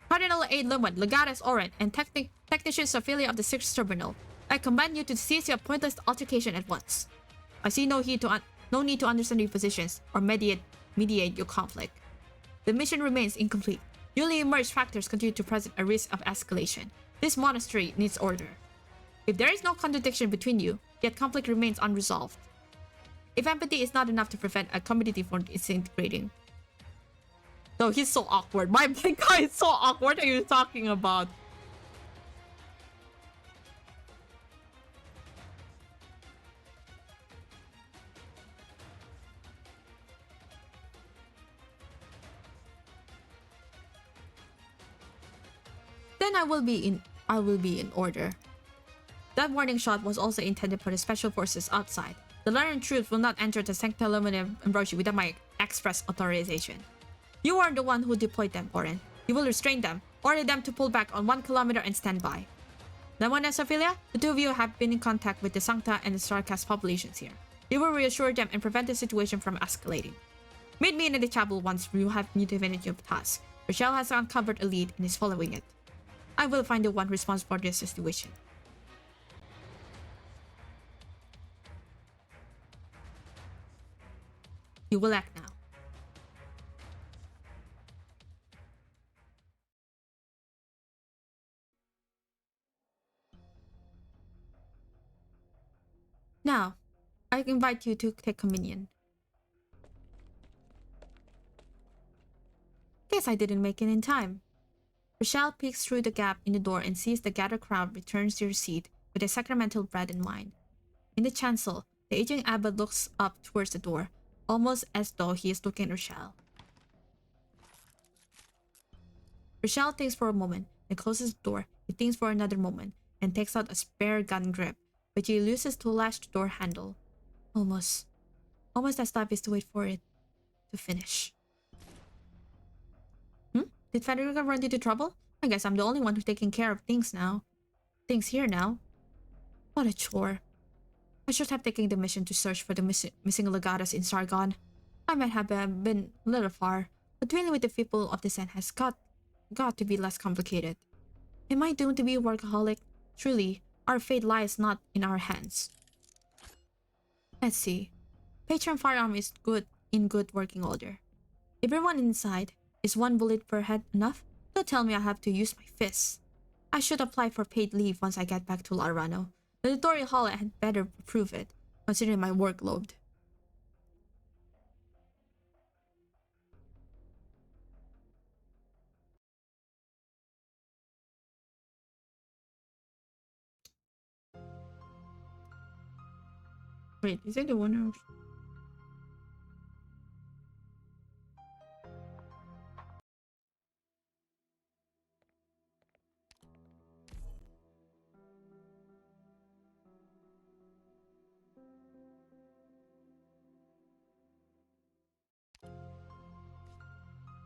Cardinal A. Lemon, Legatus Oren, and Technician Sophia of the 6th Tribunal. I command you to cease your pointless altercation at once. I see no need to understand your positions or mediate your conflict. The mission remains incomplete. Newly emerged factors continue to present a risk of escalation. This monastery needs order. If there is no contradiction between you, yet conflict remains unresolved. If empathy is not enough to prevent a community from disintegrating. No, he's so awkward. My guy is so awkward. What are you talking about? Then I will be in order. That warning shot was also intended for the special forces outside. The Lateran troops will not enter the Sancta Lumina Ambrosia without my express authorization. You are the one who deployed them, Oren. You will restrain them, order them to pull back on 1 kilometer and stand by. Lemon and Sophia, the two of you have been in contact with the Sancta and the Starcast populations here. You will reassure them and prevent the situation from escalating. Meet me in the chapel once you have new divinity of task. Rochelle has uncovered a lead and is following it. I will find the one responsible for this situation. You will act now. Now, I invite you to take communion. Guess I didn't make it in time. Rochelle peeks through the gap in the door and sees the gathered crowd returns to your seat with a sacramental bread in mind. In the chancel, the aging abbot looks up towards the door, almost as though he is looking at Rochelle. Rochelle thinks for a moment and closes the door. He thinks for another moment and takes out a spare gun grip, but he uses to latch the door handle. Almost as life is to wait for it to finish. Did Federica run into trouble? I guess I'm the only one who's taking care of things now. Things here now. What a chore. I should have taken the mission to search for the missing legatus in Sargon. I might have been a little far, but dealing with the people of the Sen has got to be less complicated. Am I doomed to be a workaholic? Truly, our fate lies not in our hands. Let's see. Patron firearm is in good working order. Everyone inside. Is 1 bullet per head enough? Don't tell me I have to use my fists. I should apply for paid leave once I get back to Laterano. The tutorial hall had better approve it, considering my workload. Wait, is it the one who...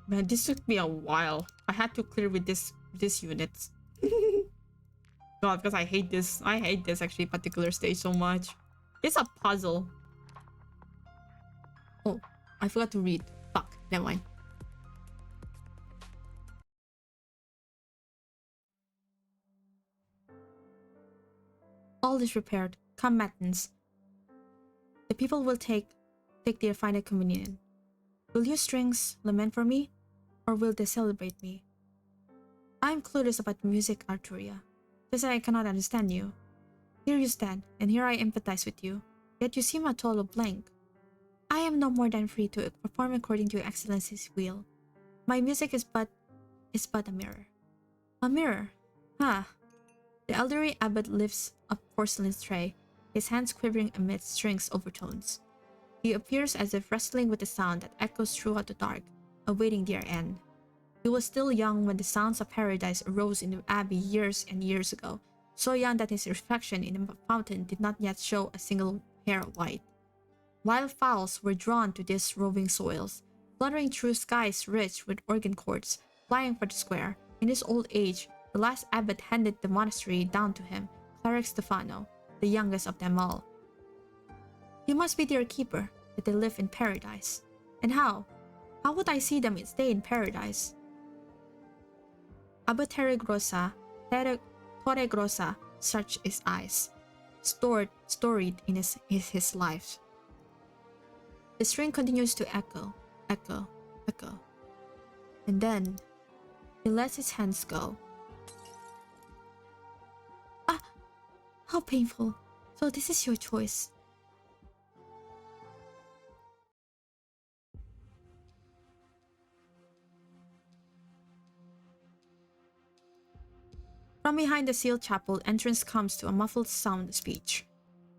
Man, this took me a while. I had to clear with this unit. God, because I hate this. I hate this actually particular stage so much. It's a puzzle. Oh, I forgot to read. Fuck, never mind. All is repaired. Come matins. The people will take their final communion. Will your strings lament for me? Or will they celebrate me? I am clueless about music, Arturia. Just that I cannot understand you. Here you stand, and here I empathize with you. Yet you seem a total blank. I am no more than free to perform according to your Excellency's will. My music is but a mirror. A mirror? Huh. The elderly abbot lifts a porcelain tray, his hands quivering amidst strings overtones. He appears as if wrestling with a sound that echoes throughout the dark, awaiting their end. He was still young when the sounds of paradise arose in the abbey years and years ago, so young that his reflection in the fountain did not yet show a single hair of white. Wild fowls were drawn to these roving soils, fluttering through skies rich with organ chords, flying for the square. In his old age, the last abbot handed the monastery down to him, Cleric Stefano, the youngest of them all. He must be their keeper, that they live in paradise. And how? How would I see them stay in paradise? Abbot Torregrossa searched his eyes, storied in his life. The string continues to echo, echo, echo. And then, he lets his hands go. Ah! How painful. So this is your choice. From behind the sealed chapel, entrance comes to a muffled sound of speech.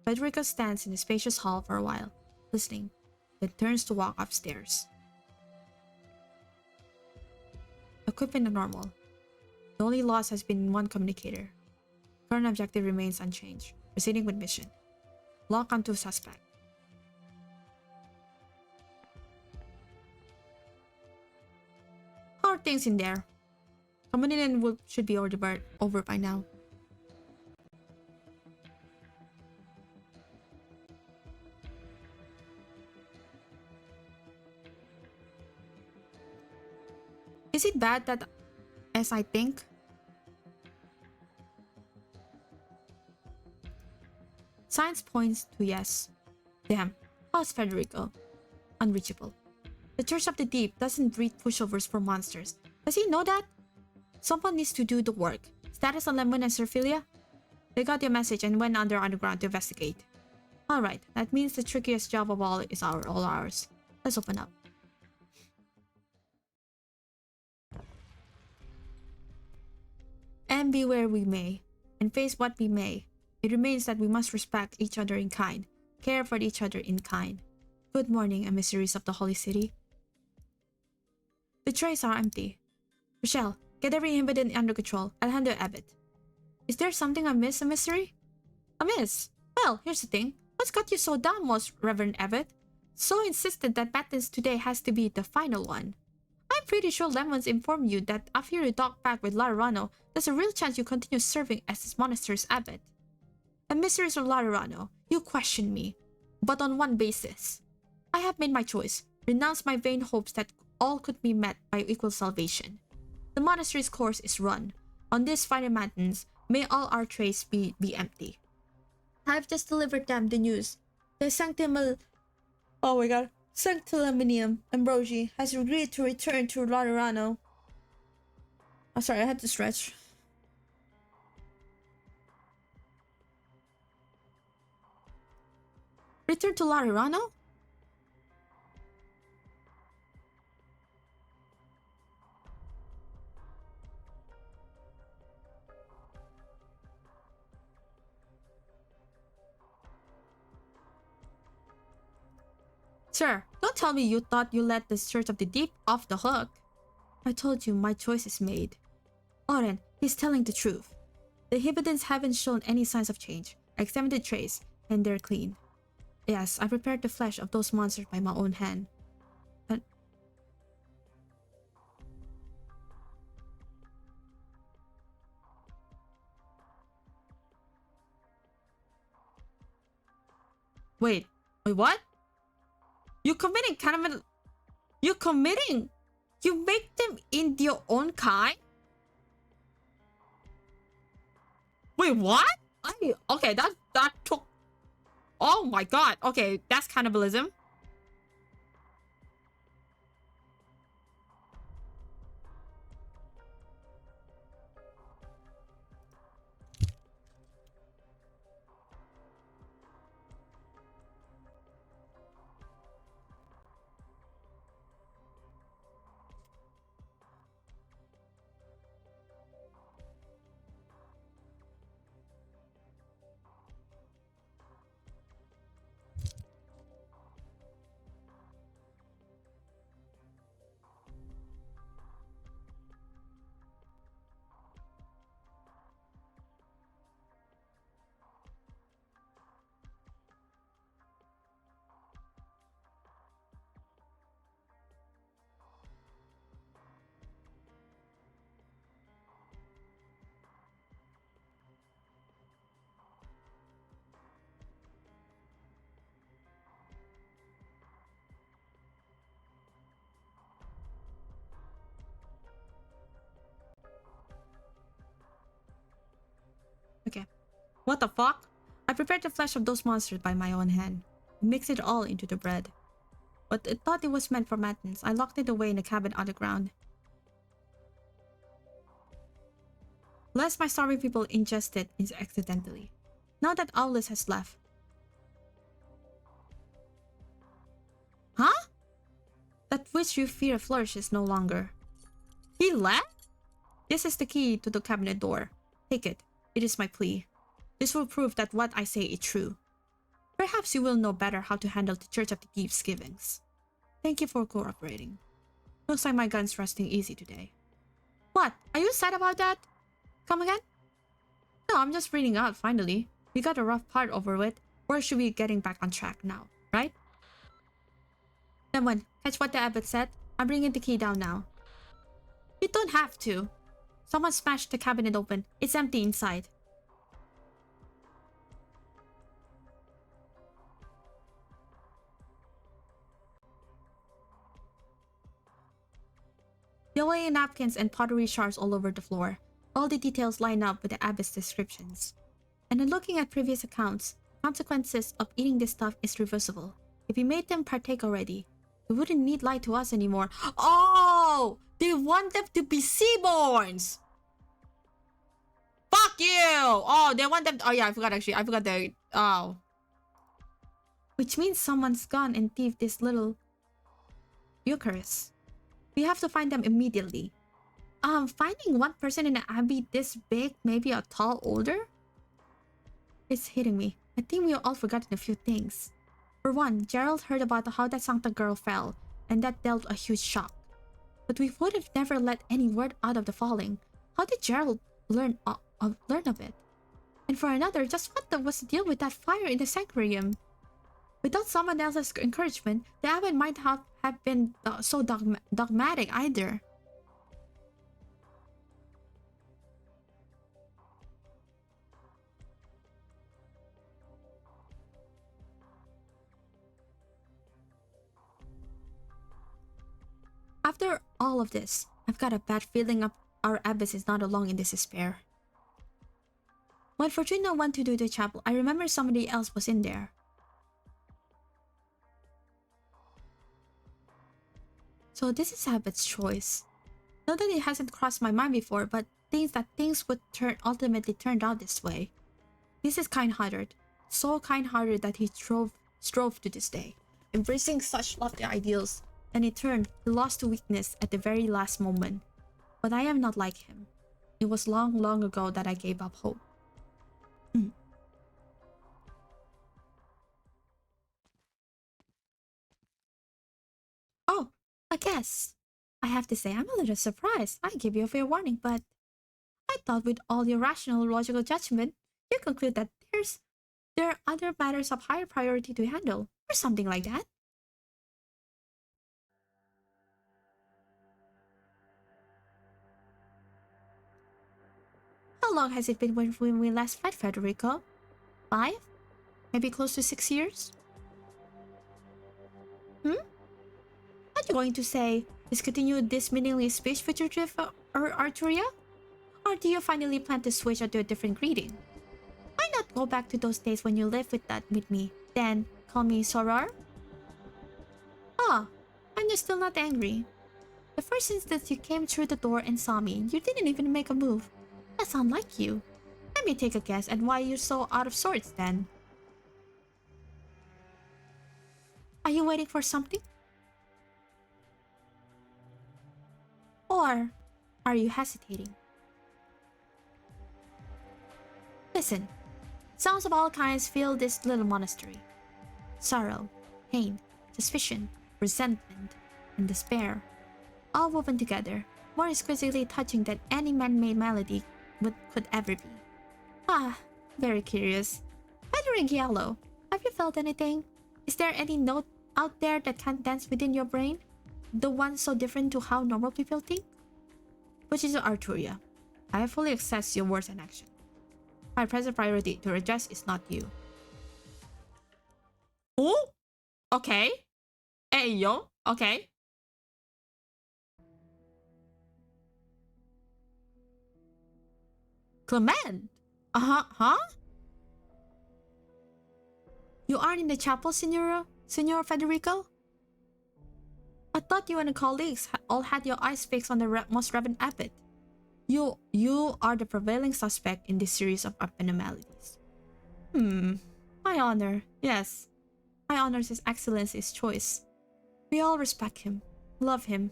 Federico stands in the spacious hall for a while, listening, then turns to walk upstairs. Equipment normal. The only loss has been one communicator. Current objective remains unchanged. Proceeding with mission. Lock onto suspect. How are things in there? Communion should be over by now. Is it bad that, as I think? Science points to yes. Damn, how's Federico? Unreachable. The Church of the Deep doesn't breed pushovers for monsters. Does he know that? Someone needs to do the work. Status on Lemon and Serphilia? They got your message and went underground to investigate. Alright, that means the trickiest job of all is all ours. Let's open up. And be where we may, and face what we may, it remains that we must respect each other in kind, care for each other in kind. Good morning, emissaries of the Holy City. The trays are empty. Rochelle, get every inhabitant under control. I'll handle Abbott. Is there something amiss, emissary? Amiss? Well, here's the thing. What's got you so down, Most Reverend Abbott? So insistent that Battles today has to be the final one. I'm pretty sure Lemons informed you that after you dock back with Laurano, there's a real chance you continue serving as this monastery's abbot. Emissaries of Laurano, you question me, but on one basis. I have made my choice, renounced my vain hopes that all could be met by equal salvation. The monastery's course is run. On these final mountains, may all our trays be empty. I've just delivered them the news. The Sanctimonium Ambrosi has agreed to return to Laurano. Oh, sorry, I had to stretch. Return to Laurano? Sir, don't tell me you thought you let the Church of the Deep off the hook. I told you my choice is made. Oren, he's telling the truth. The inhabitants haven't shown any signs of change. I examined the trays, and they're clean. Yes, I prepared the flesh of those monsters by my own hand. And... Wait, what? You committing cannibal? You committing? You make them in your own kind? Wait, what? Okay, that took... Oh my god. Okay, that's cannibalism. Okay. What the fuck? I prepared the flesh of those monsters by my own hand. Mixed it all into the bread. But I thought it was meant for matins. I locked it away in a cabin underground. Lest my starving people ingest it accidentally. Now that Owless has left. Huh? That which you fear flourishes no longer. He left? This is the key to the cabinet door. Take it. It is my plea. This will prove that what I say is true. Perhaps you will know better how to handle the Church of the Givens. Thank you for cooperating. Looks like my gun's resting easy today. What? Are you sad about that? Come again? No, I'm just reading out, finally. We got a rough part over with. Or should we getting back on track now, right? Someone, catch what the abbot said? I'm bringing the key down now. You don't have to. Someone smashed the cabinet open. It's empty inside. Yellowing napkins and pottery shards all over the floor. All the details line up with the abbot's descriptions. And in looking at previous accounts, consequences of eating this stuff is reversible. If we made them partake already, we wouldn't need lie to us anymore. Oh! They want them to be seaborns! Fuck you! Oh, they want them... Oh yeah, I forgot actually. I forgot the... Oh. Which means someone's gone and thieved this little... Eucharist. We have to find them immediately. Finding one person in an abbey this big, maybe a tall older? It's hitting me. I think we all forgotten a few things. For one, Gerald heard about how that Sancta girl fell, and that dealt a huge shock. But we would have never let any word out of the falling. How did Gerald learn of it? And for another, just what was the deal with that fire in the sanctuarium? Without someone else's encouragement, the abbot might have been so dogmatic either. After all of this, I've got a bad feeling our abbess is not alone in this despair. When Fortuna went to do the chapel, I remember somebody else was in there. So this is Abbott's choice. Not that it hasn't crossed my mind before, but things would ultimately turn out this way. This is kind-hearted, so kind-hearted that he strove to this day, embracing such lofty ideals. And in turn, he lost to weakness at the very last moment. But I am not like him. It was long, long ago that I gave up hope. Oh, a guess. I have to say I'm a little surprised. I gave you a fair warning, but I thought with all your rational, logical judgment, you conclude that there are other matters of higher priority to handle, or something like that. How long has it been when we last met, Federico? 5? Maybe close to 6 years? Are you going to say, discontinue this meaningless speech with your drift or Arturia? Or do you finally plan to switch onto a different greeting? Why not go back to those days when you lived with me, then call me Soror? Ah, and you're still not angry. The first instance you came through the door and saw me, you didn't even make a move. That's unlike you. Let me take a guess at why you're so out of sorts then. Are you waiting for something? Or are you hesitating? Listen, sounds of all kinds fill this little monastery. Sorrow, pain, suspicion, resentment, and despair, all woven together, more exquisitely touching than any man-made melody could ever be. Ah, very curious. Federico, have you felt anything? Is there any note out there that can't dance within your brain? The one so different to how normal people think? Which is Arturia. I have fully assessed your words and actions. My present priority to address is not you. Oh? Okay. Hey, yo. Okay. Clement! Huh? You aren't in the chapel, Signor Federico? I thought you and the colleagues all had your eyes fixed on the most reverend abbot. You are the prevailing suspect in this series of abnormalities. I honor, yes. I honor His Excellency's choice. We all respect him, love him.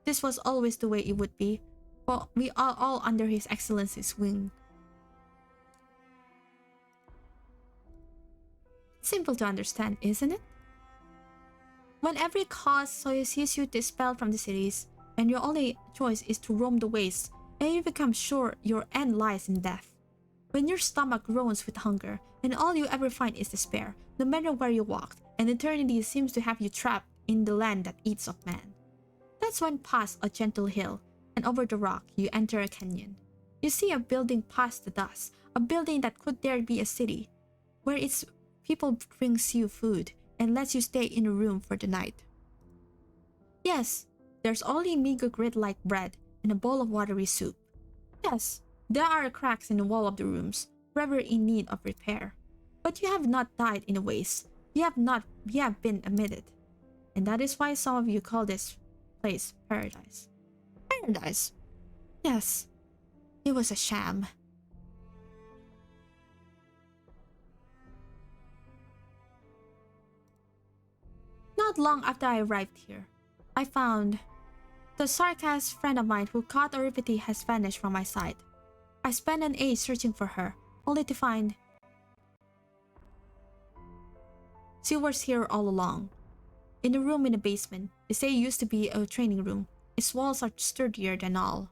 This was always the way it would be, but we are all under His Excellency's wing. Simple to understand, isn't it? When every cause sees you expelled from the cities, and your only choice is to roam the wastes, and you become sure your end lies in death. When your stomach groans with hunger, and all you ever find is despair, no matter where you walk, and eternity seems to have you trapped in the land that eats of man. That's when past a gentle hill, and over the rock you enter a canyon. You see a building past the dust, a building that could dare be a city, where its people brings you food, and lets you stay in a room for the night. Yes, there's only meager grit-like bread and a bowl of watery soup. Yes, there are cracks in the wall of the rooms, forever in need of repair. But you have not died in a waste. You have been admitted. And that is why some of you call this place paradise. Paradise? Yes, it was a sham. Not long after I arrived here, I found the sarcastic friend of mine who caught Oripity has vanished from my sight. I spent an age searching for her, only to find she was here all along. In a room in the basement, they say it used to be a training room. Its walls are sturdier than all.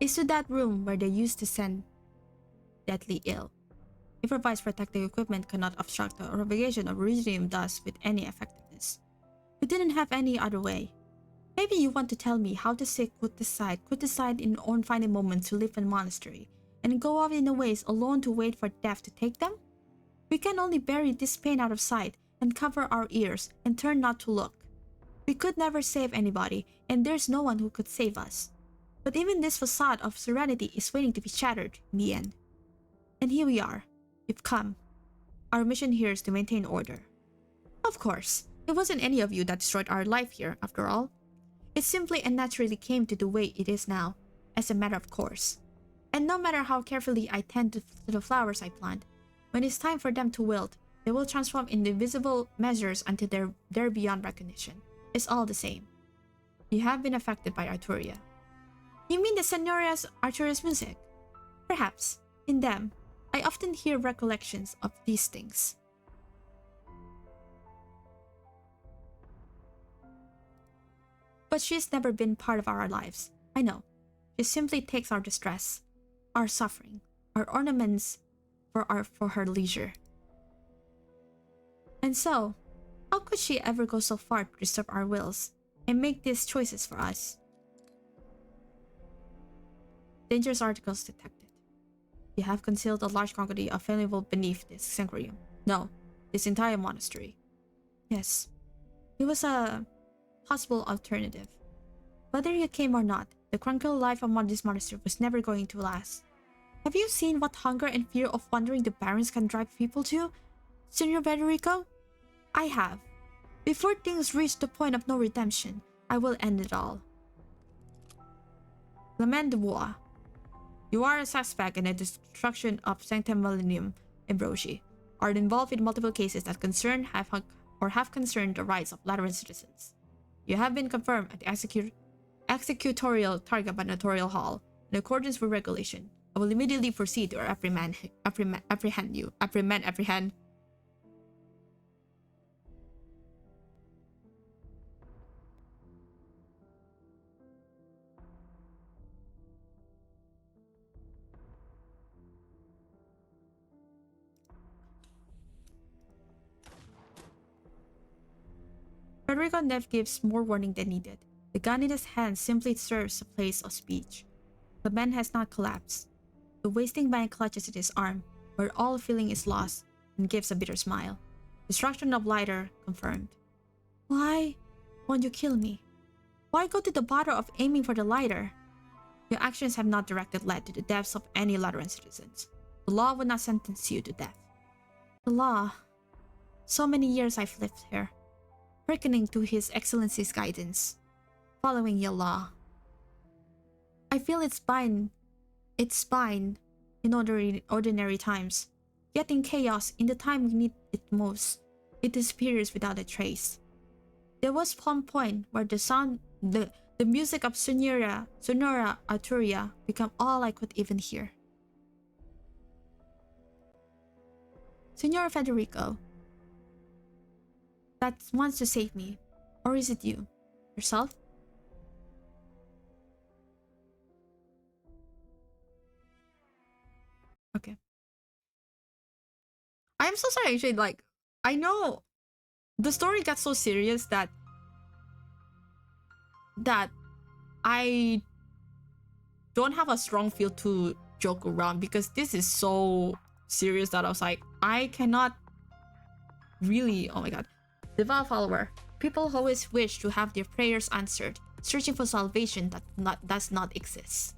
It's to that room where they used to send deadly ill. Improvised protective equipment cannot obstruct the propagation of rubidium dust with any effectiveness. We didn't have any other way. Maybe you want to tell me how the sick could decide in own final moments to live in a monastery, and go off in the waste alone to wait for death to take them? We can only bury this pain out of sight, and cover our ears, and turn not to look. We could never save anybody, and there's no one who could save us. But even this facade of serenity is waiting to be shattered in the end. And here we are. We've come. Our mission here is to maintain order. Of course, it wasn't any of you that destroyed our life here, after all. It simply and naturally came to the way it is now, as a matter of course. And no matter how carefully I tend to the flowers I plant, when it's time for them to wilt, they will transform into invisible measures until they're beyond recognition. It's all the same. You have been affected by Arturia. You mean the Señora's Arturia's music? Perhaps, in them, I often hear recollections of these things. But she's never been part of our lives. I know. She simply takes our distress, our suffering, our ornaments for her leisure. And so, how could she ever go so far to disturb our wills and make these choices for us? Dangerous articles detected. You have concealed a large quantity of valuable beneath this sanctuary. No, this entire monastery. Yes, it was a possible alternative. Whether you came or not, the tranquil life of this monastery was never going to last. Have you seen what hunger and fear of wandering the barrens can drive people to, Signor Federico? I have. Before things reach the point of no redemption, I will end it all. Clement de Bois. You are a suspect in the destruction of Sanctum Millennium Ambrosi, are involved in multiple cases that have concerned the rights of Lateran citizens. You have been confirmed at the executorial target by Notarial Hall in accordance with regulation. I will immediately proceed to apprehend you. Apprehend. Federico never gives more warning than needed. The gun in his hand simply serves a place of speech. The man has not collapsed. The wasting man clutches at his arm, where all feeling is lost, and gives a bitter smile. Destruction of lighter confirmed. Why won't you kill me? Why go to the bother of aiming for the lighter? Your actions have not directly led to the deaths of any Lateran citizens. The law would not sentence you to death. The law. So many years I've lived here, hearkening to His Excellency's guidance, following your law. I feel it's fine in ordinary times, yet in chaos, in the time we need it most, it disappears without a trace. There was one point where the music of Sonora Arturia became all I could even hear. Senor Federico, that wants to save me, or is it you, yourself? Okay. I'm so sorry, actually, like, I know the story got so serious that I don't have a strong feel to joke around, because this is so serious that I was like, I cannot really, oh my god. Devout follower. People always wish to have their prayers answered, searching for salvation that does not exist.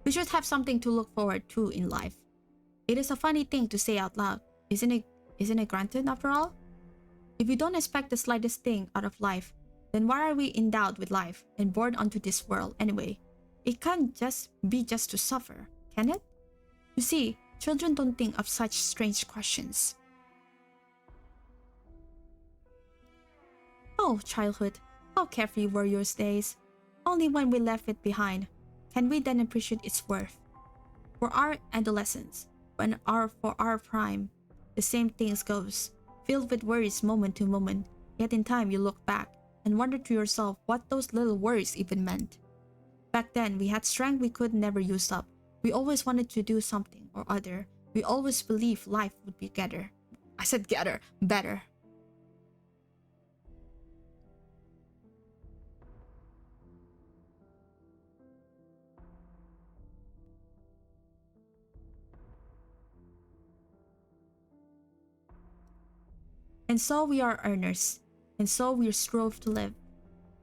We should have something to look forward to in life. It is a funny thing to say out loud, isn't it granted after all? If we don't expect the slightest thing out of life, then why are we endowed with life and born onto this world anyway? It can't just be to suffer, can it? You see, children don't think of such strange questions. Oh, childhood, how carefree were your days. Only when we left it behind can we then appreciate its worth. For our adolescence, for our prime, the same things goes, filled with worries moment to moment, yet in time you look back and wonder to yourself what those little worries even meant. Back then, we had strength we could never use up. We always wanted to do something or other. We always believed life would be better. I said better. And so we are earners, and so we strove to live.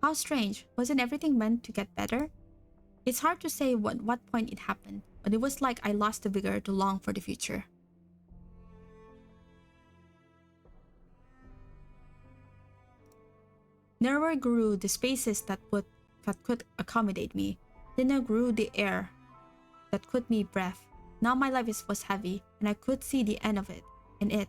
How strange, wasn't everything meant to get better? It's hard to say what point it happened, but it was like I lost the vigor to long for the future. Narrower grew the spaces that could accommodate me. Thinner grew the air that could me breath. Now my life was heavy, and I could see the end of it, and that.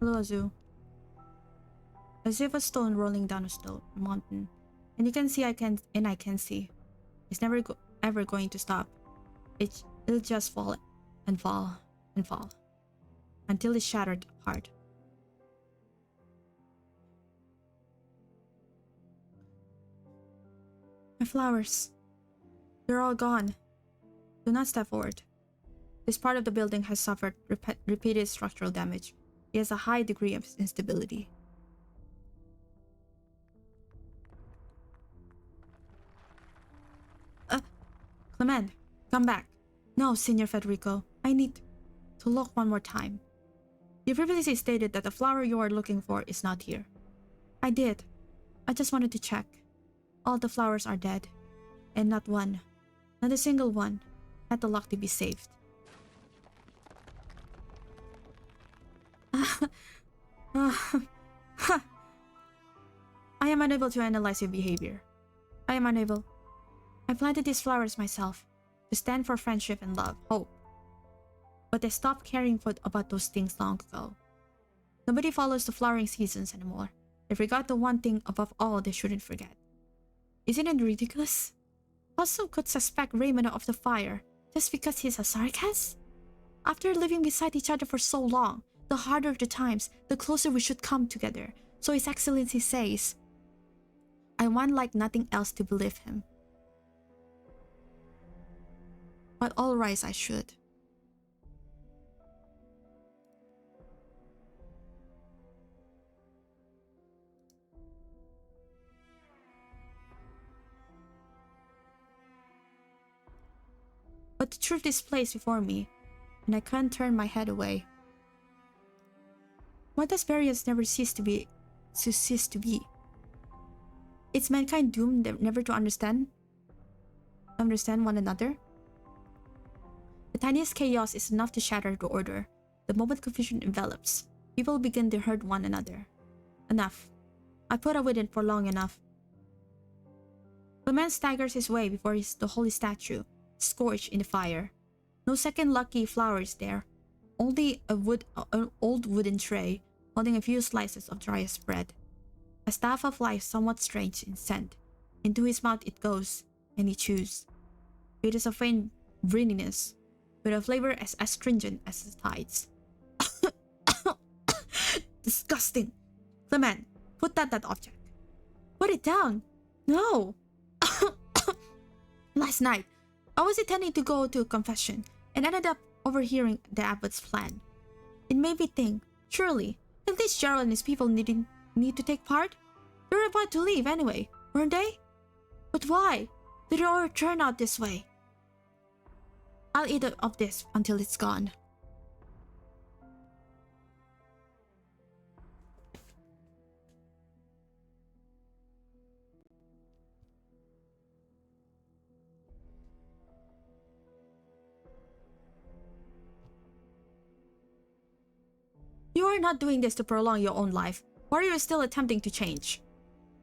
Hello, Azu. As if a stone rolling down a mountain, and you can see I can see. It's never ever going to stop. It'll just fall and fall and fall until it shattered apart. My flowers. They're all gone. Do not step forward. This part of the building has suffered repeated structural damage. It has a high degree of instability. Clement, come back. No, Signor Federico. I need to look one more time. You previously stated that the flower you are looking for is not here. I did. I just wanted to check. All the flowers are dead. And not one. Not a single one had the luck to be saved. I am unable to analyze your behavior. I am unable. I planted these flowers myself, to stand for friendship and love, hope. But I stopped caring about those things long ago. Nobody follows the flowering seasons anymore. They forgot the one thing above all they shouldn't forget. Isn't it ridiculous? How some could suspect Raymond of the fire just because he's a sarcasm? After living beside each other for so long, the harder the times, the closer we should come together. So His Excellency says, I want like nothing else to believe him. But all right, I should. But the truth is placed before me, and I can't turn my head away. Why does variance never cease to be? Is mankind doomed never to understand one another? The tiniest chaos is enough to shatter the order. The moment confusion envelops, people begin to hurt one another. Enough. I put up with it for long enough. Clement staggers his way before the holy statue, scorched in the fire. No second lucky flowers there. Only an old wooden tray, holding a few slices of driest bread. A staff of life somewhat strange in scent. Into his mouth it goes, and he chews. It is a faint brininess, with a flavor as astringent as the tides. Disgusting! Clement, put that object. Put it down! No! Last night, I was intending to go to a confession, and ended up overhearing the abbot's plan. It made me think, surely, at least Gerald and his people need to take part? They were about to leave anyway, weren't they? But why did it all turn out this way? I'll eat of this until it's gone. You are not doing this to prolong your own life, or are you still attempting to change?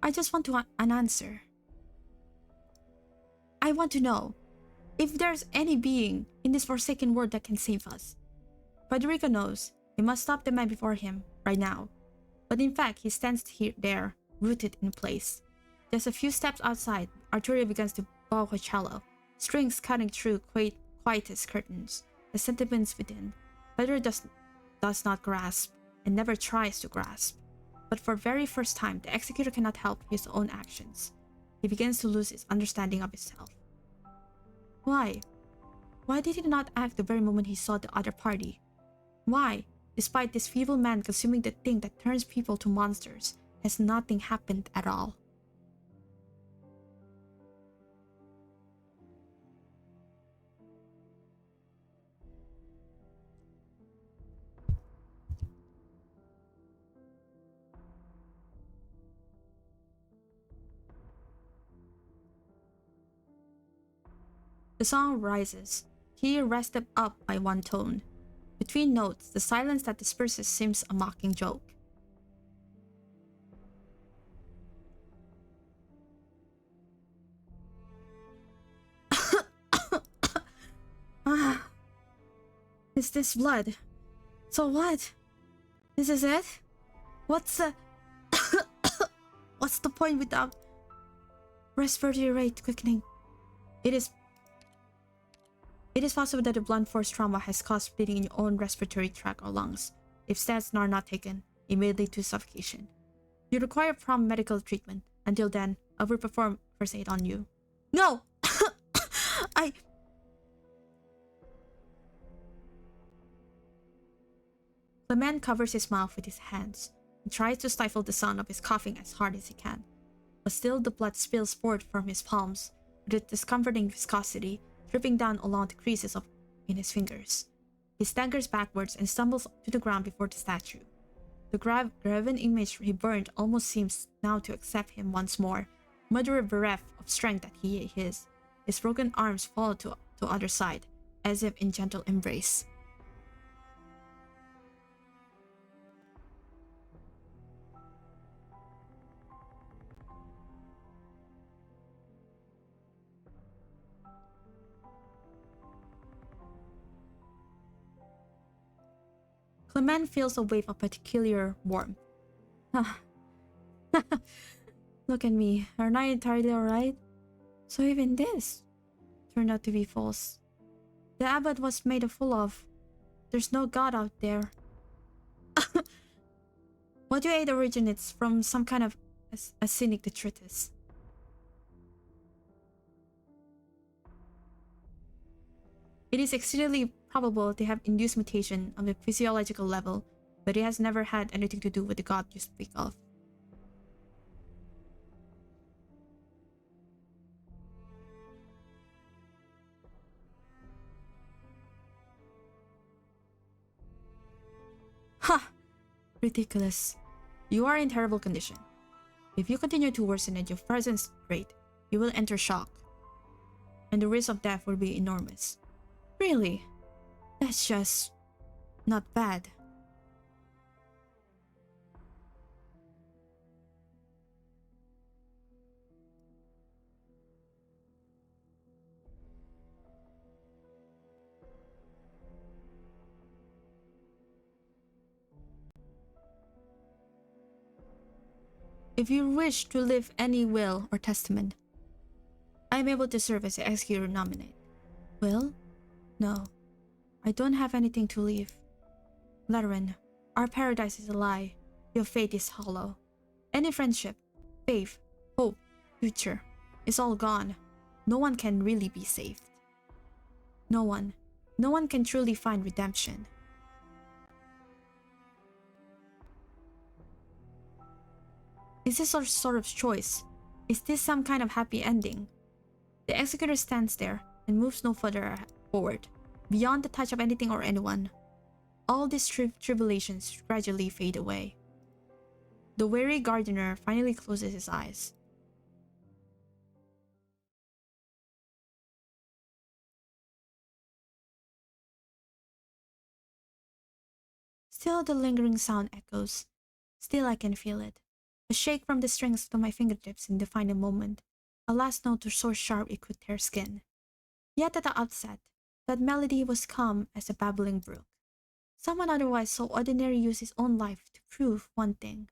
I just want an answer. I want to know if there's any being in this forsaken world that can save us. Federico knows he must stop the man before him right now, but in fact he stands there, rooted in place. Just a few steps outside, Arturo begins to bow her cello, strings cutting through quietest curtains. The sentiments within, Federico does not grasp, and never tries to grasp. But for the very first time, the executor cannot help his own actions. He begins to lose his understanding of himself. Why? Why did he not act the very moment he saw the other party? Why, despite this feeble man consuming the thing that turns people to monsters, has nothing happened at all? The song rises, key rested up by one tone. Between notes, the silence that disperses seems a mocking joke. Is this blood? So what? This is it? What's the point without respiratory rate quickening? It is It is possible that the blunt force trauma has caused bleeding in your own respiratory tract or lungs. If steps are not taken, it may lead to suffocation. You require prompt medical treatment. Until then, I will perform first aid on you. No! Clement covers his mouth with his hands and tries to stifle the sound of his coughing as hard as he can. But still the blood spills forth from his palms with a discomforting viscosity dripping down along the creases in his fingers. He staggers backwards and stumbles to the ground before the statue. The graven image he burned almost seems now to accept him once more, murderer bereft of strength that he is. His broken arms fall to other side, as if in gentle embrace. Clement feels a wave of peculiar warmth. Look at me. Aren't I entirely alright? So even this turned out to be false. The abbot was made a fool of. There's no god out there. What you ate originates from some kind of arsenic detritus. It is exceedingly probable they have induced mutation on the physiological level, but it has never had anything to do with the god you speak of. Ha! Ridiculous. You are in terrible condition. If you continue to worsen at your present rate, you will enter shock, and the risk of death will be enormous. Really? That's just not bad. If you wish to leave any will or testament, I am able to serve as the executor nominate. Will? No. I don't have anything to leave. Lateran, our paradise is a lie. Your fate is hollow. Any friendship, faith, hope, future is all gone. No one can really be saved. No one can truly find redemption. Is this some sort of choice? Is this some kind of happy ending? The executor stands there and moves no further forward, beyond the touch of anything or anyone. All these tribulations gradually fade away. The weary gardener finally closes his eyes. Still the lingering sound echoes. Still I can feel it. A shake from the strings to my fingertips in the final moment. A last note so sharp it could tear skin. Yet at the outset, that melody was calm as a babbling brook. Someone otherwise so ordinary used his own life to prove one thing.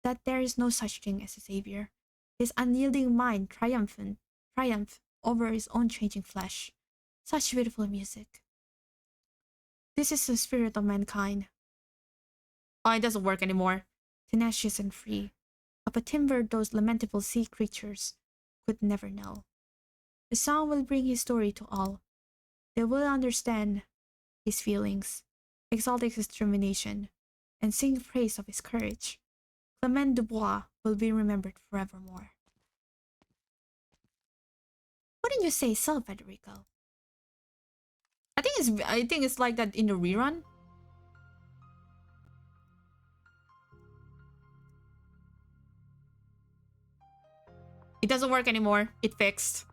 That there is no such thing as a savior. His unyielding mind triumphed over his own changing flesh. Such beautiful music. This is the spirit of mankind. Oh, it doesn't work anymore. Tenacious and free. Of a timber those lamentable sea creatures could never know. The song will bring his story to all. They will understand his feelings, exalt his determination, and sing praise of his courage. Clement Dubois will be remembered forevermore. Wouldn't you say so, Federico? I think it's like that in the rerun. It doesn't work anymore. It fixed.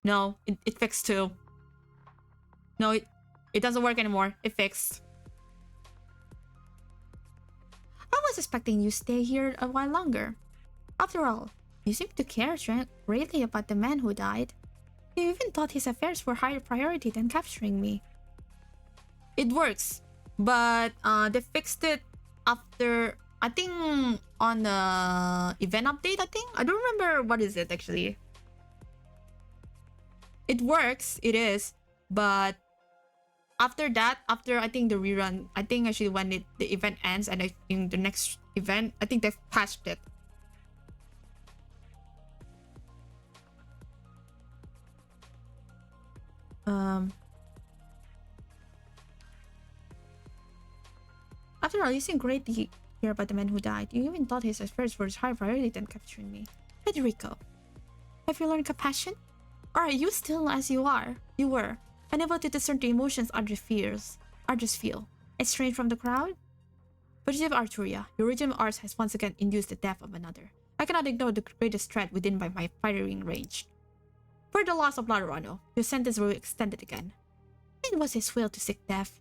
No, it fixed too. No, it doesn't work anymore. It fixed. I was expecting you to stay here a while longer. After all, you seem to care greatly about the man who died. You even thought his affairs were higher priority than capturing me. It works, but they fixed it after, I think, on the event update, I don't remember what is it actually. It works, it is, But after that, after I think the rerun, I think actually when the event ends and I think the next event, I think they've patched it. After all, you seem great to hear about the man who died. You even thought his affairs were his higher priority than capturing me. Federico, have you learned compassion? Or are you still as you were, unable to discern the emotions others feel, estranged from the crowd? Fugitive Arturia, your regime of ours has once again induced the death of another. I cannot ignore the greatest threat within by my firing range. For the loss of Laurano, your sentence will be extended again. It was his will to seek death.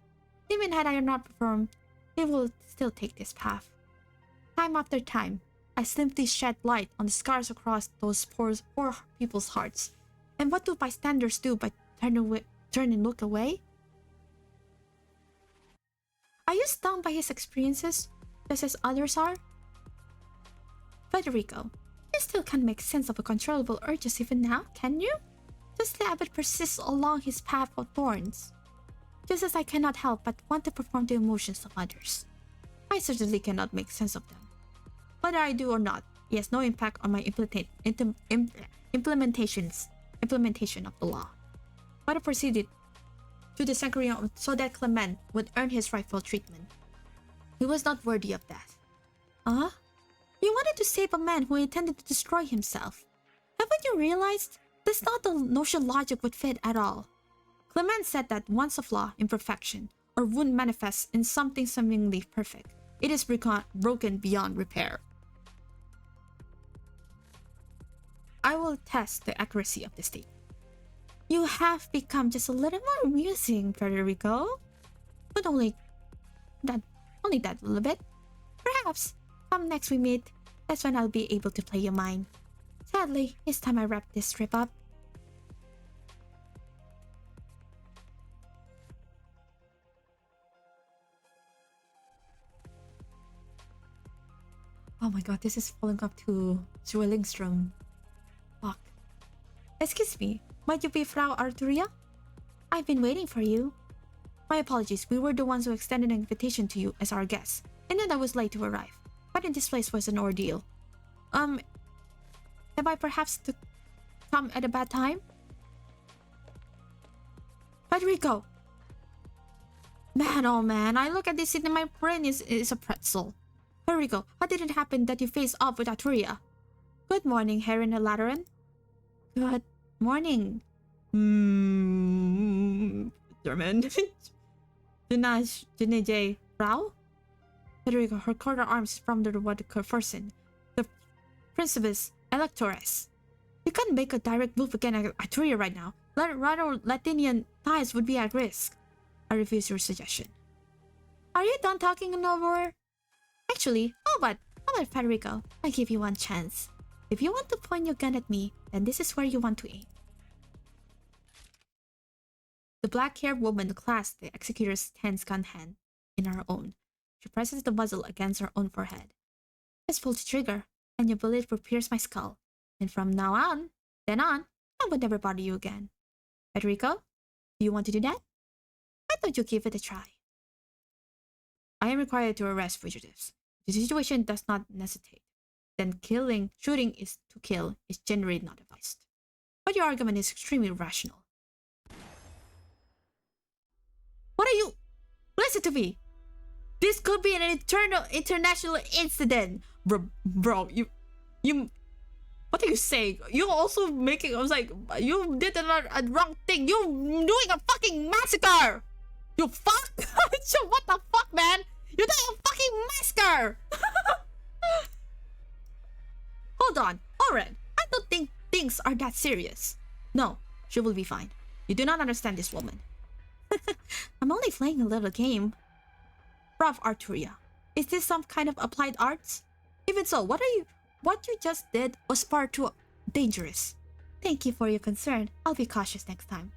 Even had I not performed, he will still take this path. Time after time, I simply shed light on the scars across those poor people's hearts. And what do bystanders do but turn and look away? Are you stung by his experiences, just as others are? Federico, you still can't make sense of uncontrollable urges even now, can you? Just the habit persists along his path of thorns. Just as I cannot help but want to perform the emotions of others. I certainly cannot make sense of them. Whether I do or not, he has no impact on my implementation of the law. But I proceeded to the Sanctuary so that Clement would earn his rightful treatment. He was not worthy of that. Huh? You wanted to save a man who intended to destroy himself. Haven't you realized? That's not the notion logic would fit at all. Clement said that once a flaw, imperfection, or wound manifests in something seemingly perfect, it is broken beyond repair. I will test the accuracy of the statement. You have become just a little more amusing, Federico. But only that little bit. Perhaps, come next we meet, that's when I'll be able to play your mind. Sadly, it's time I wrap this trip up. Oh my god, this is falling up to Zwillingstrom. Fuck. Excuse me, might you be Frau Arturia? I've been waiting for you. My apologies, we were the ones who extended an invitation to you as our guest, and then I was late to arrive. Finding this place was an ordeal. Have I perhaps come at a bad time? Federico! Man, oh man, I look at this and my brain is a pretzel. Federico, how did it happen that you faced off with Arturia? Good morning, Heron and Lateran. Good morning. German. Junaj Frau? Federico, her corner arms from the person. The Principess Electores. You can't make a direct move against Arturia right now. Rather, Latinian ties would be at risk. I refuse your suggestion. Are you done talking over? Actually, how about Federico? I give you one chance. If you want to point your gun at me, then this is where you want to aim. The black-haired woman clasped the executor's gun hand in her own. She presses the muzzle against her own forehead. Just pull the trigger, and your bullet will pierce my skull. And from now on, I would never bother you again. Federico, do you want to do that? Why don't you give it a try? I am required to arrest fugitives. If the situation does not necessitate, then shooting is to kill is generally not advised. But your argument is extremely rational. What are you? Listen to me. This could be an international incident, bro. You. What are you saying? You also making. I was like, you did a wrong thing. You're doing a fucking massacre. You fuck. What the fuck, man? You're doing a fucking massacre. Hold on, Oren. I don't think things are that serious. No, she will be fine. You do not understand this woman. I'm only playing a little game. Prof. Arturia, is this some kind of applied arts? Even so, what you just did was far too dangerous. Thank you for your concern. I'll be cautious next time.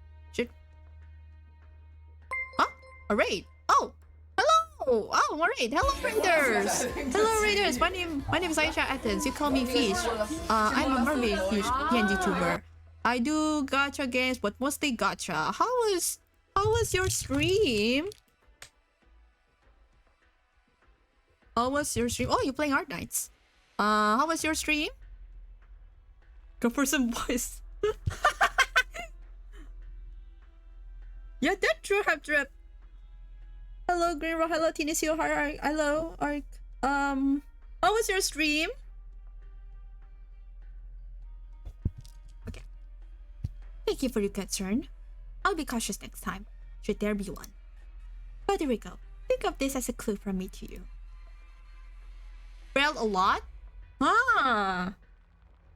Huh? A raid? Oh, hello! Oh, a raid. Hello, raiders! Hello, raiders! My name is Aisha Athens. You call me Fish. I'm a mermaid fish PNG tuber. I do gacha games, but mostly gacha. How is how was your stream? How was your stream? Oh, you're playing Art Knights. How was your stream? Go for some boys. Yeah, that true have drip. Hello, Green Rock. Hello, Tinisio. Hello, Ark. How was your stream? Okay. Thank you for your concern. I'll be cautious next time, should there be one. Puerto Rico, think of this as a clue from me to you. Failed a lot? Ah.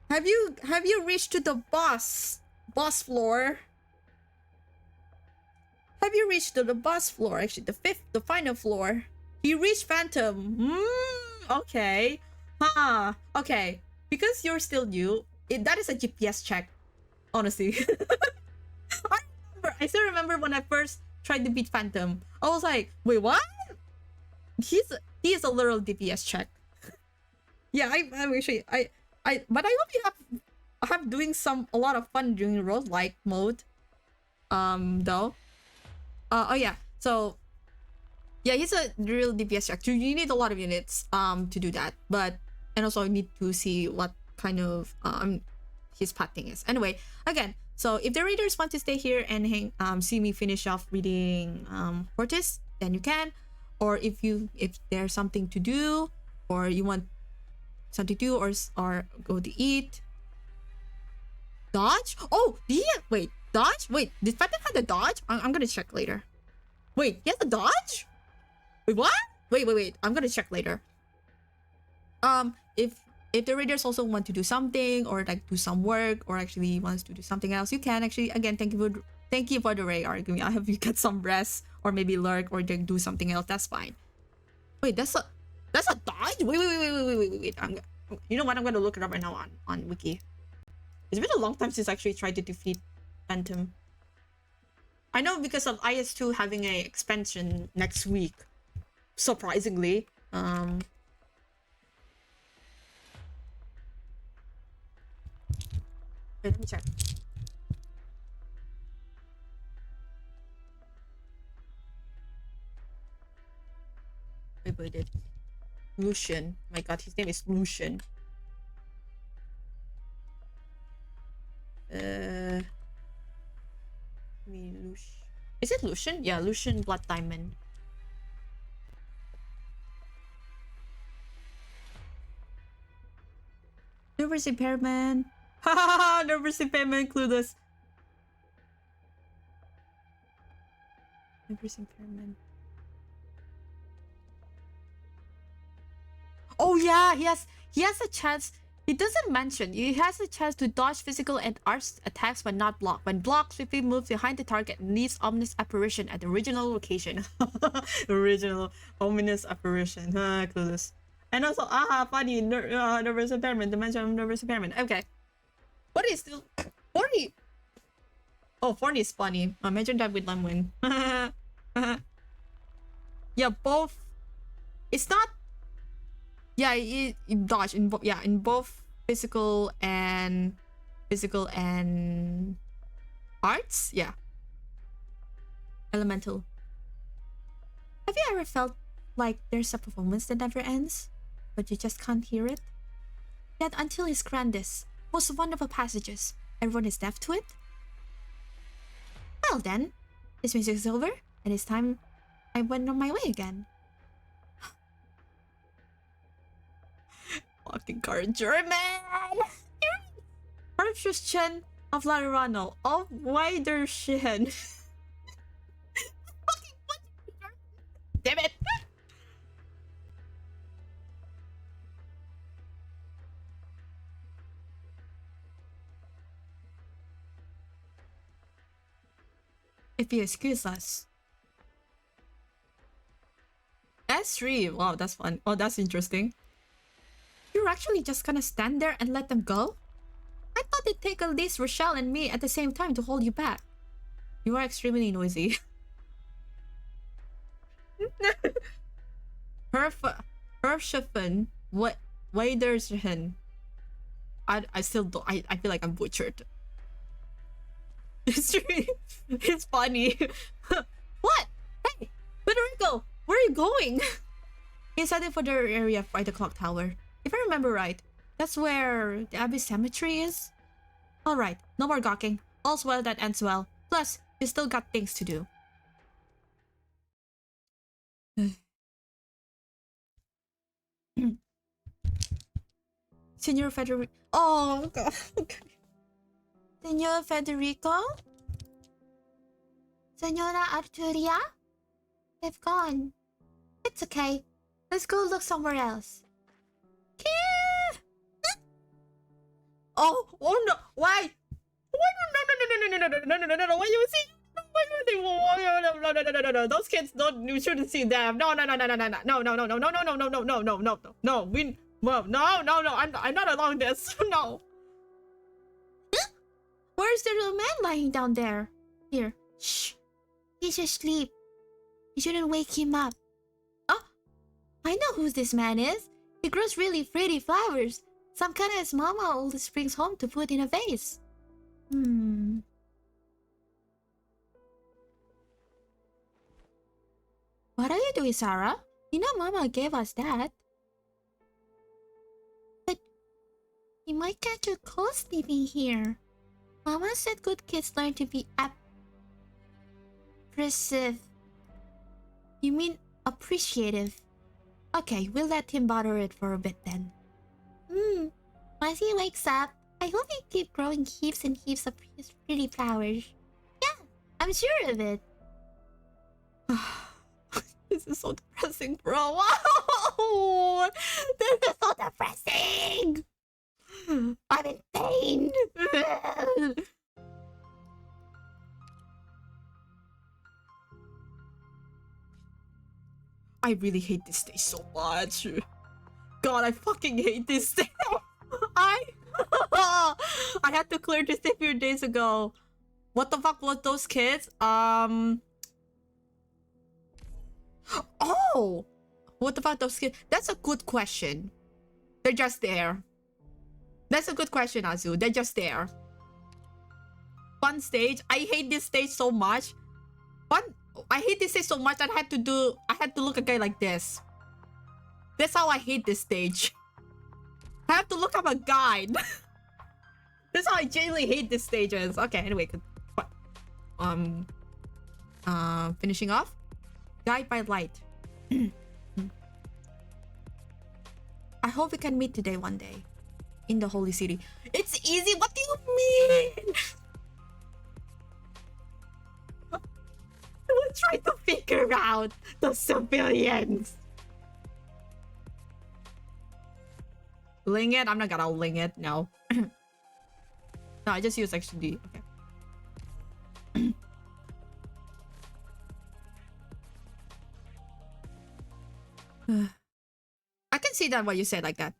Have you reached to the boss floor? Have you reached to the boss floor? Actually, the final floor. You reached Phantom. Okay. Okay. Because you're still new, that is a GPS check. Honestly. I still remember when I first tried to beat Phantom. I was like, wait, what? He is a literal DPS check. Yeah, I'm actually but I only have doing a lot of fun during roguelike mode. Though. Oh yeah. So yeah, he's a real DPS check. You need a lot of units to do that. And also you need to see what kind of his path thing is. Anyway, again, so if the readers want to stay here and see me finish off reading Hortus, then you can. Or if there's something to do, or you want something to do, or go to eat. Dodge? Oh, wait, dodge? Wait, did Phantom have the dodge? I'm gonna check later. Wait, he has a dodge? Wait, what? Wait. I'm gonna check later. If the raiders also want to do something, or like do some work, or actually wants to do something else, you can actually. Again, thank you for the raid argument. I hope you get some rest, or maybe lurk, or do something else. That's fine. Wait, that's a dodge? Wait. You know what? I'm gonna look it up right now on Wiki. It's been a long time since I actually tried to defeat Phantom. I know because of IS2 having a expansion next week. Surprisingly. Wait, let me check. Wait. Lucian. My god, his name is Lucian. Is it Lucian? Yeah, Lucian Blood Diamond. Nervous impairment. Haha, nervous impairment, clueless. Nervous impairment. Oh yeah, he has a chance. He doesn't mention. He has a chance to dodge physical and arts attacks but not block. When blocked, swiftly moves behind the target and leaves ominous apparition at the original location. Original ominous apparition. Clueless. And also, funny, nervous impairment. Dimension of nervous impairment. Okay. What is still 40? Oh, 40 is funny. Imagine that with Lemwin. Yeah, both. It's not. Yeah, it dodge in both. Yeah, in both physical and arts. Yeah. Elemental. Have you ever felt like there's a performance that never ends, but you just can't hear it? Yet until his grandest, most wonderful passages, everyone is deaf to it? Well then, this music is over, and it's time I went on my way again. Fucking card German! Archustchen of Larirano of Widershin. Fucking what? Damn it! If you excuse us. S3. Wow, that's fun. Oh, that's interesting. You're actually just gonna stand there and let them go? I thought it'd take at least Rochelle and me at the same time to hold you back. You are extremely noisy. Herrschaffen. What? Wadershin. I still don't. I feel like I'm butchered. It's funny. What? Hey, Federico, where are you going? He's heading for the area by the clock tower. If I remember right, that's where the Abbey Cemetery is. Alright, no more gawking. All's well that ends well. Plus, we still got things to do. Senor Federico. Oh, God. Senor Federico? Senora Arturia? They've gone. It's okay. Let's go look somewhere else. Oh no! Why? No! Why you see? No! Those kids don't. You shouldn't see them. No! No! We. Well, no! I'm not allowing this. No. Where's the little man lying down there? Here. Shh. He's asleep. You shouldn't wake him up. Oh, I know who this man is. He grows really pretty flowers. Some kind of his mama always brings home to put in a vase. What are you doing, Sarah? You know Mama gave us that. But you might catch a cold sleeping here. Mama said good kids learn to be appreciative. You mean appreciative? Okay, we'll let him bother it for a bit then. Once he wakes up, I hope he keep growing heaps and heaps of pretty flowers. Yeah, I'm sure of it. This is so depressing, bro. Wow! This is so depressing! I'm in pain! I really hate this stage so much. God, I fucking hate this stage. I had to clear this a few days ago. What the fuck was those kids? Oh! What about those kids? That's a good question. They're just there. That's a good question, Azu. They're just there. Fun stage. I hate this stage so much. I hate this stage so much that I had to look a guy like this. That's how I hate this stage. I have to look up a guide. That's how I genuinely hate these stages. Okay, anyway. Finishing off. Guide by light. I hope we can meet today one day. In the holy city. It's easy. What do you mean? We'll try to figure out the civilians. Ling it? I'm not gonna ling it. No. No, I just use XD. Okay. I can see that what you said like that.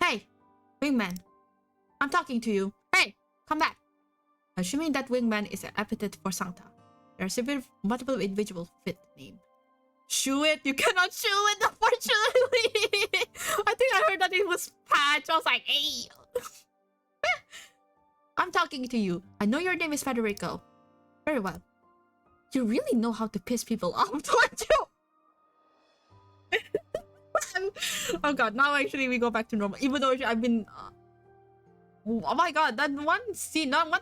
Hey, wingman. I'm talking to you. Hey, come back. Assuming that wingman is an epithet for Sancta. There's a bit of multiple individual fit name. Shoo it? You cannot shoo it, unfortunately. I think I heard that it was patch. I was like, hey. I'm talking to you. I know your name is Federico. Very well. You really know how to piss people off, don't you? Oh god, now actually we go back to normal. Even though I've been... oh my god, that one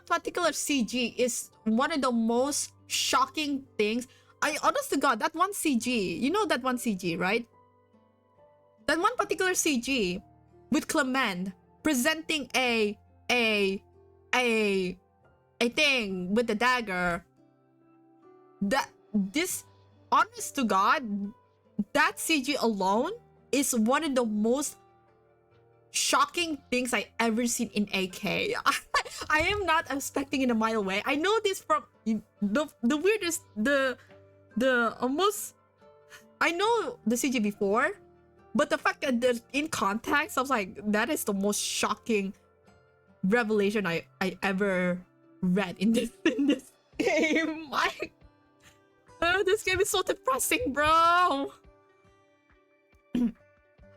particular CG is one of the most shocking things. Honest to god, that one CG, you know that one CG, right? That one particular CG with Clement presenting a thing with the dagger. Honest to god, that CG alone is one of the most shocking things I ever seen in AK. I am not expecting in a mile away. I know this from the weirdest, the almost... I know the CG before, but the fact that in context, I was like, that is the most shocking revelation I ever read in this game. This game is so depressing, bro.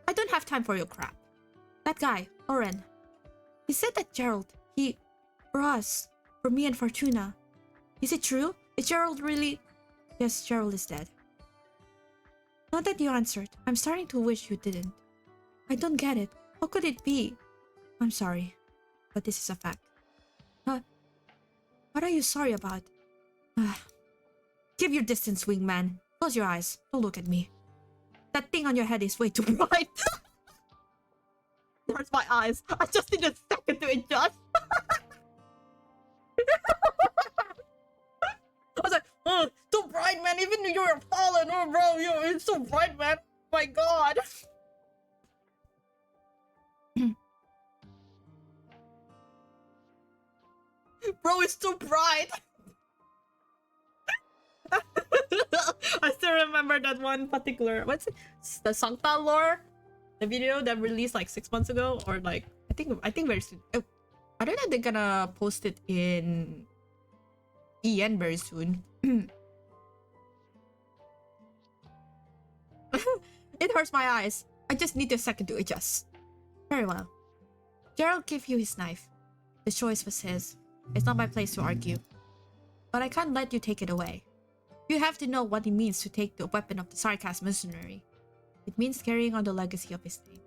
I don't have time for your crap. That guy, Oren. He said that Gerald, he For us. For me and Fortuna. Is it true? Is Gerald really... Yes, Gerald is dead. Now that you answered, I'm starting to wish you didn't. I don't get it. How could it be? I'm sorry, but this is a fact. What are you sorry about? Keep your distance, wingman. Close your eyes. Don't look at me. That thing on your head is way too bright. There's my eyes. I just need a second to adjust. I was like, oh, too bright, man. Even though you're fallen, oh, bro, it's so bright, man. My God. Bro, it's too bright. I still remember that one particular, what's it? The Sancta lore, the video that released like 6 months ago, or like I think very soon. I don't know if they're gonna post it in EN very soon. It hurts my eyes. I just need a second to adjust. Very well. Gerald gave you his knife. The choice was his. It's not my place to argue. But I can't let you take it away. You have to know what it means to take the weapon of the Sarcasm Missionary. It means carrying on the legacy of his name.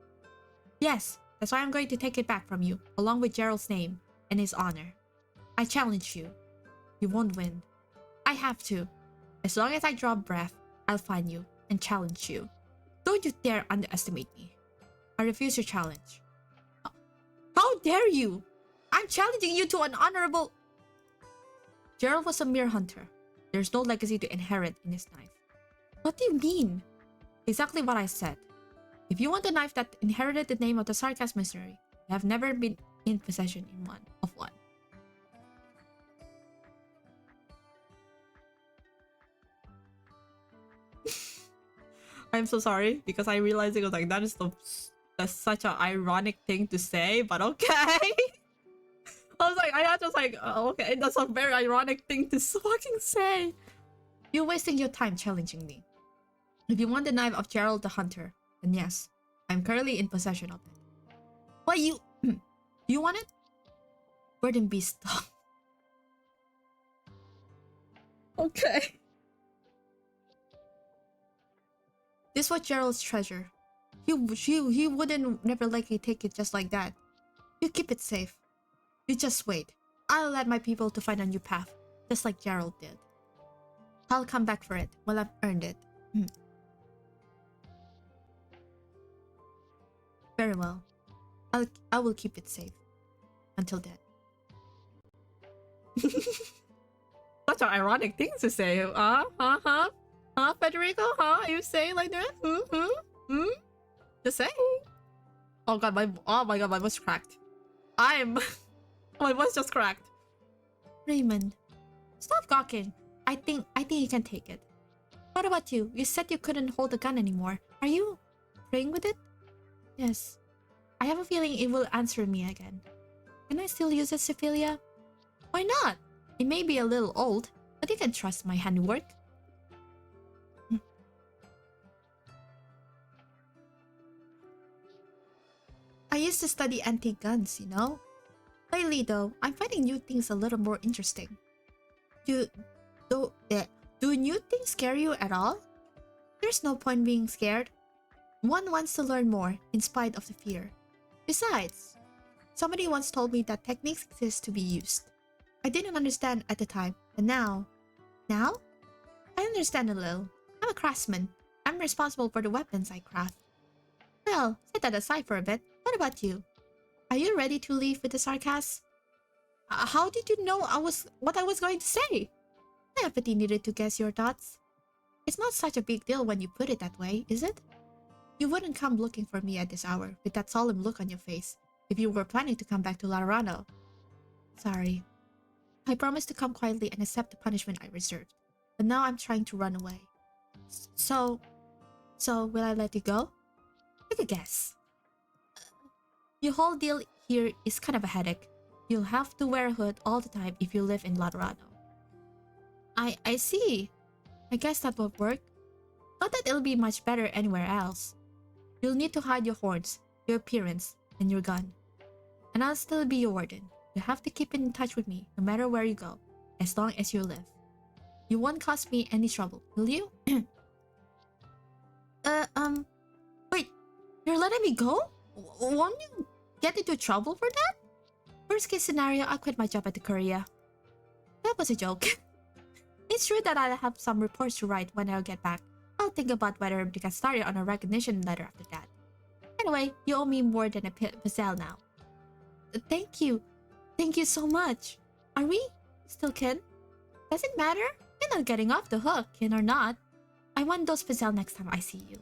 Yes, that's why I'm going to take it back from you, along with Gerald's name and his honor. I challenge you. You won't win. I have to. As long as I draw breath, I'll find you and challenge you. Don't you dare underestimate me. I refuse your challenge. How dare you? I'm challenging you to an honorable... Gerald was a mere hunter. There's no legacy to inherit in his knife. What do you mean? Exactly what I said. If you want a knife that inherited the name of the Sarcasm Missionary, you have never been in possession of one. I'm so sorry because I realized it was like that's such an ironic thing to say, but okay. I was like, oh, okay, that's a very ironic thing to fucking say. You're wasting your time challenging me. If you want the knife of Gerald the Hunter, then yes, I'm currently in possession of it. What you want it? Burden Beast. Okay. This was Gerald's treasure. He wouldn't never likely take it just like that. You keep it safe. You just wait. I'll let my people to find a new path, just like Gerald did. I'll come back for it when I've earned it. Very well. I will keep it safe. Until then. Such an ironic thing to say. Federico? You say like that? Just saying. Oh god, my god, my voice cracked. My voice just cracked. Raymond, stop gawking. I think you can take it. What about you? You said you couldn't hold the gun anymore. Are you playing with it? Yes. I have a feeling it will answer me again. Can I still use it, Cecilia? Why not? It may be a little old, but you can trust my handiwork. I used to study antique guns, you know? Lately, though, I'm finding new things a little more interesting. Do new things scare you at all? There's no point being scared. One wants to learn more, in spite of the fear. Besides, somebody once told me that techniques exist to be used. I didn't understand at the time, but now? I understand a little. I'm a craftsman. I'm responsible for the weapons I craft. Well, set that aside for a bit. What about you? Are you ready to leave with the sarcasm? How did you know what I was going to say? I empathy needed to guess your thoughts. It's not such a big deal when you put it that way, is it? You wouldn't come looking for me at this hour with that solemn look on your face if you were planning to come back to Laurano. Sorry. I promised to come quietly and accept the punishment I reserved, but now I'm trying to run away. So will I let you go? Take a guess. Your whole deal here is kind of a headache. You'll have to wear a hood all the time if you live in Laurano. I see. I guess that will work. Not that it'll be much better anywhere else. You'll need to hide your horns, your appearance, and your gun. And I'll still be your warden. You have to keep in touch with me, no matter where you go, as long as you live. You won't cause me any trouble, will you? Wait, you're letting me go? Won't you get into trouble for that? Worst case scenario, I'll quit my job at the Korea. That was a joke. It's true that I'll have some reports to write when I'll get back. I'll think about whether to get started on a recognition letter after that. Anyway, you owe me more than a pezel now. Thank you. Thank you so much. Are we still kin? Does it matter? You're not getting off the hook, kin or not. I want those pezel next time I see you.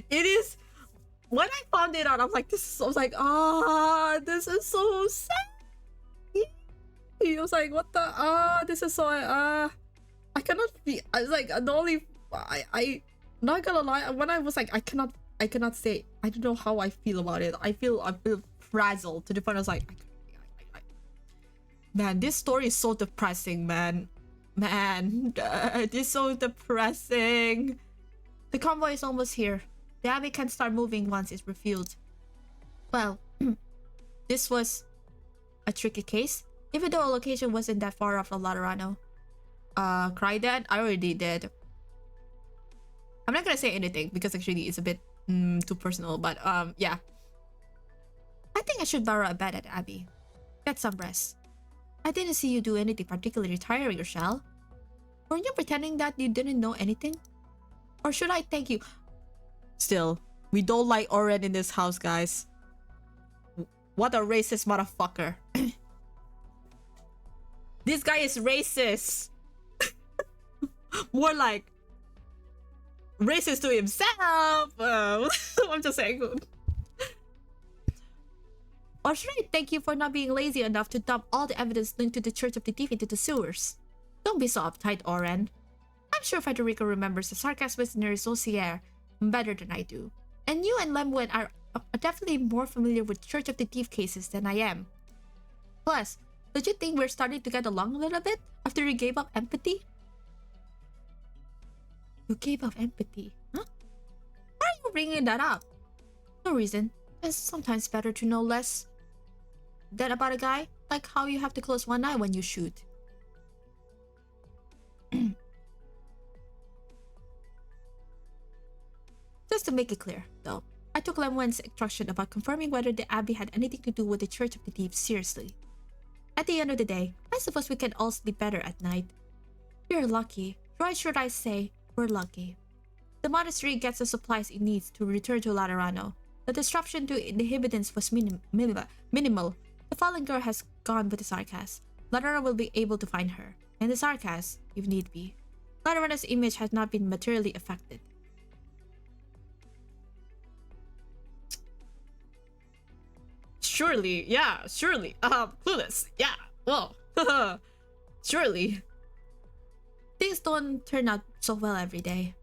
It is. When I found it out, I was like, this is so sad. I was like, what the, this is so, I cannot be, I was like, the only, I, not gonna lie, when I was like, I cannot say, I don't know how I feel about it. I feel frazzled to the point I was like, man, this story is so depressing, man. It is so depressing. The convoy is almost here. The Abbey can start moving once it's refueled. Well, this was a tricky case. Even though a location wasn't that far off from Laterano. Cry Dad? I already did. I'm not gonna say anything because actually it's a bit too personal, but yeah. I think I should borrow a bed at Abbey. Get some rest. I didn't see you do anything particularly tiring, Rochelle. Were you pretending that you didn't know anything? Or should I thank you? Still, we don't like Oren in this house, guys. What a racist motherfucker. This guy is racist. More like racist to himself. I'm just saying. Or should I thank you for not being lazy enough to dump all the evidence linked to the Church of the Thief into the sewers? Don't be so uptight, Oren. I'm sure Federico remembers the sarcasm in Rososier better than I do. And you and Lemwen are definitely more familiar with Church of the Thief cases than I am. Plus, don't you think we're starting to get along a little bit after you gave up empathy? You gave up empathy? Huh? Why are you bringing that up? No reason. It's sometimes better to know less than about a guy, like how you have to close one eye when you shoot. Just to make it clear, though, I took Lemwen's instruction about confirming whether the Abbey had anything to do with the Church of the Thieves seriously. At the end of the day, I suppose we can all sleep better at night. You're lucky. Why should I say we're lucky? The monastery gets the supplies it needs to return to Laterano. The disruption to the inhabitants was minimal. The fallen girl has gone with the Sarkas. Laterano will be able to find her, and the Sarkas, if need be. Laterano's image has not been materially affected. Surely, yeah, surely. Clueless, yeah, well, surely. Things don't turn out so well every day.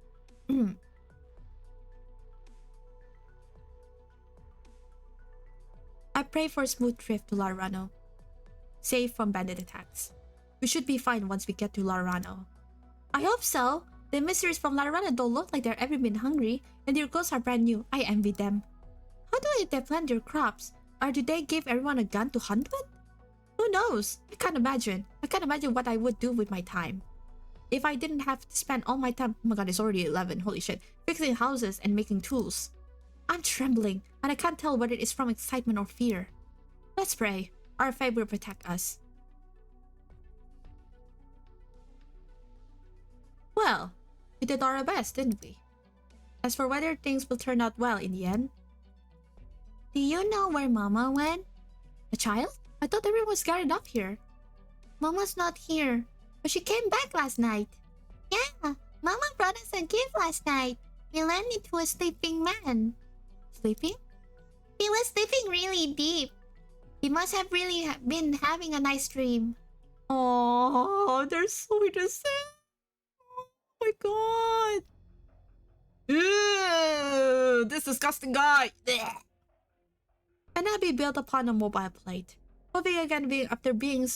I pray for a smooth trip to Laterano, safe from bandit attacks. We should be fine once we get to Laterano. I hope so. The mysteries from Laterano don't look like they've ever been hungry, and their clothes are brand new. I envy them. How do they plant their crops? Or do they give everyone a gun to hunt with? Who knows? I can't imagine. I can't imagine what I would do with my time. If I didn't have to spend all my time— oh my god, it's already 11, holy shit— fixing houses and making tools. I'm trembling, and I can't tell whether it is from excitement or fear. Let's pray. Our faith will protect us. Well, we did our best, didn't we? As for whether things will turn out well in the end— do you know where Mama went? A child? I thought everyone was gathered up here. Mama's not here, but she came back last night. Yeah, Mama brought us a gift last night. We lent it to a sleeping man. Sleeping? He was sleeping really deep. He must have really been having a nice dream. Oh, they're so innocent. Oh my god. Ew, this disgusting guy. Ugh. An abbey built upon a mobile plate. Moving again after being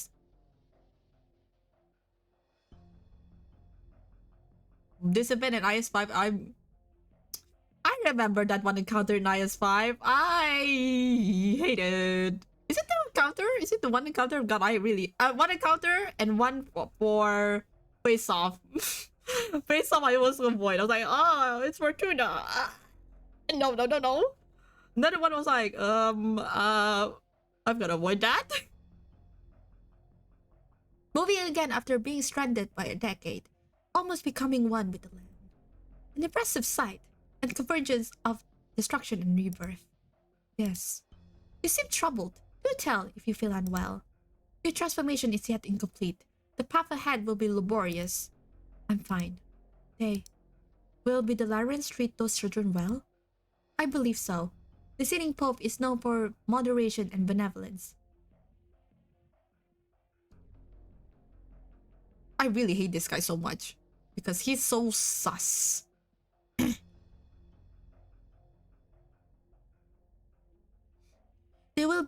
disciplined and IS5. I remember that one encounter in IS5. I hated. Is it the encounter? Is it the one encounter? God, I really one encounter and one for face off. Face off, I was avoid. I was like, oh, it's Fortuna. No. Another one was like, I'm gonna avoid that. Moving again after being stranded by a decade, almost becoming one with the land. An impressive sight, and convergence of destruction and rebirth. Yes. You seem troubled. Do tell if you feel unwell. Your transformation is yet incomplete. The path ahead will be laborious. I'm fine. Hey, will Bidalarians treat those children well? I believe so. The sitting pope is known for moderation and benevolence. I really hate this guy so much because he's so sus. They will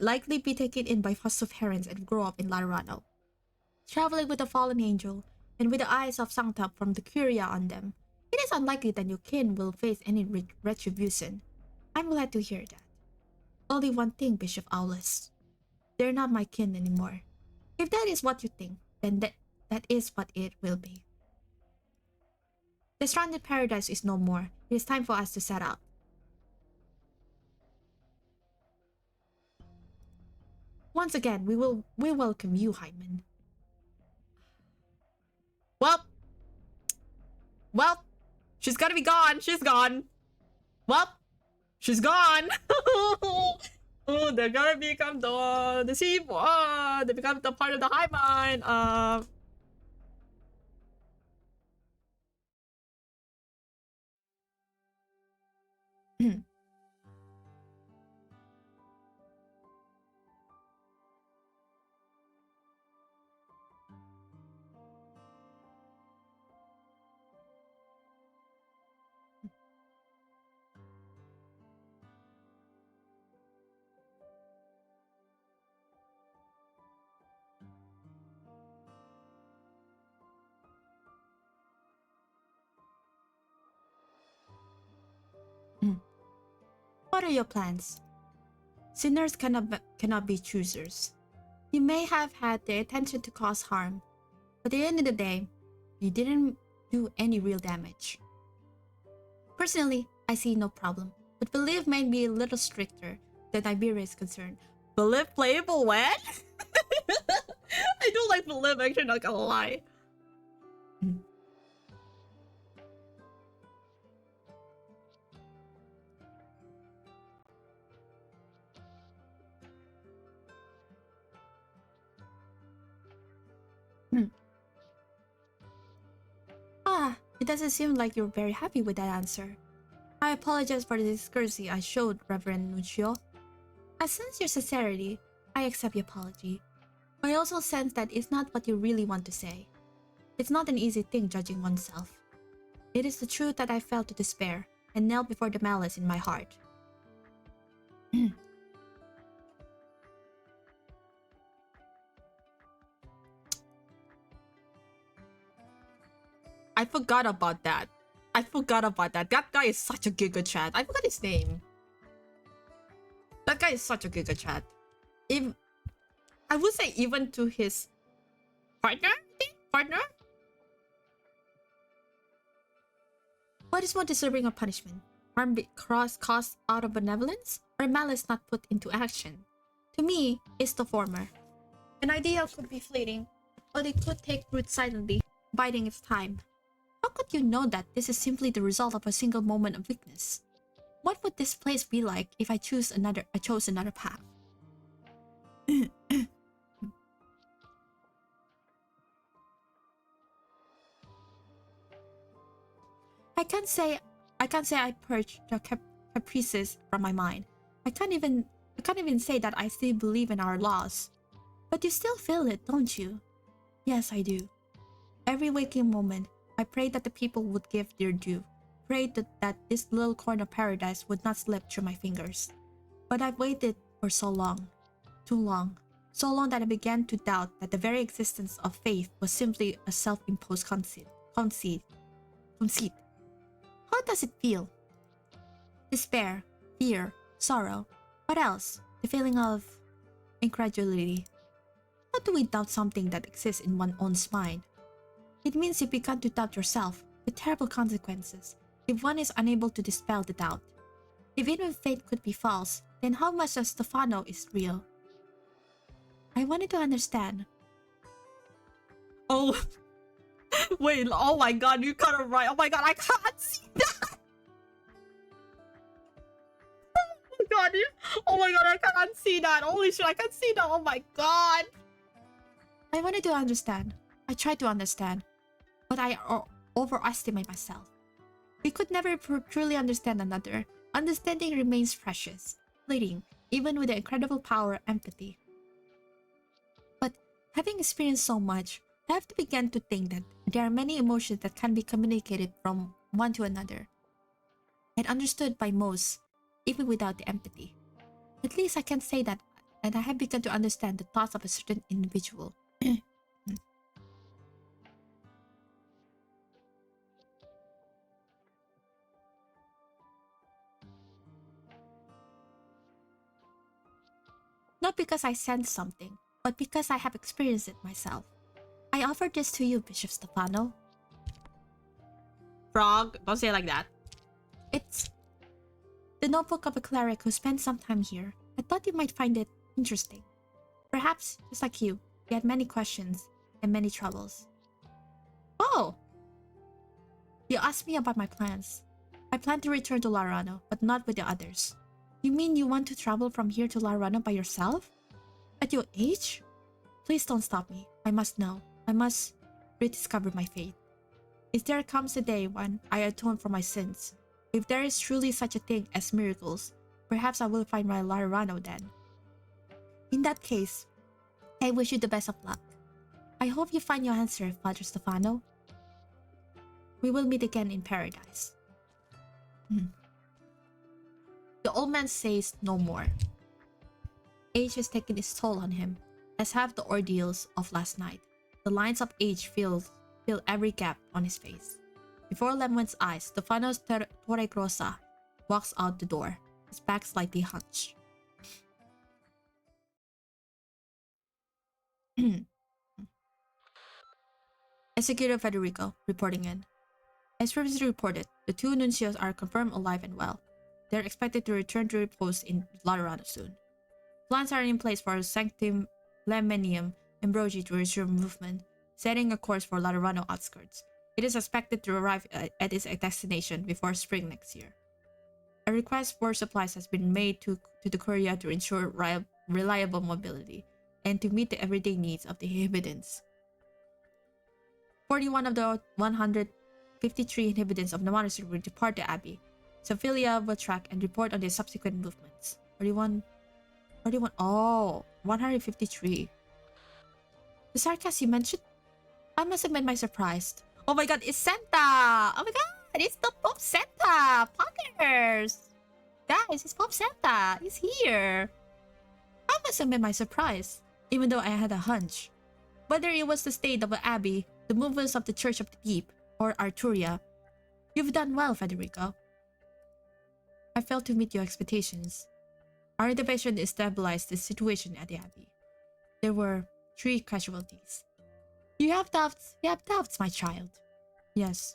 likely be taken in by foster parents and grow up in Laurano. Traveling with a fallen angel and with the eyes of Sancta from the Curia on them, it is unlikely that your kin will face any retribution. I'm glad to hear that. Only one thing, Bishop Aulus. They're not my kin anymore. If that is what you think, then that is what it will be. The stranded paradise is no more. It is time for us to set out. Once again, we welcome you, Hyman. Well, she's gotta be gone. She's gone. Well, she's gone. Oh, they're gonna become the sheep. Oh, they become the part of the Hyman. What are your plans? Sinners cannot be choosers. You may have had the intention to cause harm, but at the end of the day, you didn't do any real damage. Personally, I see no problem, but Believe may be a little stricter than Iberia is concerned. Believe playable when? I do like Believe, actually, not gonna lie. It doesn't seem like you're very happy with that answer. I apologize for the discourtesy I showed, Reverend Nuncio. I sense your sincerity. I accept your apology. But I also sense that it's not what you really want to say. It's not an easy thing judging oneself. It is the truth that I felt to despair and knelt before the malice in my heart. I forgot about that. That guy is such a Giga Chat. I forgot his name. That guy is such a Giga Chat. I would say even to his partner, What is more deserving of punishment? Harm caused out of benevolence, or malice not put into action? To me, it's the former. An idea could be fleeting, or it could take root silently, biding its time. How could you know that this is simply the result of a single moment of weakness? What would this place be like if I chose another path? I can't say I purged the caprices from my mind. I can't even say that I still believe in our laws. But you still feel it, don't you? Yes, I do. Every waking moment, I prayed that the people would give their due. Prayed that this little corner of paradise would not slip through my fingers. But I've waited for so long. Too long. So long that I began to doubt that the very existence of faith was simply a self-imposed conceit. Conceit. How does it feel? Despair, fear, sorrow. What else? The feeling of incredulity. How do we doubt something that exists in one's own mind? It means you begin to doubt yourself, with terrible consequences, if one is unable to dispel the doubt. If even faith could be false, then how much of Stefano is real? I wanted to understand. Oh, wait, oh my god, you got it right. Oh my god, I can't see that. Oh my god, I can't see that. Holy shit, I can't see that. Oh my god. I wanted to understand. I tried to understand. But I overestimate myself. We could never truly understand another. Understanding remains precious, fleeting, even with the incredible power empathy. But having experienced so much, I have to begin to think that there are many emotions that can be communicated from one to another and understood by most, even without the empathy. At least I can say that, and I have begun to understand the thoughts of a certain individual. Not because I sense something, but because I have experienced it myself. I offer this to you, Bishop Stefano. Frog, don't say it like that. It's the notebook of a cleric who spent some time here. I thought you might find it interesting. Perhaps, just like you had many questions and many troubles. Oh! You asked me about my plans. I plan to return to Laurano, but not with the others. You mean you want to travel from here to Laurano by yourself? At your age? Please don't stop me. I must know. I must rediscover my faith. If there comes a day when I atone for my sins, if there is truly such a thing as miracles, perhaps I will find my Laurano then. In that case, I wish you the best of luck. I hope you find your answer, Father Stefano. We will meet again in paradise. The old man says no more. Age has taken its toll on him, as have the ordeals of last night. The lines of age fill every gap on his face. Before Lemon's eyes, Stefano Torregrossa walks out the door, his back slightly hunched. Executor Federico, reporting in. As previously reported, the two nuncios are confirmed alive and well. They are expected to return to repose in Laurano soon. Plans are in place for Sanctum Lemenium Ambrogi to resume movement, setting a course for Laurano outskirts. It is expected to arrive at its destination before spring next year. A request for supplies has been made to the courier to ensure reliable mobility and to meet the everyday needs of the inhabitants. 41 of the 153 inhabitants of the monastery will depart the abbey. Sophilia will track and report on their subsequent movements. 153. The sarcasm you mentioned? I must admit my surprise. Oh my god, it's Santa! Oh my god, it's the Pope Santa! Poggers! Guys, it's Pope Santa! He's here! I must admit my surprise, even though I had a hunch. Whether it was the state of the abbey, the movements of the Church of the Deep, or Arturia, you've done well, Federico. I failed to meet your expectations. Our intervention stabilized the situation at the abbey. There were 3 casualties. You have doubts, my child. Yes.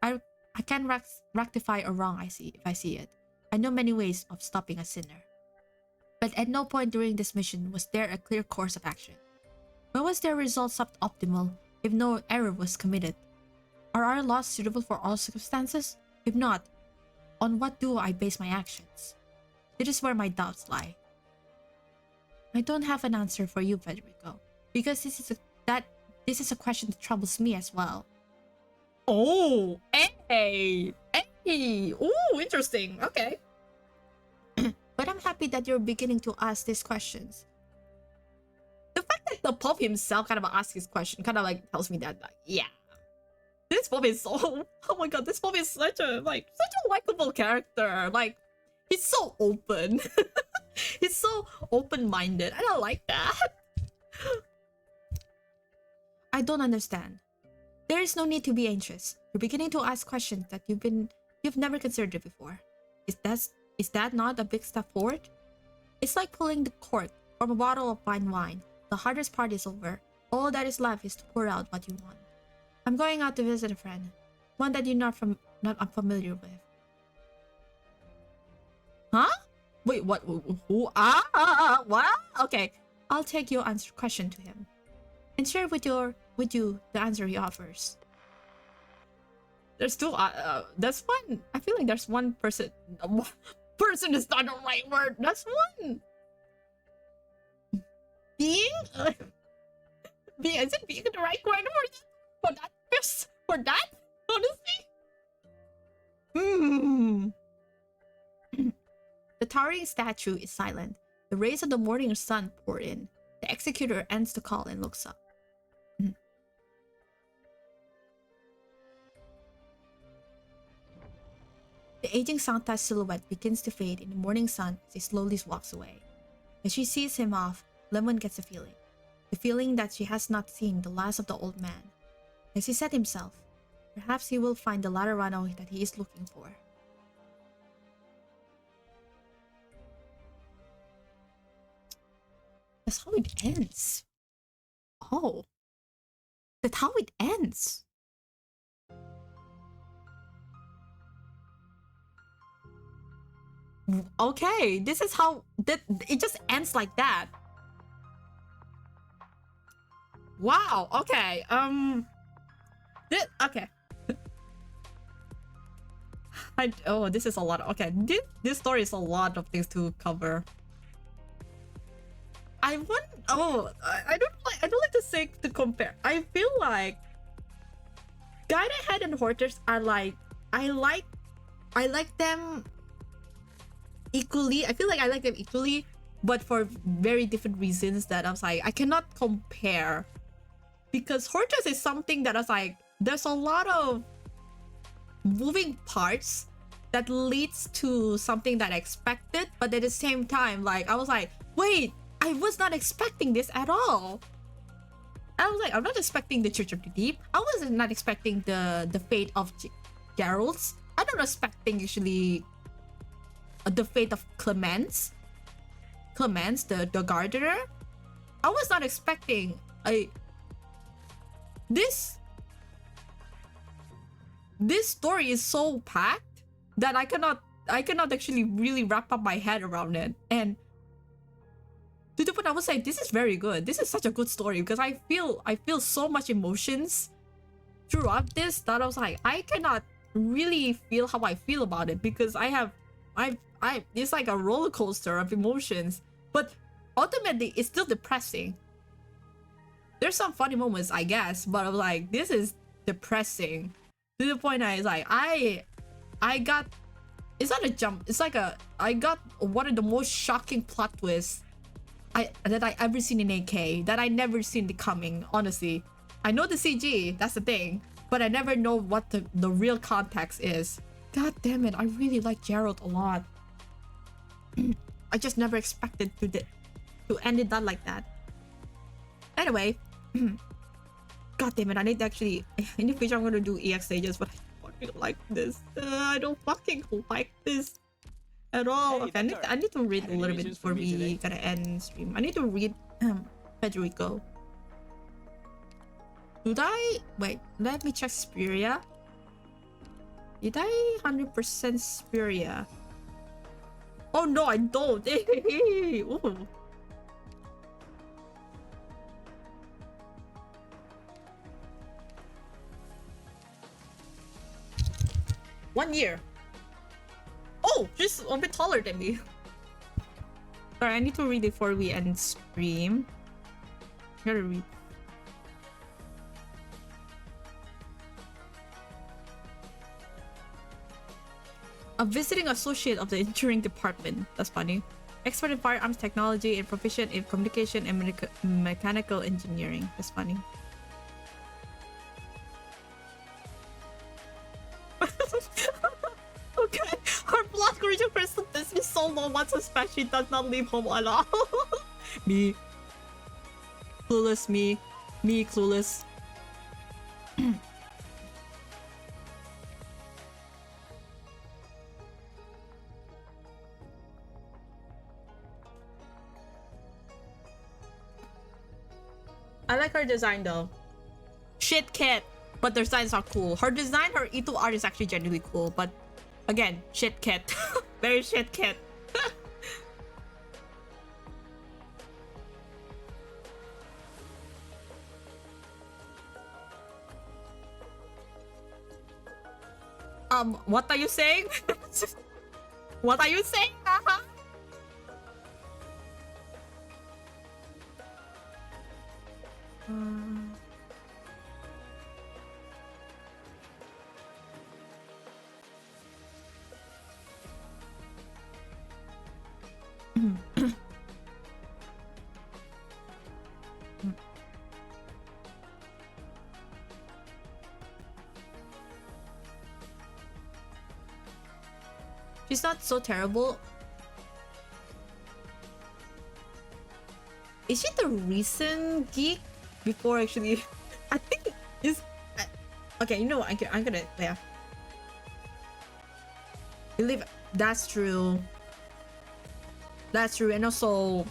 I can rectify a wrong if I see it. I know many ways of stopping a sinner. But at no point during this mission was there a clear course of action. When was their result suboptimal if no error was committed? Are our laws suitable for all circumstances? If not, on what do I base my actions? This is where my doubts lie. I don't have an answer for you, Federico, because this is a question that troubles me as well. Oh, hey, ooh, interesting. Okay. But I'm happy that you're beginning to ask these questions. The fact that the Pope himself kind of asks this question kind of like tells me that, like, yeah, this Pope is so, oh my god, this Pope is such a likable character. Like, he's so open. He's so open-minded. I don't like that. I don't understand. There is no need to be anxious. You're beginning to ask questions that you've never considered before. Is that not a big step forward? It's like pulling the cork from a bottle of fine wine. The hardest part is over. All that is left is to pour out what you want. I'm going out to visit a friend, one that you're not unfamiliar with. Huh? Wait, what? Who? What? Okay, I'll take your question to him and share with you the answer he offers. There's two. That's one. I feel like there's one person. Person is not the right word. That's one. Being. Being. Is it being the right word for that? For that? Honestly. The towering statue is silent. The rays of the morning sun pour in. The executor ends the call and looks up. The aging Santa's silhouette begins to fade in the morning sun as he slowly walks away. As she sees him off, Lemon gets a feeling. The feeling that she has not seen the last of the old man. As he said himself, perhaps he will find the Laterano that he is looking for. That's how it ends. Oh. That's how it ends. Okay, this is how it just ends like that. Wow, okay. Okay. This is a lot. Okay, this story is a lot of things to cover. I don't like to say to compare. I feel like Guide Ahead and Hortus are like I like them equally. I feel like I like them equally, but for very different reasons that I was like I cannot compare, because Hortus is something that I was like there's a lot of moving parts that leads to something that I expected, but at the same time like I was like, wait, I was not expecting this at all. I was like, I'm not expecting the Church of the Deep. I was not expecting the fate of Gerald's. I'm not expecting actually the fate of Clemence, the gardener. I was not expecting this story is so packed that I cannot actually really wrap up my head around it. And to the point I would say this is very good. This is such a good story because I feel so much emotions throughout this that I was like I cannot really feel how I feel about it, because it's like a roller coaster of emotions, but ultimately it's still depressing. There's some funny moments, I guess, but I'm like, this is depressing to the point I was like I got, it's not a jump, it's like I got one of the most shocking plot twists that I ever seen in AK, that I never seen it coming, honestly. I know the CG, that's the thing, but I never know what the real context is. God damn it, I really like Gerald a lot. I just never expected to end it done like that. Anyway, God damn it, I need to actually, in the future I'm gonna do EX stages, but I don't fucking like this. I don't fucking like this at all. Hey, okay, I need to read a little bit before we gotta end stream. I need to read Federico. Wait, let me check Spiria. Did I 100% Spiria? Oh no, I don't. Ooh. One year. Oh, she's a bit taller than me. Sorry, I need to read it before we end stream. Gotta read. A visiting associate of the engineering department. That's funny. Expert in firearms technology and proficient in communication and mechanical engineering. That's funny. Okay, her blood creature crystal is so low once especially does not leave home at all. Me. Clueless, me. Me, clueless. I like her design though. Shit kit, but their designs are cool. Her design, her Ito art is actually genuinely cool, but again, shit kit. Very shit kit. What are you saying? What are you saying? She's not so terrible. Is she the recent geek before actually? I think is okay. You know what? I'm gonna yeah. Believe that's true. That's true, and also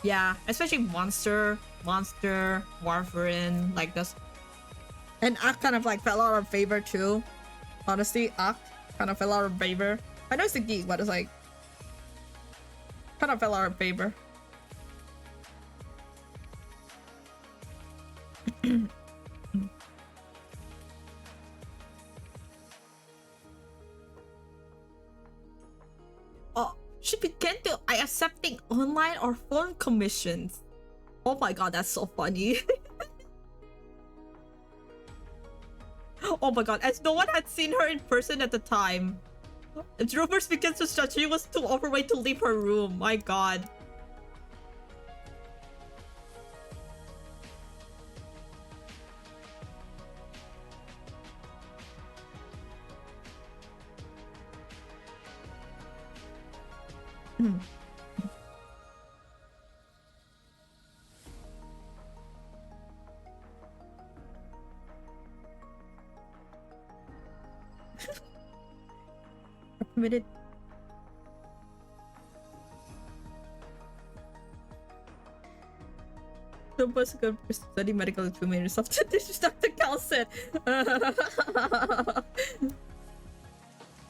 yeah, especially monster, warfarin like this, and I kind of like fell out of favor too. Honestly, kind of fell out of favor. I know it's a geek, but it's like kind of fell out of favor. Oh, she began to accepting online or phone commissions. Oh my god, that's so funny. Oh my god, as no one had seen her in person at the time. Rumors began to start. She was too overweight to leave her room. My god. Permitted. The bus could study medical information something. This is Dr. Cal said.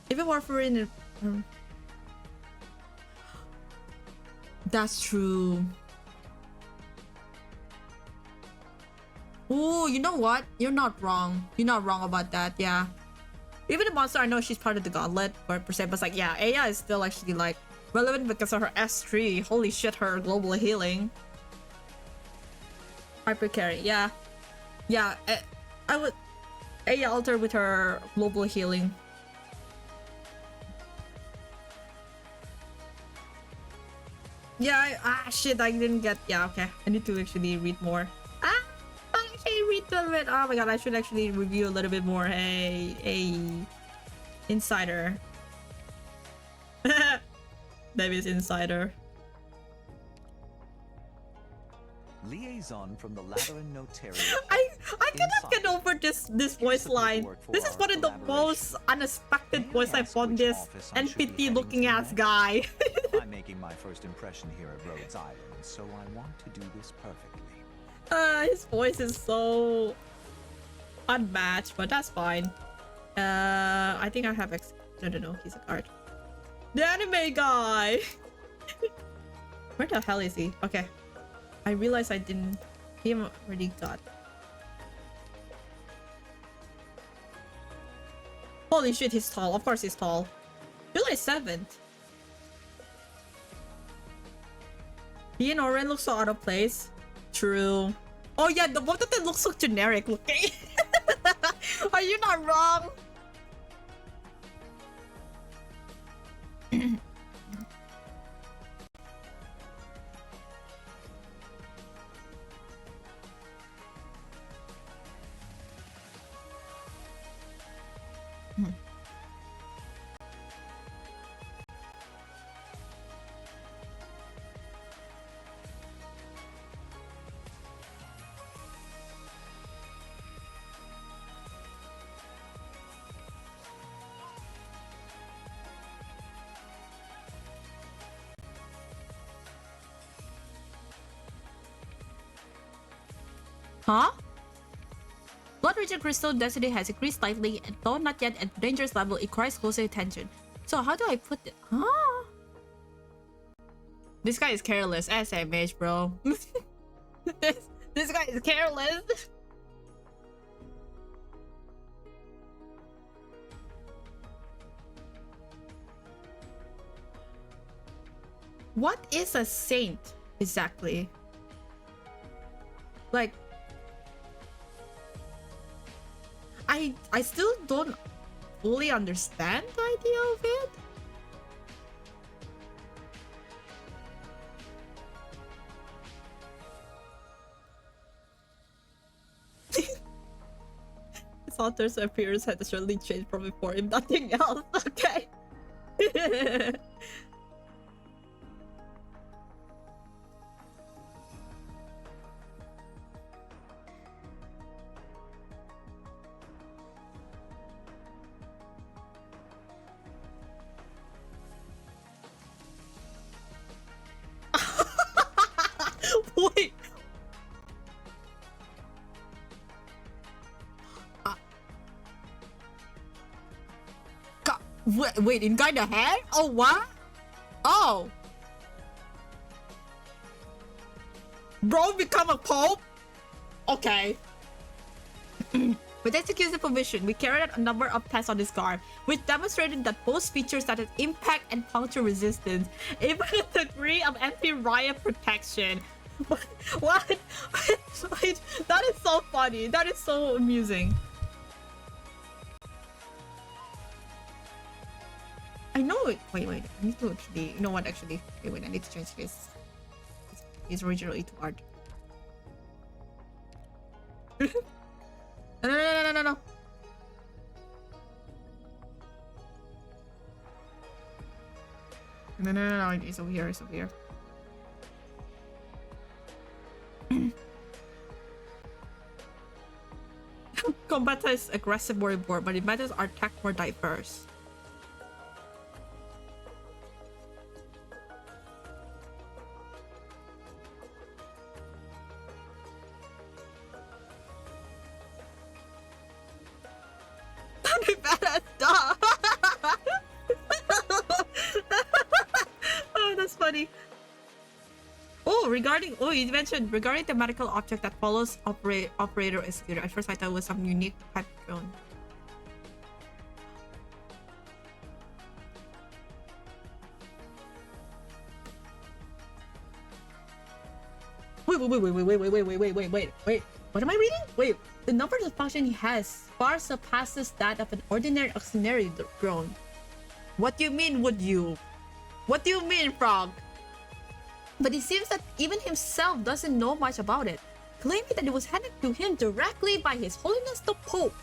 Even warfarin. That's true. Oh, you know what? You're not wrong. You're not wrong about that. Yeah. Even the monster, I know she's part of the gauntlet, but it's like, yeah, Aya is still actually like relevant because of her S3. Holy shit, her global healing. Hyper carry, yeah. Yeah, I would Aya alter with her global healing. Yeah, shit, I didn't get, yeah, okay. I need to actually read more. Read a little bit. Oh my god, I should actually review a little bit more. Hey, insider. Maybe it's insider. Liaison from the Lateran Notariate. I cannot get over this voice line. This is one of the most unexpected voice I've found this NPT looking ass guy. I'm making my first impression here at Rhodes Island, so I want to do this perfectly. His voice is so unmatched, but that's fine. I think I have no, he's a card. The anime guy! Where the hell is he? Okay. I realized I didn't... He already got... Holy shit, he's tall. Of course he's tall. July 7th. He and Oren look so out of place. True. Oh yeah, the both of them look so generic looking. Are you not wrong? Huh? Blood region crystal density has increased slightly, and though not yet at dangerous level, it requires closer attention. So how do I put it? Huh? This guy is careless. SMH, bro. this guy is careless. What is a saint exactly? Like, I still don't fully understand the idea of it. His author's appearance had certainly changed from before, if nothing else. Okay. Wait. Wait, in kind of head? Oh, what? Oh. Bro become a pope? Okay. With execution permission, we carried out a number of tests on this guard, which demonstrated that most features such as impact and puncture resistance, even a degree of anti-riot protection. What? Wait, that is so funny. That is so amusing. I know it. Wait. I need to actually. You know what? Actually, wait. I need to change this. It's originally too hard. No. No. It's over here. It's over here. Combat is aggressive more important, but the methods are attack more diverse. Oh, that's funny. You mentioned regarding the medical object that follows operator executor. At first I thought it was some unique type of drone. Wait. What am I reading? Wait. The number of function he has far surpasses that of an ordinary auxiliary drone. What do you mean, would you? What do you mean, Frog? But it seems that even himself doesn't know much about it, claiming that it was handed to him directly by His Holiness the Pope.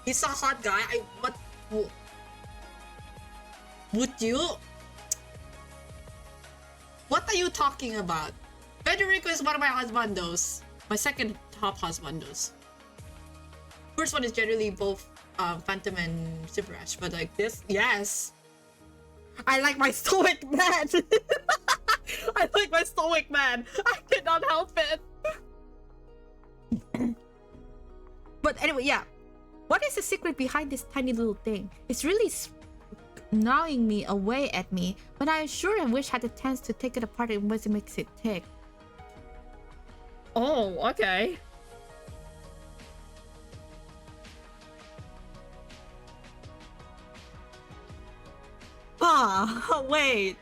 He's a hot guy. Would you? What are you talking about? Federico is one of my husbandos. My second top husbandos. First one is generally both Phantom and Silverash, but like this, yes. I like my stoic man. I like my stoic man. I cannot help it. But anyway, yeah. What is the secret behind this tiny little thing? It's really gnawing me away at me, but I sure and wish I had the chance to take it apart and what makes it tick. Oh, okay. Wait.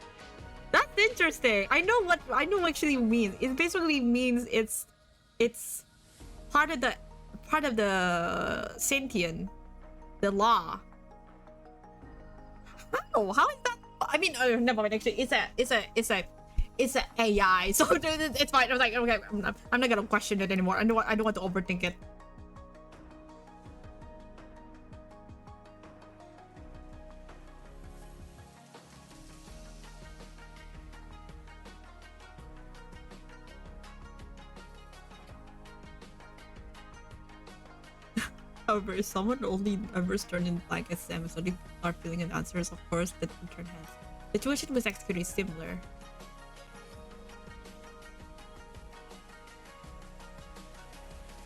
That's interesting. I know what actually means. It basically means it's part of the sentient, the law. How is that? I mean, never mind. Actually, it's a AI. So it's fine. I was like, okay, I'm not gonna question it anymore. I don't want to overthink it. However, if someone only ever turned in blank SM, so they start filling in answers, of course, the intern has. The situation was executed similar.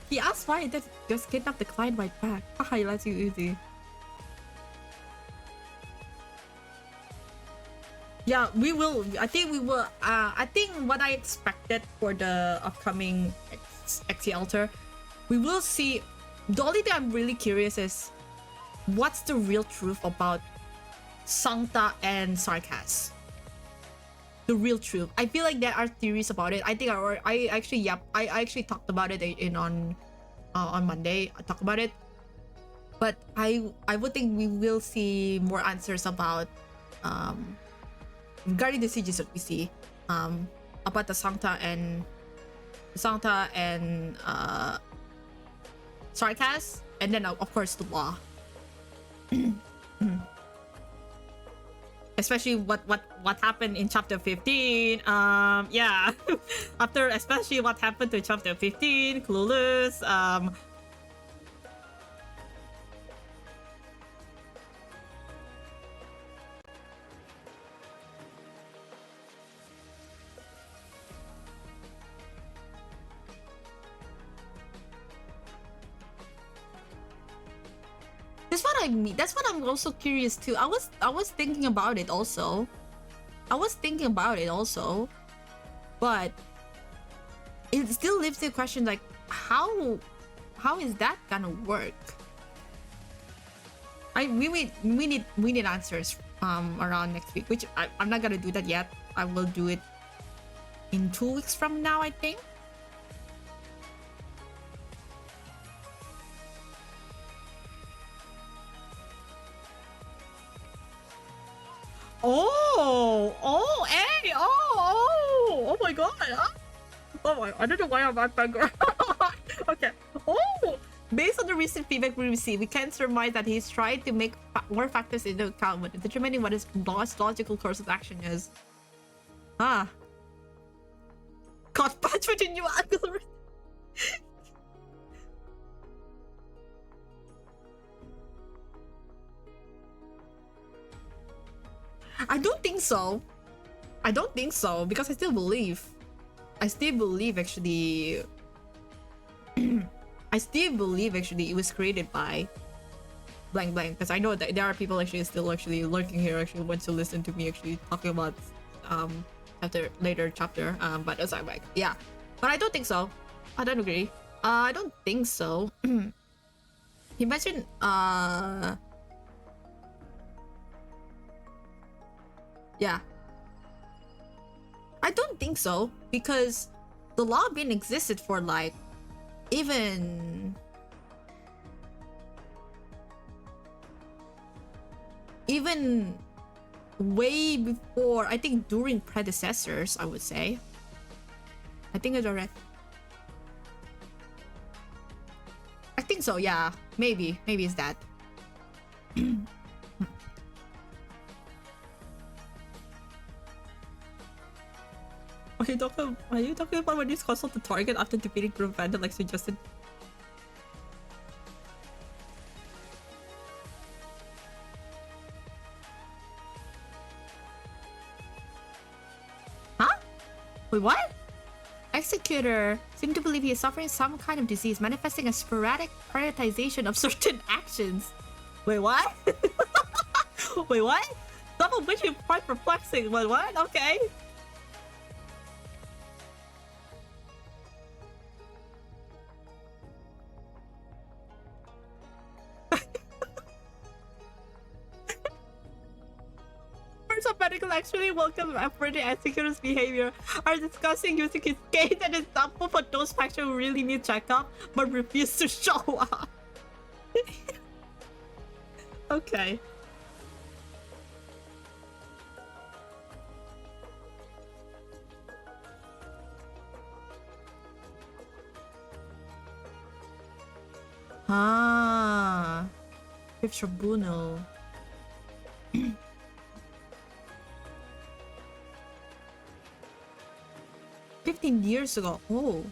He asked why it just kidnapped the client right back. Haha, that's you easy. Yeah, we will. I think we will. I think what I expected for the upcoming XCalter, we will see. The only thing I'm really curious is what's the real truth about Sancta and Sarkas. The real truth. I feel like there are theories about it. I think I actually talked about it on Monday. I talked about it, but I would think we will see more answers about regarding the sieges that we see about the Sancta and Sarkas, and then of course the law. Especially what happened in chapter 15. Yeah. After especially what happened to chapter 15, clueless. That's what I mean. That's what I'm also curious too. I was thinking about it also. But it still leaves the question like how is that gonna work? We need answers around next week, which I'm not gonna do that yet. I will do it in 2 weeks from now, I think. Oh my god. Oh my, I don't know why I'm that bugger. Okay. Oh, based on the recent feedback we received, we can surmise that he's trying to make more factors into account when determining what his most logical course of action is. Ah. God, patch with a new algorithm. I don't think so because I still believe actually I still believe actually it was created by blank blank, because I know that there are people actually still actually lurking here actually want to listen to me actually talking about later chapter, but aside, like, yeah, but I don't think so. I don't agree. I don't think so. He mentioned yeah, I don't think so, because the law been existed for like even way before, I think during predecessors, I would say. I think it's alright. I think so, yeah. Maybe it's that. Are you talking about when you consult the target after defeating group vandal like suggested? Huh? Wait, what? Executor seemed to believe he is suffering some kind of disease, manifesting a sporadic prioritization of certain actions. Wait, what? Wait, what? Some of which is quite perplexing. Wait, what? Okay. Of medical actually welcome further executor's behavior are discussing using his case and example for those factions who really need checkup but refuse to show up. Okay. Ah, Fifth Tribunal. 15 years ago. Oh.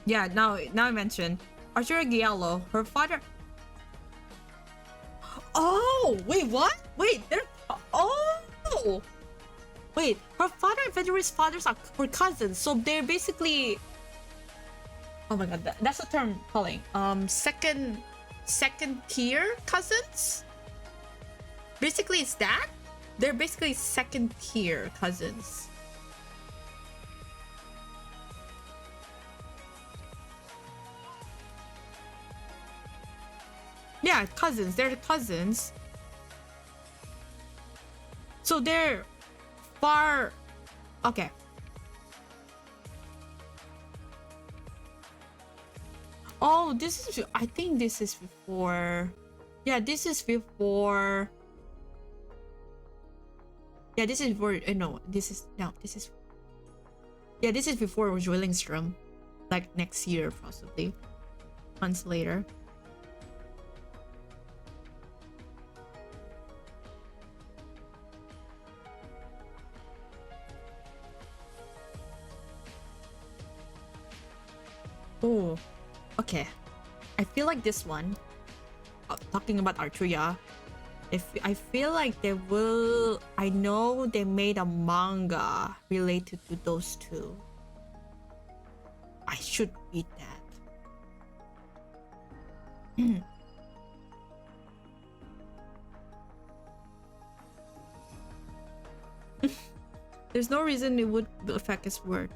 Yeah, now I mentioned Arturo Giallo, her father. Oh, wait, what? Wait, they're oh. Wait, her father and Fenrir's fathers were cousins, so they're basically. Oh my god, that's the term calling. Second tier cousins. Basically, it's that. They're basically second tier cousins. Yeah, cousins. They're cousins. So they're far. Okay. Oh, this is. I think this is before. Yeah, this is before. Yeah, this is before. No, this is no. This is. Yeah, this is before Willingstrom, like next year possibly, months later. Oh, okay. I feel like this one, talking about Arturia, if I feel like they will. I know they made a manga related to those two. I should read that. There's no reason it would affect his word.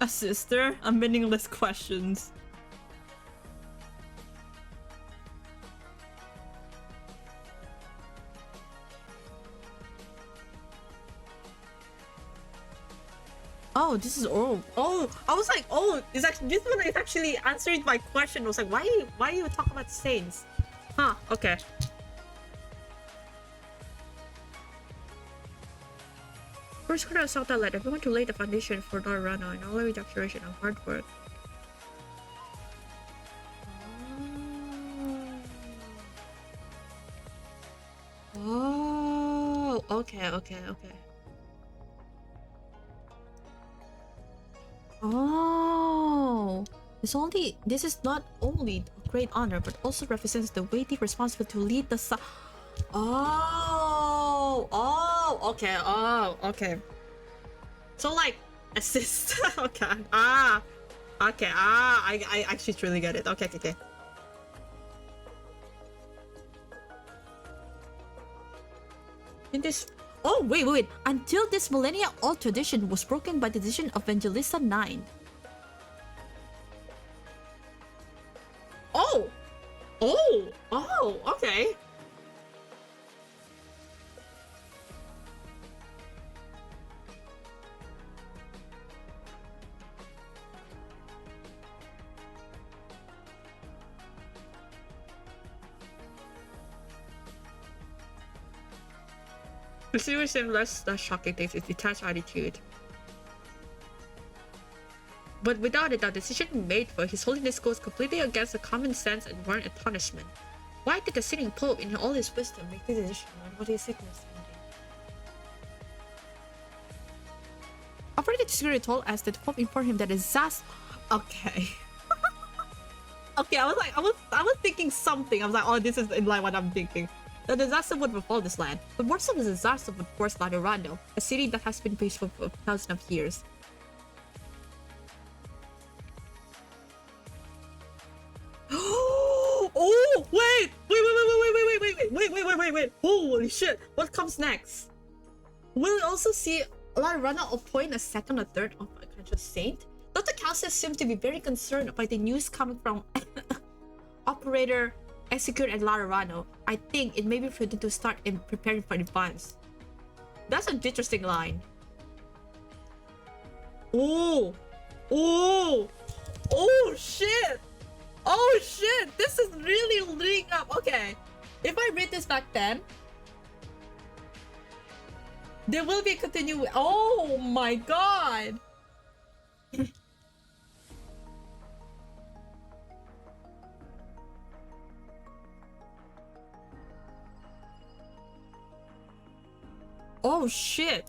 A sister? A meaningless questions. Oh, this is oh, I was like, oh, is actually this one is actually answering my question. I was like, why you talk about saints? Huh, okay. First quarter of Salta led everyone to lay the foundation for Dorana and all the reduction of hard work. Oh, okay. Oh, this is not only a great honor, but also represents the weighty responsibility to lead the okay. So like assist. Okay. Okay. I actually truly get it. Okay. In this. Oh wait. Until this millennia, old tradition was broken by the decision of Evangelista 9. Oh, okay. The serious and less shocking things is detached attitude. But without it, the decision made for His Holiness goes completely against the common sense and warrant a punishment. Why did the sitting Pope, in all his wisdom, make this decision on what his sickness needed? Operator Security told us that the Pope informed him that a disaster. Okay. Okay, I was thinking something. I was like, oh, this is in line what I'm thinking. The disaster would befall this land, but more so the disaster would force Laterano, a city that has been peaceful for thousands of years. Oh, wait! Holy shit! What comes next? Will we also see Laterano appoint a second or third of a conscious saint? Dr. Calces seems to be very concerned by the news coming from Operator Execute and Laterano. I think it may be prudent to start in preparing for advance. That's an interesting line. Oh shit! Oh shit! This is really leading up. Okay, if I read this back then, there will be a continue. Oh my god! Oh shit.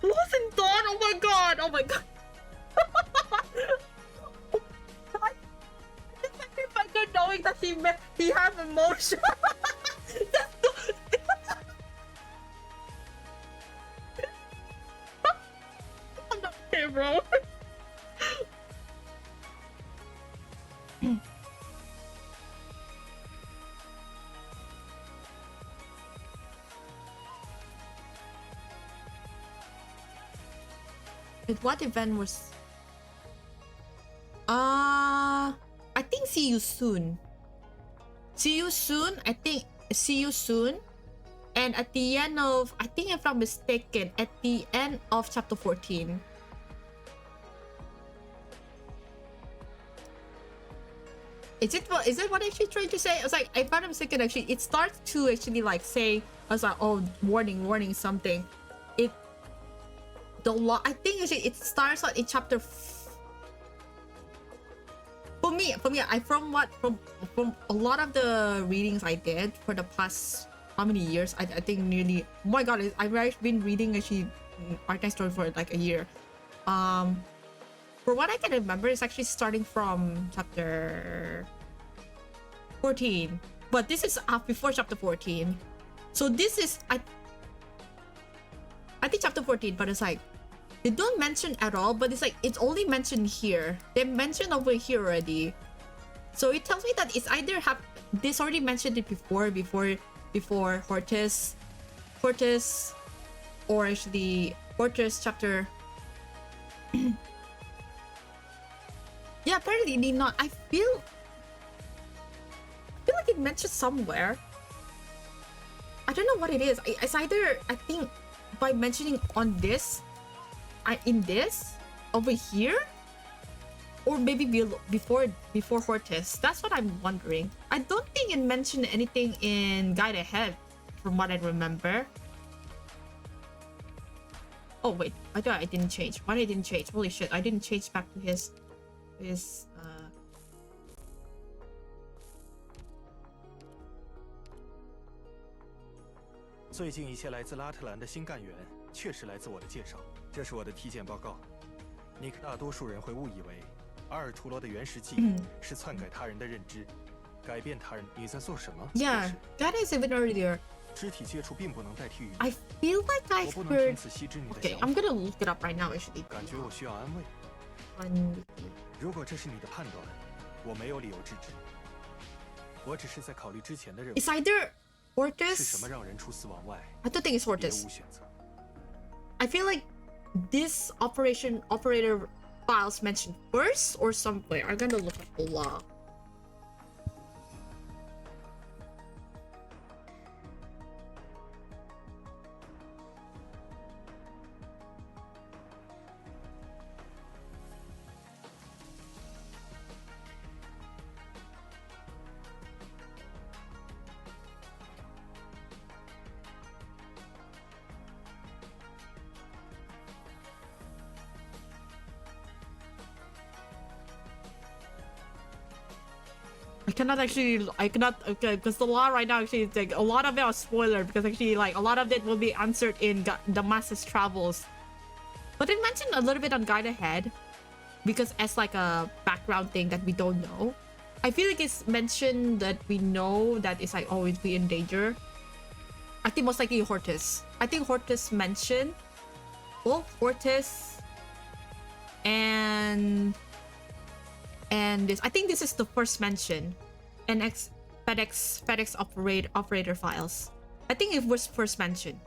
Wasn't done. Oh my god. Oh my god. I didn't like her knowing that he has emotion. That's so... I'm not okay, bro. What event was... I think see you soon. See you soon. I think see you soon. And at the end of, I think if I'm mistaken, at the end of chapter 14. Is it what I actually trying to say? I was like, if I'm mistaken, actually, it starts to actually like say, I was like, oh, warning, something. It I think actually it starts out in chapter. For me, from a lot of the readings I did for the past how many years? I think nearly. Oh my god, I've been reading actually Arcane Story for like a year. For what I can remember, it's actually starting from chapter 14, but this is before chapter 14. So this is I think chapter 14, but it's like they don't mention at all, but it's like it's only mentioned here. They mentioned over here already, so it tells me that it's either this already mentioned it before Hortus, or actually Hortus chapter. Yeah, apparently need not. I feel like it mentioned somewhere. I don't know what it is. It's either, I think, by mentioning on this, in this over here, or maybe before Hortus. That's what I'm wondering. I don't think it mentioned anything in Guide Ahead, from what I remember. Oh wait, I thought I didn't change. Why I didn't change? Holy shit, I didn't change back to his 最近一些来自拉特兰的新干员确实来自我的介绍，这是我的体检报告。你大多数人会误以为阿尔图罗的原始记忆是篡改他人的认知，改变他人。你在做什么 Yeah, that is even earlier. 肢体接触并不能代替语言。 I feel like I 我不能 heard. 凭此吸知你的 Okay, 想法。 I'm gonna look it up right now. Actually. 感觉我需要安慰。如果这是你的判断，我没有理由制止。我只是在考虑之前的任务。 It's either 是 Hortus. 什么让人出死亡外， I don't think it's 别 Hortus. 无选择。 I feel like this operator files mentioned first or somewhere. I'm gonna look up the law. I cannot, okay, because the law right now actually, like, a lot of it are spoiler, because actually, like, a lot of it will be answered in the Master's Travels. But it mentioned a little bit on Guide Ahead, because as like a background thing that we don't know. I feel like it's mentioned that we know that it's like always be in danger. I think most likely Hortus. I think Hortus mentioned, well, Hortus and this. I think this is the first mention. And FedEx operator files. I think it was first mentioned.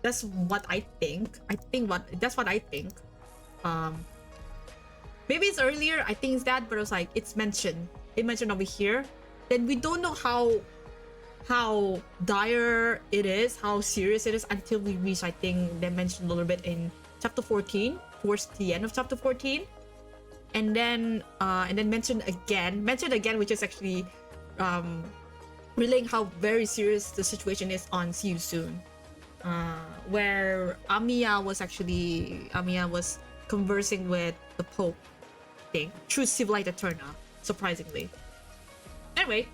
That's what I think. That's what I think. Maybe it's earlier. I think it's that, but it was like it's mentioned. It mentioned over here. Then we don't know how dire it is, how serious it is until we reach. I think they mentioned a little bit in chapter 14, towards the end of chapter 14, and then mentioned again, which is actually relaying how very serious the situation is on See You Soon, where Amiya was conversing with the Pope thing through Civilite Eterna, surprisingly. Anyway,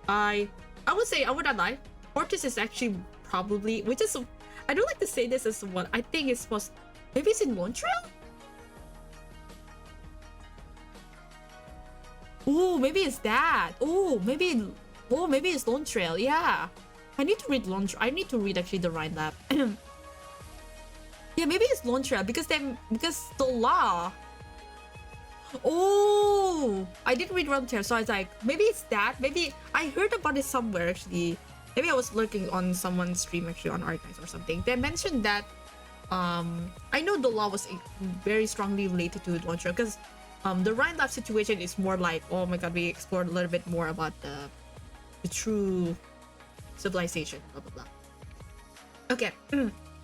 I would not lie, Hortus is actually probably, which is, I don't like to say this as what I think it's supposed, maybe it's in Lone Trail? Oh, maybe it's that. Oh, maybe it's Lone Trail. Yeah, I need to read I need to read actually the Rhine Lab. Yeah, maybe it's Lone Trail because the law. Oh, I didn't read Lone Trail, so I was like, maybe it's that. Maybe I heard about it somewhere actually. Maybe I was lurking on someone's stream actually on Archives or something. They mentioned that. I know the law was very strongly related to Lone Trail because. The Rhine Lab situation is more like, oh my god, we explored a little bit more about the true civilization, blah blah blah. Okay.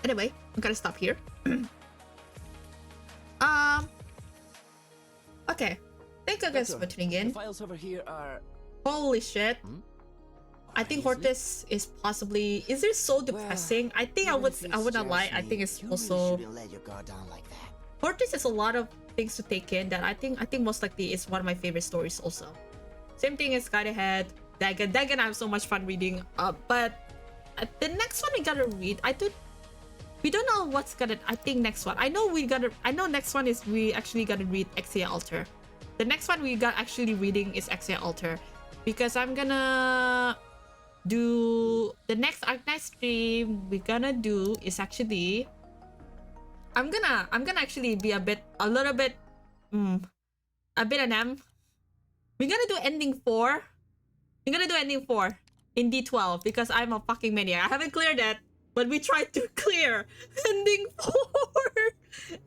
Anyway, I'm gonna stop here. Okay. Thank you guys for tuning in. The files over here are... Holy shit. I think Hortus is possibly... Is it so depressing? I think I would not lie. I think it's also... let your guard down like that. Hortus is a lot of things to take in that I think most likely is one of my favorite stories also. Same thing as Guide Ahead, Dagon. Dagon I have so much fun reading. But the next one we gotta read, we don't know what's gonna, I think next one. I know next one is we actually gotta read Exia Altar. The next one we got actually reading is Exia Altar. Because I'm gonna do the next Arknight stream we're gonna do is actually I'm gonna actually be a little bit an M. We're gonna do ending 4. We're gonna do ending 4 in D12 because I'm a fucking maniac. I haven't cleared that, but we tried to clear ending 4.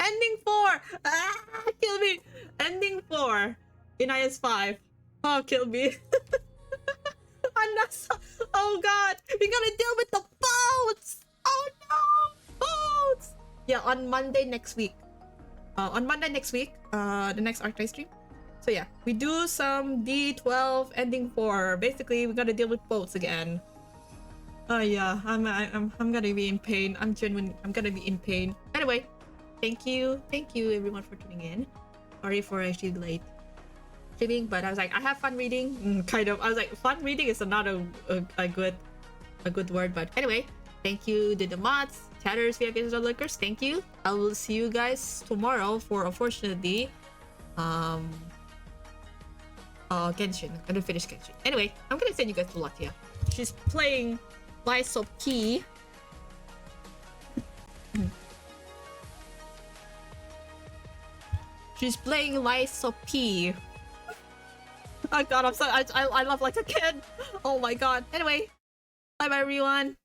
Ending 4. Kill me. Ending 4 in IS5. Oh, kill me. Oh god, we're gonna deal with the boats. Oh no, boats. Yeah, on Monday next week. The next Archive stream. So yeah, we do some D12 ending 4. Basically, we gotta deal with boats again. Oh yeah, I'm gonna be in pain. I'm gonna be in pain. Anyway, thank you everyone for tuning in. Sorry for actually late streaming, but I was like, I have fun reading. Kind of. I was like, fun reading is not a good word, but anyway, thank you to the mods, chatters, VIPs, and lurkers. Thank you. I will see you guys tomorrow for, unfortunately, Genshin. I'm gonna finish Genshin. Anyway, I'm gonna send you guys to Latia. She's playing Lies of P. She's playing Lies of P. Oh god, I'm so I love like a kid. Oh my god. Anyway, bye bye everyone.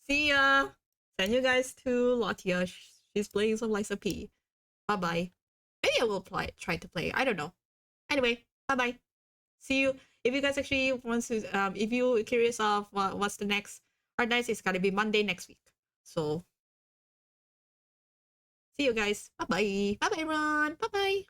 See ya. Send you guys to Latia. She's playing some Lies of P. Bye bye. Maybe I will try to play. I don't know. Anyway, bye bye. See you. If you guys actually want to, if you're curious of what's the next Arknights, it's gotta be Monday next week. So, see you guys. Bye bye. Bye bye, everyone. Bye bye.